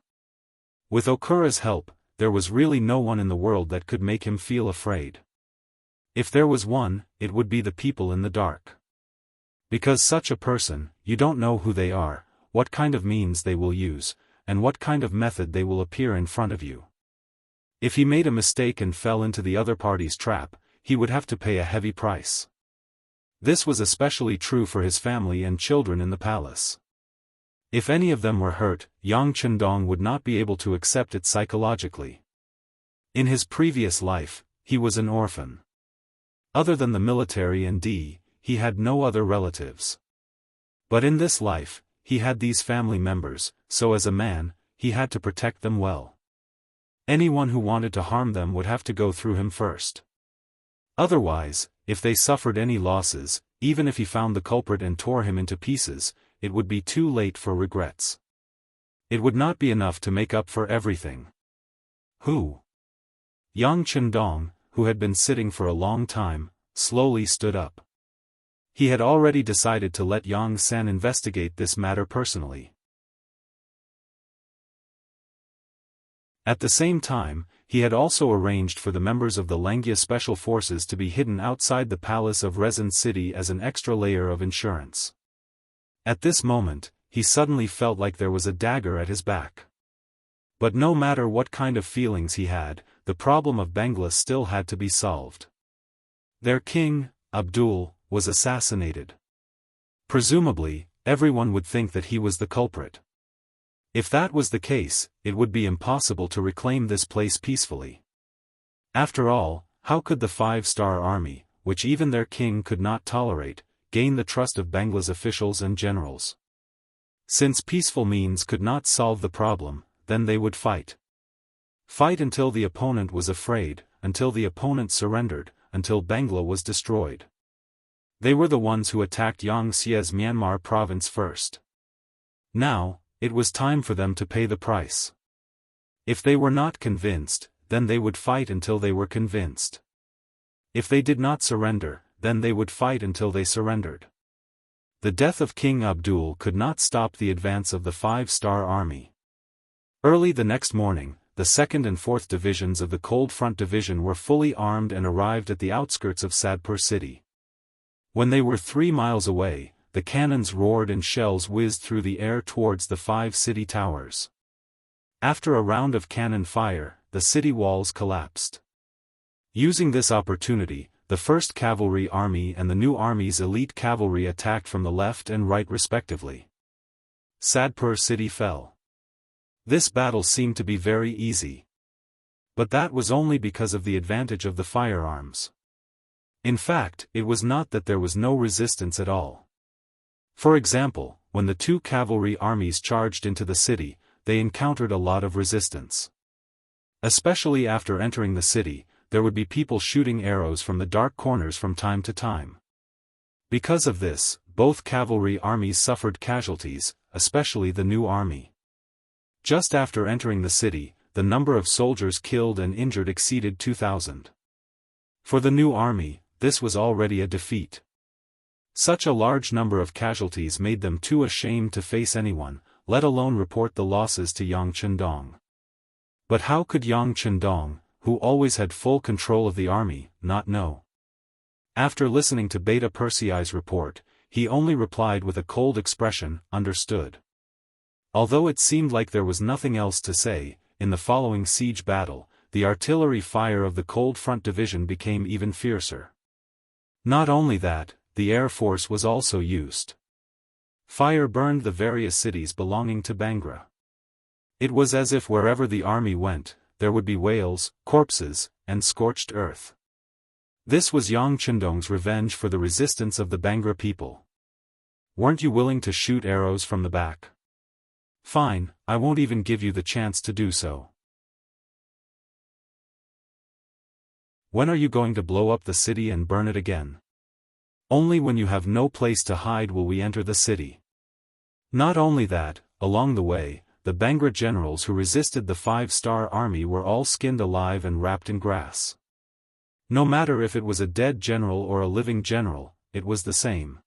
With Okura's help, there was really no one in the world that could make him feel afraid. If there was one, it would be the people in the dark. Because such a person, you don't know who they are, what kind of means they will use, and what kind of method they will appear in front of you. If he made a mistake and fell into the other party's trap, he would have to pay a heavy price. This was especially true for his family and children in the palace. If any of them were hurt, Yang Chendong would not be able to accept it psychologically. In his previous life, he was an orphan. Other than the military and he had no other relatives. But in this life, he had these family members, so as a man, he had to protect them well. Anyone who wanted to harm them would have to go through him first. Otherwise, if they suffered any losses, even if he found the culprit and tore him into pieces, it would be too late for regrets. It would not be enough to make up for everything. Who? Yang Chendong, who had been sitting for a long time, slowly stood up. He had already decided to let Yang San investigate this matter personally. At the same time, he had also arranged for the members of the Langia Special Forces to be hidden outside the palace of Resin City as an extra layer of insurance. At this moment, he suddenly felt like there was a dagger at his back. But no matter what kind of feelings he had, the problem of Bangla still had to be solved. Their king, Abdul, was assassinated. Presumably, everyone would think that he was the culprit. If that was the case, it would be impossible to reclaim this place peacefully. After all, how could the five-star army, which even their king could not tolerate, gain the trust of Bangla's officials and generals? Since peaceful means could not solve the problem, then they would fight. Fight until the opponent was afraid, until the opponent surrendered, until Bangla was destroyed. They were the ones who attacked Xia's Myanmar province first. Now, it was time for them to pay the price. If they were not convinced, then they would fight until they were convinced. If they did not surrender, then they would fight until they surrendered. The death of King Abdul could not stop the advance of the five-star army. Early the next morning, the 2nd and 4th divisions of the Cold Front Division were fully armed and arrived at the outskirts of Sadpur city. When they were 3 miles away, the cannons roared and shells whizzed through the air towards the 5 city towers. After a round of cannon fire, the city walls collapsed. Using this opportunity, the 1st Cavalry Army and the new army's elite cavalry attacked from the left and right respectively. Sadpur city fell. This battle seemed to be very easy. But that was only because of the advantage of the firearms. In fact, it was not that there was no resistance at all. For example, when the 2 cavalry armies charged into the city, they encountered a lot of resistance. Especially after entering the city, there would be people shooting arrows from the dark corners from time to time. Because of this, both cavalry armies suffered casualties, especially the new army. Just after entering the city, the number of soldiers killed and injured exceeded 2,000. For the new army, this was already a defeat. Such a large number of casualties made them too ashamed to face anyone, let alone report the losses to Yang Chendong. But how could Yang Chendong, who always had full control of the army, not know? After listening to Beta Persei's report, he only replied with a cold expression, "Understood." Although it seemed like there was nothing else to say, in the following siege battle, the artillery fire of the Cold Front Division became even fiercer. Not only that, the Air Force was also used. Fire burned the various cities belonging to Bangra. It was as if wherever the army went, there would be wails, corpses, and scorched earth. This was Yang Chendong's revenge for the resistance of the Bangra people. Weren't you willing to shoot arrows from the back? Fine, I won't even give you the chance to do so. When are you going to blow up the city and burn it again? Only when you have no place to hide will we enter the city. Not only that, along the way, the Bangra generals who resisted the five-star army were all skinned alive and wrapped in grass. No matter if it was a dead general or a living general, it was the same.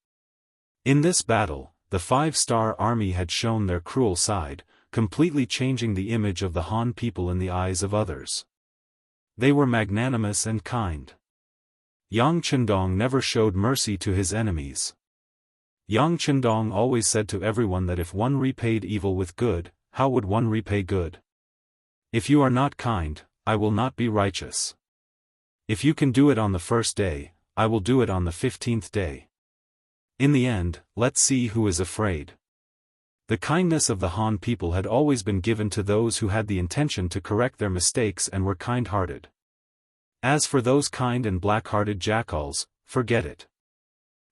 In this battle, the five-star army had shown their cruel side, completely changing the image of the Han people in the eyes of others. They were magnanimous and kind. Yang Chendong never showed mercy to his enemies. Yang Chendong always said to everyone that if one repaid evil with good, how would one repay good? If you are not kind, I will not be righteous. If you can do it on the first day, I will do it on the 15th day. In the end, let's see who is afraid. The kindness of the Han people had always been given to those who had the intention to correct their mistakes and were kind-hearted. As for those kind and black-hearted jackals, forget it.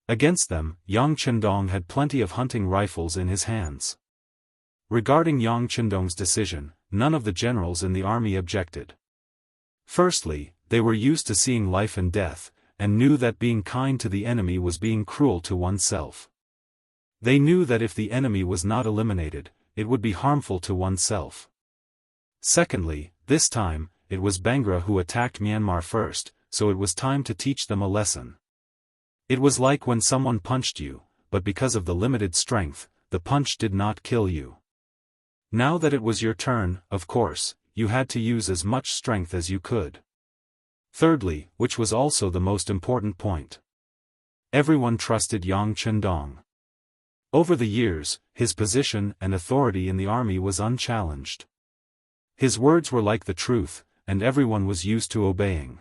Against them, Yang Chendong had plenty of hunting rifles in his hands. Regarding Yang Chendong's decision, none of the generals in the army objected. Firstly, they were used to seeing life and death, and knew that being kind to the enemy was being cruel to oneself. They knew that if the enemy was not eliminated, it would be harmful to oneself. Secondly, this time, it was Bangra who attacked Myanmar first, so it was time to teach them a lesson. It was like when someone punched you, but because of the limited strength, the punch did not kill you. Now that it was your turn, of course, you had to use as much strength as you could. Thirdly, which was also the most important point. Everyone trusted Yang Chendong. Over the years, his position and authority in the army was unchallenged. His words were like the truth, and everyone was used to obeying.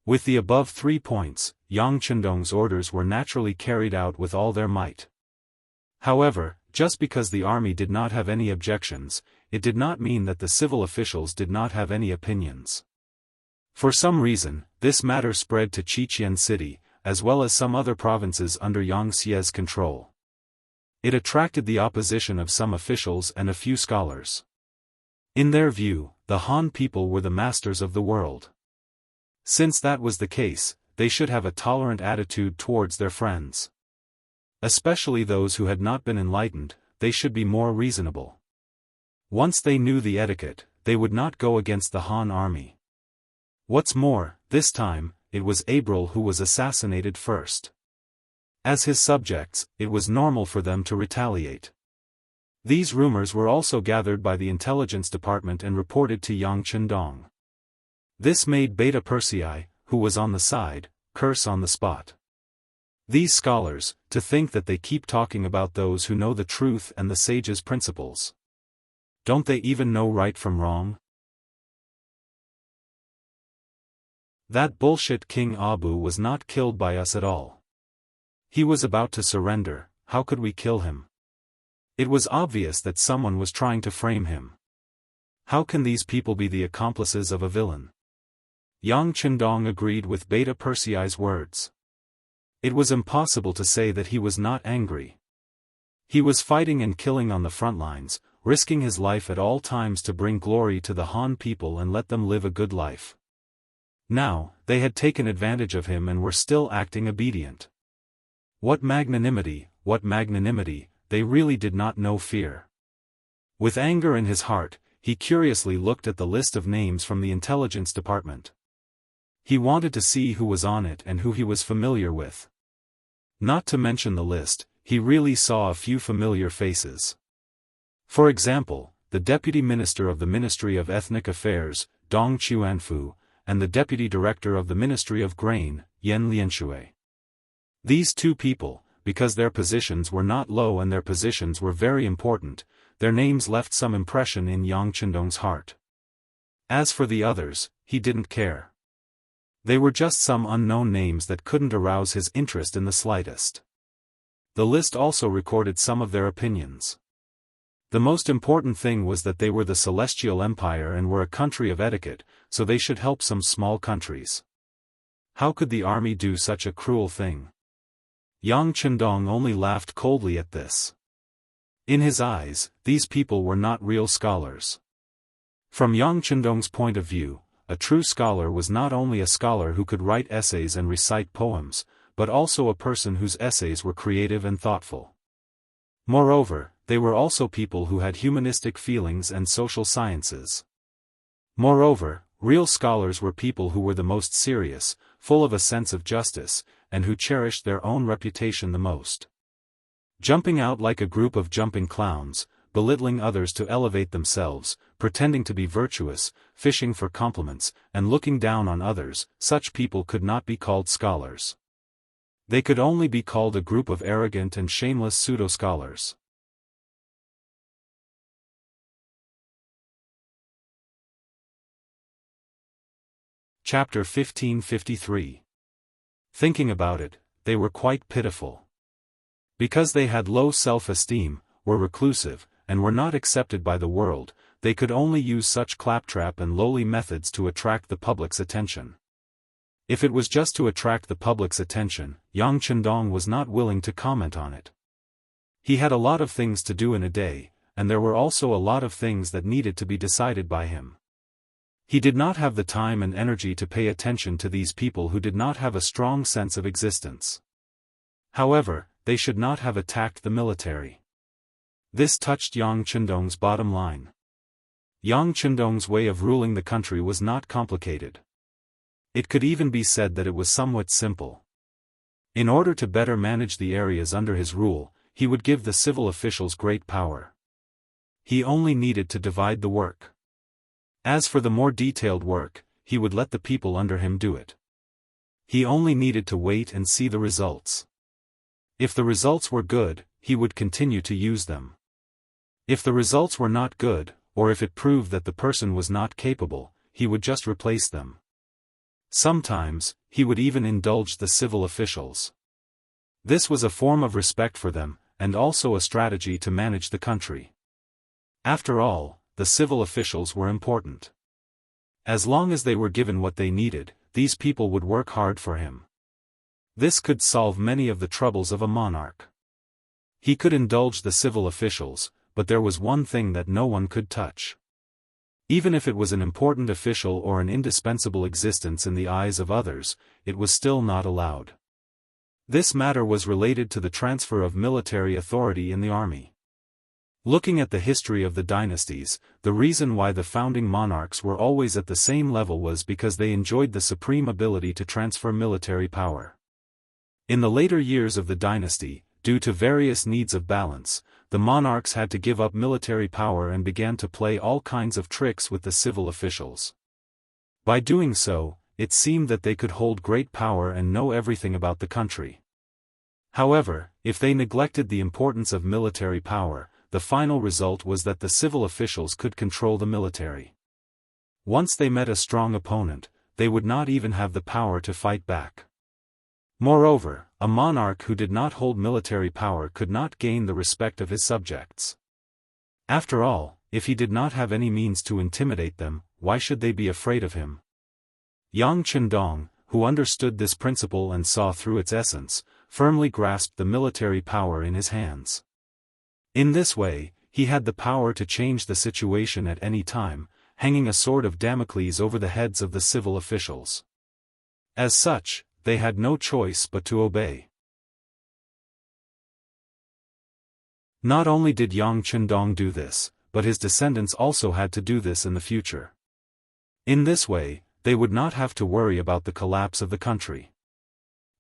With the above 3 points, Yang Chendong's orders were naturally carried out with all their might. However, just because the army did not have any objections, it did not mean that the civil officials did not have any opinions. For some reason, this matter spread to Qiqian City, as well as some other provinces under Yang Xie's control. It attracted the opposition of some officials and a few scholars. In their view, the Han people were the masters of the world. Since that was the case, they should have a tolerant attitude towards their friends. Especially those who had not been enlightened, they should be more reasonable. Once they knew the etiquette, they would not go against the Han army. What's more, this time, it was April who was assassinated first. As his subjects, it was normal for them to retaliate. These rumors were also gathered by the intelligence department and reported to Yang Chendong. This made Beta Persei, who was on the side, curse on the spot. These scholars, to think that they keep talking about those who know the truth and the sage's principles. Don't they even know right from wrong? That bullshit King Abu was not killed by us at all. He was about to surrender, how could we kill him? It was obvious that someone was trying to frame him. How can these people be the accomplices of a villain? Yang Chendong agreed with Beta Persei's words. It was impossible to say that he was not angry. He was fighting and killing on the front lines, risking his life at all times to bring glory to the Han people and let them live a good life. Now, they had taken advantage of him and were still acting obedient. What magnanimity, they really did not know fear. With anger in his heart, he curiously looked at the list of names from the intelligence department. He wanted to see who was on it and who he was familiar with. Not to mention the list, he really saw a few familiar faces. For example, the Deputy Minister of the Ministry of Ethnic Affairs, Dong Chuanfu, and the Deputy Director of the Ministry of Grain, Yan Lianshui. These two people, because their positions were not low and their positions were very important, their names left some impression in Yang Chendong's heart. As for the others, he didn't care. They were just some unknown names that couldn't arouse his interest in the slightest. The list also recorded some of their opinions. The most important thing was that they were the Celestial Empire and were a country of etiquette, so they should help some small countries. How could the army do such a cruel thing? Yang Chendong only laughed coldly at this. In his eyes, these people were not real scholars. From Yang Chendong's point of view, a true scholar was not only a scholar who could write essays and recite poems, but also a person whose essays were creative and thoughtful. Moreover, they were also people who had humanistic feelings and social sciences. Moreover, real scholars were people who were the most serious, full of a sense of justice, and who cherished their own reputation the most. Jumping out like a group of jumping clowns, belittling others to elevate themselves, pretending to be virtuous, fishing for compliments, and looking down on others, such people could not be called scholars. They could only be called a group of arrogant and shameless pseudo-scholars. Chapter 1553. Thinking about it, they were quite pitiful. Because they had low self-esteem, were reclusive, and were not accepted by the world, they could only use such claptrap and lowly methods to attract the public's attention. If it was just to attract the public's attention, Yang Chendong was not willing to comment on it. He had a lot of things to do in a day, and there were also a lot of things that needed to be decided by him. He did not have the time and energy to pay attention to these people who did not have a strong sense of existence. However, they should not have attacked the military. This touched Yang Chendong's bottom line. Yang Chendong's way of ruling the country was not complicated. It could even be said that it was somewhat simple. In order to better manage the areas under his rule, he would give the civil officials great power. He only needed to divide the work. As for the more detailed work, he would let the people under him do it. He only needed to wait and see the results. If the results were good, he would continue to use them. If the results were not good, or if it proved that the person was not capable, he would just replace them. Sometimes, he would even indulge the civil officials. This was a form of respect for them, and also a strategy to manage the country. After all, the civil officials were important. As long as they were given what they needed, these people would work hard for him. This could solve many of the troubles of a monarch. He could indulge the civil officials, but there was one thing that no one could touch. Even if it was an important official or an indispensable existence in the eyes of others, it was still not allowed. This matter was related to the transfer of military authority in the army. Looking at the history of the dynasties, the reason why the founding monarchs were always at the same level was because they enjoyed the supreme ability to transfer military power. In the later years of the dynasty, due to various needs of balance, the monarchs had to give up military power and began to play all kinds of tricks with the civil officials. By doing so, it seemed that they could hold great power and know everything about the country. However, if they neglected the importance of military power, the final result was that the civil officials could control the military. Once they met a strong opponent, they would not even have the power to fight back. Moreover, a monarch who did not hold military power could not gain the respect of his subjects. After all, if he did not have any means to intimidate them, why should they be afraid of him? Yang Chendong, who understood this principle and saw through its essence, firmly grasped the military power in his hands. In this way, he had the power to change the situation at any time, hanging a sword of Damocles over the heads of the civil officials. As such, they had no choice but to obey. Not only did Yang Chendong do this, but his descendants also had to do this in the future. In this way, they would not have to worry about the collapse of the country.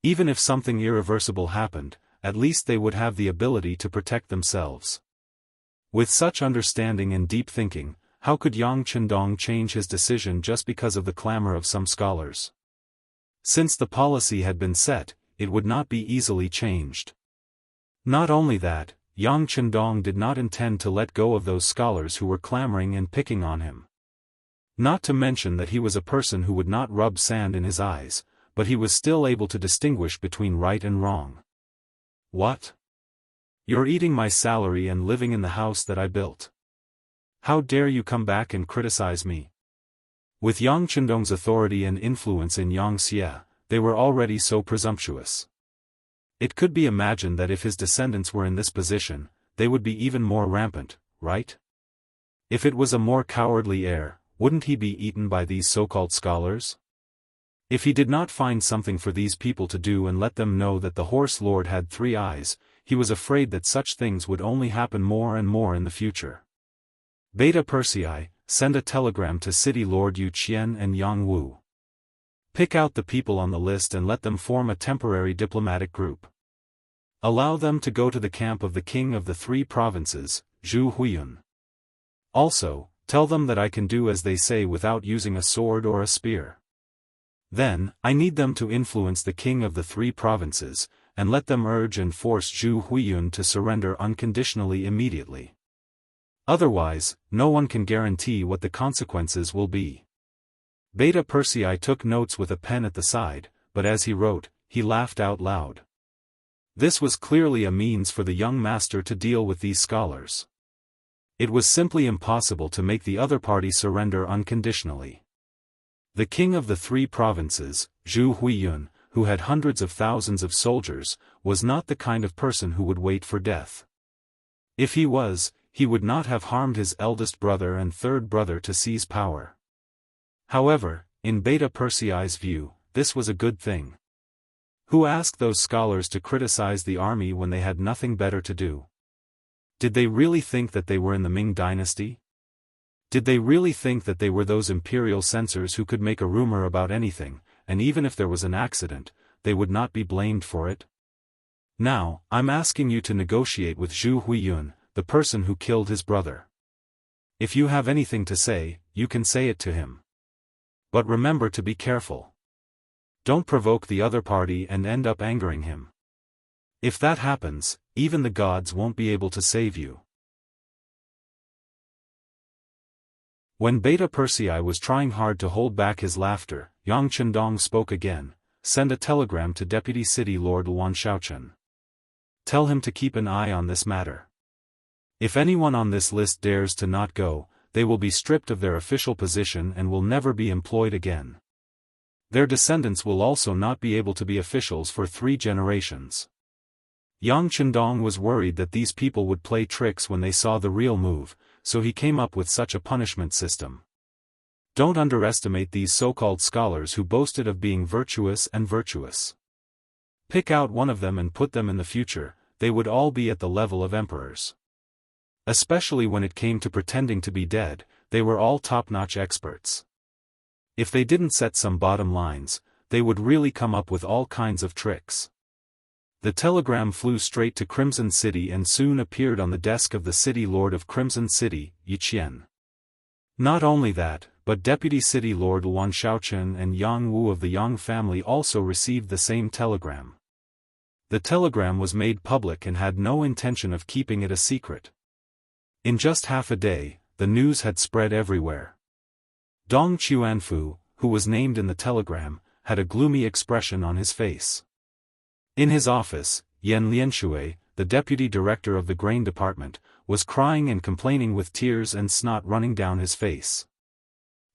Even if something irreversible happened, at least they would have the ability to protect themselves. With such understanding and deep thinking, how could Yang Chendong change his decision just because of the clamor of some scholars? Since the policy had been set, it would not be easily changed. Not only that, Yang Chendong did not intend to let go of those scholars who were clamoring and picking on him. Not to mention that he was a person who would not rub sand in his eyes, but he was still able to distinguish between right and wrong. What? You're eating my salary and living in the house that I built. How dare you come back and criticize me? With Yang Chendong's authority and influence in Yangxia, they were already so presumptuous. It could be imagined that if his descendants were in this position, they would be even more rampant, right? If it was a more cowardly heir, wouldn't he be eaten by these so-called scholars? If he did not find something for these people to do and let them know that the horse lord had 3 eyes, he was afraid that such things would only happen more and more in the future. Beta Persei, send a telegram to City Lord Yu Qian and Yang Wu. Pick out the people on the list and let them form a temporary diplomatic group. Allow them to go to the camp of the king of the 3 provinces, Zhu Huiyun. Also, tell them that I can do as they say without using a sword or a spear. Then, I need them to influence the king of the 3 provinces, and let them urge and force Zhu Huiyun to surrender unconditionally immediately. Otherwise, no one can guarantee what the consequences will be. Beta Persei took notes with a pen at the side, but as he wrote, he laughed out loud. This was clearly a means for the young master to deal with these scholars. It was simply impossible to make the other party surrender unconditionally. The king of the 3 provinces, Zhu Huiyun, who had hundreds of thousands of soldiers, was not the kind of person who would wait for death. If he was, he would not have harmed his eldest brother and 3rd brother to seize power. However, in Beta Persei's view, this was a good thing. Who asked those scholars to criticize the army when they had nothing better to do? Did they really think that they were in the Ming dynasty? Did they really think that they were those imperial censors who could make a rumor about anything, and even if there was an accident, they would not be blamed for it? Now, I'm asking you to negotiate with Zhu Huiyun, the person who killed his brother. If you have anything to say, you can say it to him. But remember to be careful. Don't provoke the other party and end up angering him. If that happens, even the gods won't be able to save you. When Beta Persei was trying hard to hold back his laughter, Yang Chendong spoke again. Send a telegram to Deputy City Lord Luan Shaochen. Tell him to keep an eye on this matter. If anyone on this list dares to not go, they will be stripped of their official position and will never be employed again. Their descendants will also not be able to be officials for 3 generations. Yang Chendong was worried that these people would play tricks when they saw the real move, so he came up with such a punishment system. Don't underestimate these so-called scholars who boasted of being virtuous and virtuous. Pick out one of them and put them in the future, they would all be at the level of emperors. Especially when it came to pretending to be dead, they were all top-notch experts. If they didn't set some bottom lines, they would really come up with all kinds of tricks. The telegram flew straight to Crimson City and soon appeared on the desk of the City Lord of Crimson City, Yiqian. Not only that, but Deputy City Lord Luan Shaochen and Yang Wu of the Yang family also received the same telegram. The telegram was made public and had no intention of keeping it a secret. In just half a day, the news had spread everywhere. Dong Chuanfu, who was named in the telegram, had a gloomy expression on his face. In his office, Yan Lianshui, the deputy director of the grain department, was crying and complaining with tears and snot running down his face.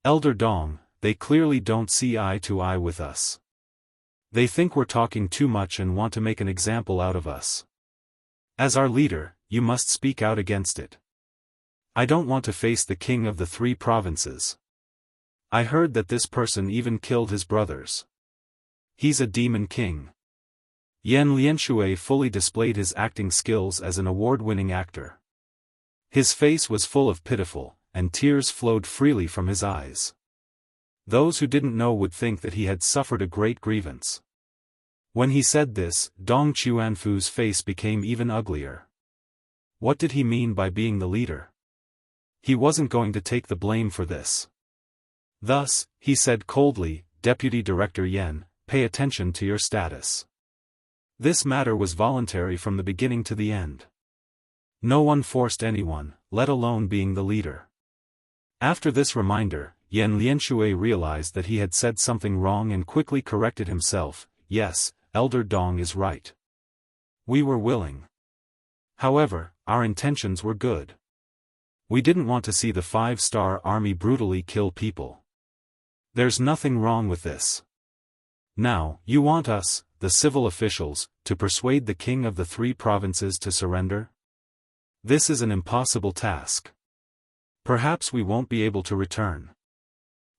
Elder Dong, they clearly don't see eye to eye with us. They think we're talking too much and want to make an example out of us. As our leader, you must speak out against it. I don't want to face the king of the 3 provinces. I heard that this person even killed his brothers. He's a demon king. Yan Lianshui fully displayed his acting skills as an award-winning actor. His face was full of pitiful, and tears flowed freely from his eyes. Those who didn't know would think that he had suffered a great grievance. When he said this, Dong Chuanfu's face became even uglier. What did he mean by being the leader? He wasn't going to take the blame for this. Thus, he said coldly, Deputy Director Yan, pay attention to your status. This matter was voluntary from the beginning to the end. No one forced anyone, let alone being the leader. After this reminder, Yan Lianshui realized that he had said something wrong and quickly corrected himself. Yes, Elder Dong is right. We were willing. However, our intentions were good. We didn't want to see the 5-star army brutally kill people. There's nothing wrong with this. Now, you want us, the civil officials, to persuade the king of the 3 provinces to surrender? This is an impossible task. Perhaps we won't be able to return.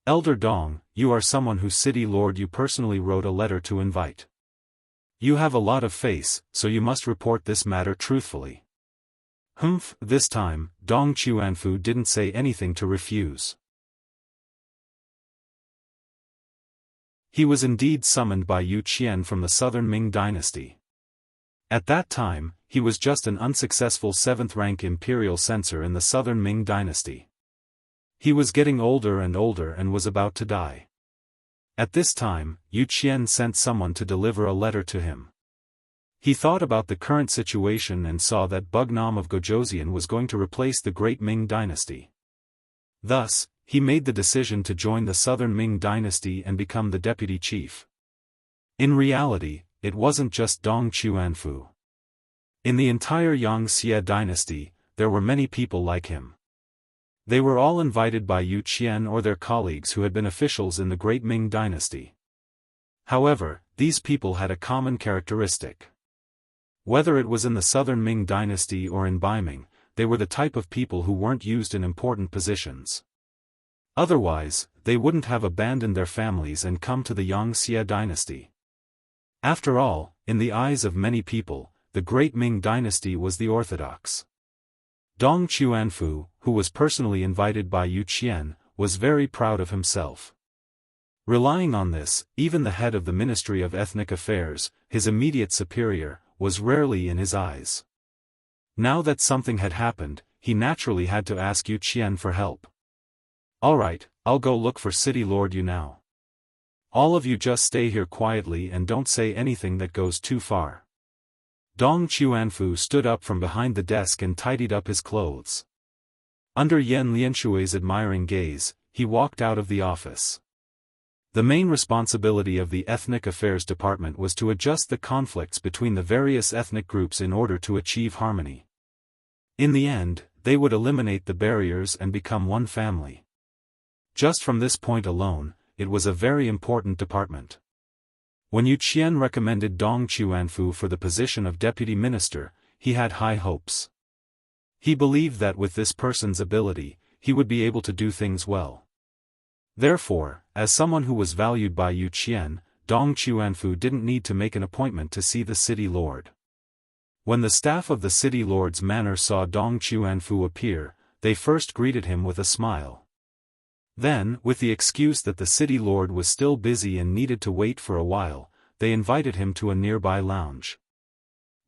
Elder Dong, you are someone whose city lord you personally wrote a letter to invite. You have a lot of face, so you must report this matter truthfully. Humph, this time, Dong Chuanfu didn't say anything to refuse. He was indeed summoned by Yu Qian from the southern Ming dynasty. At that time, he was just an unsuccessful 7th-rank imperial censor in the southern Ming dynasty. He was getting older and was about to die. At this time, Yu Qian sent someone to deliver a letter to him. He thought about the current situation and saw that Bugnam of Gojoseon was going to replace the great Ming dynasty. Thus, he made the decision to join the southern Ming dynasty and become the deputy chief. In reality, it wasn't just Dong Chuanfu. In the entire Yangxia dynasty, there were many people like him. They were all invited by Yu Qian or their colleagues who had been officials in the great Ming dynasty. However, these people had a common characteristic. Whether it was in the southern Ming dynasty or in Baiming, they were the type of people who weren't used in important positions. Otherwise, they wouldn't have abandoned their families and come to the Yangxia dynasty. After all, in the eyes of many people, the great Ming dynasty was the orthodox. Dong Chuanfu, who was personally invited by Yu Qian, was very proud of himself. Relying on this, even the head of the Ministry of Ethnic Affairs, his immediate superior, was rarely in his eyes. Now that something had happened, he naturally had to ask Yu Qian for help. Alright, I'll go look for City Lord Yu now. All of you just stay here quietly and don't say anything that goes too far. Dong Chuanfu stood up from behind the desk and tidied up his clothes. Under Yan Lianshui's admiring gaze, he walked out of the office. The main responsibility of the Ethnic Affairs Department was to adjust the conflicts between the various ethnic groups in order to achieve harmony. In the end, they would eliminate the barriers and become one family. Just from this point alone, it was a very important department. When Yu Qian recommended Dong Chuanfu for the position of deputy minister, he had high hopes. He believed that with this person's ability, he would be able to do things well. Therefore, as someone who was valued by Yu Qian, Dong Chuanfu didn't need to make an appointment to see the city lord. When the staff of the city lord's manor saw Dong Chuanfu appear, they first greeted him with a smile. Then, with the excuse that the city lord was still busy and needed to wait for a while, they invited him to a nearby lounge.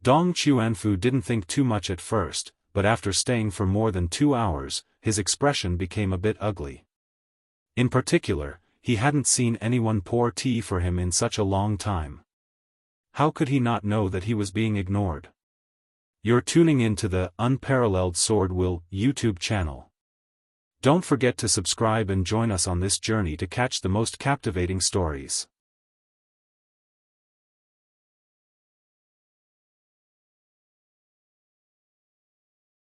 Dong Chuanfu didn't think too much at first, but after staying for more than 2 hours, his expression became a bit ugly. In particular, he hadn't seen anyone pour tea for him in such a long time. How could he not know that he was being ignored? You're tuning in to the UnparalleledSwordWill YouTube channel. Don't forget to subscribe and join us on this journey to catch the most captivating stories.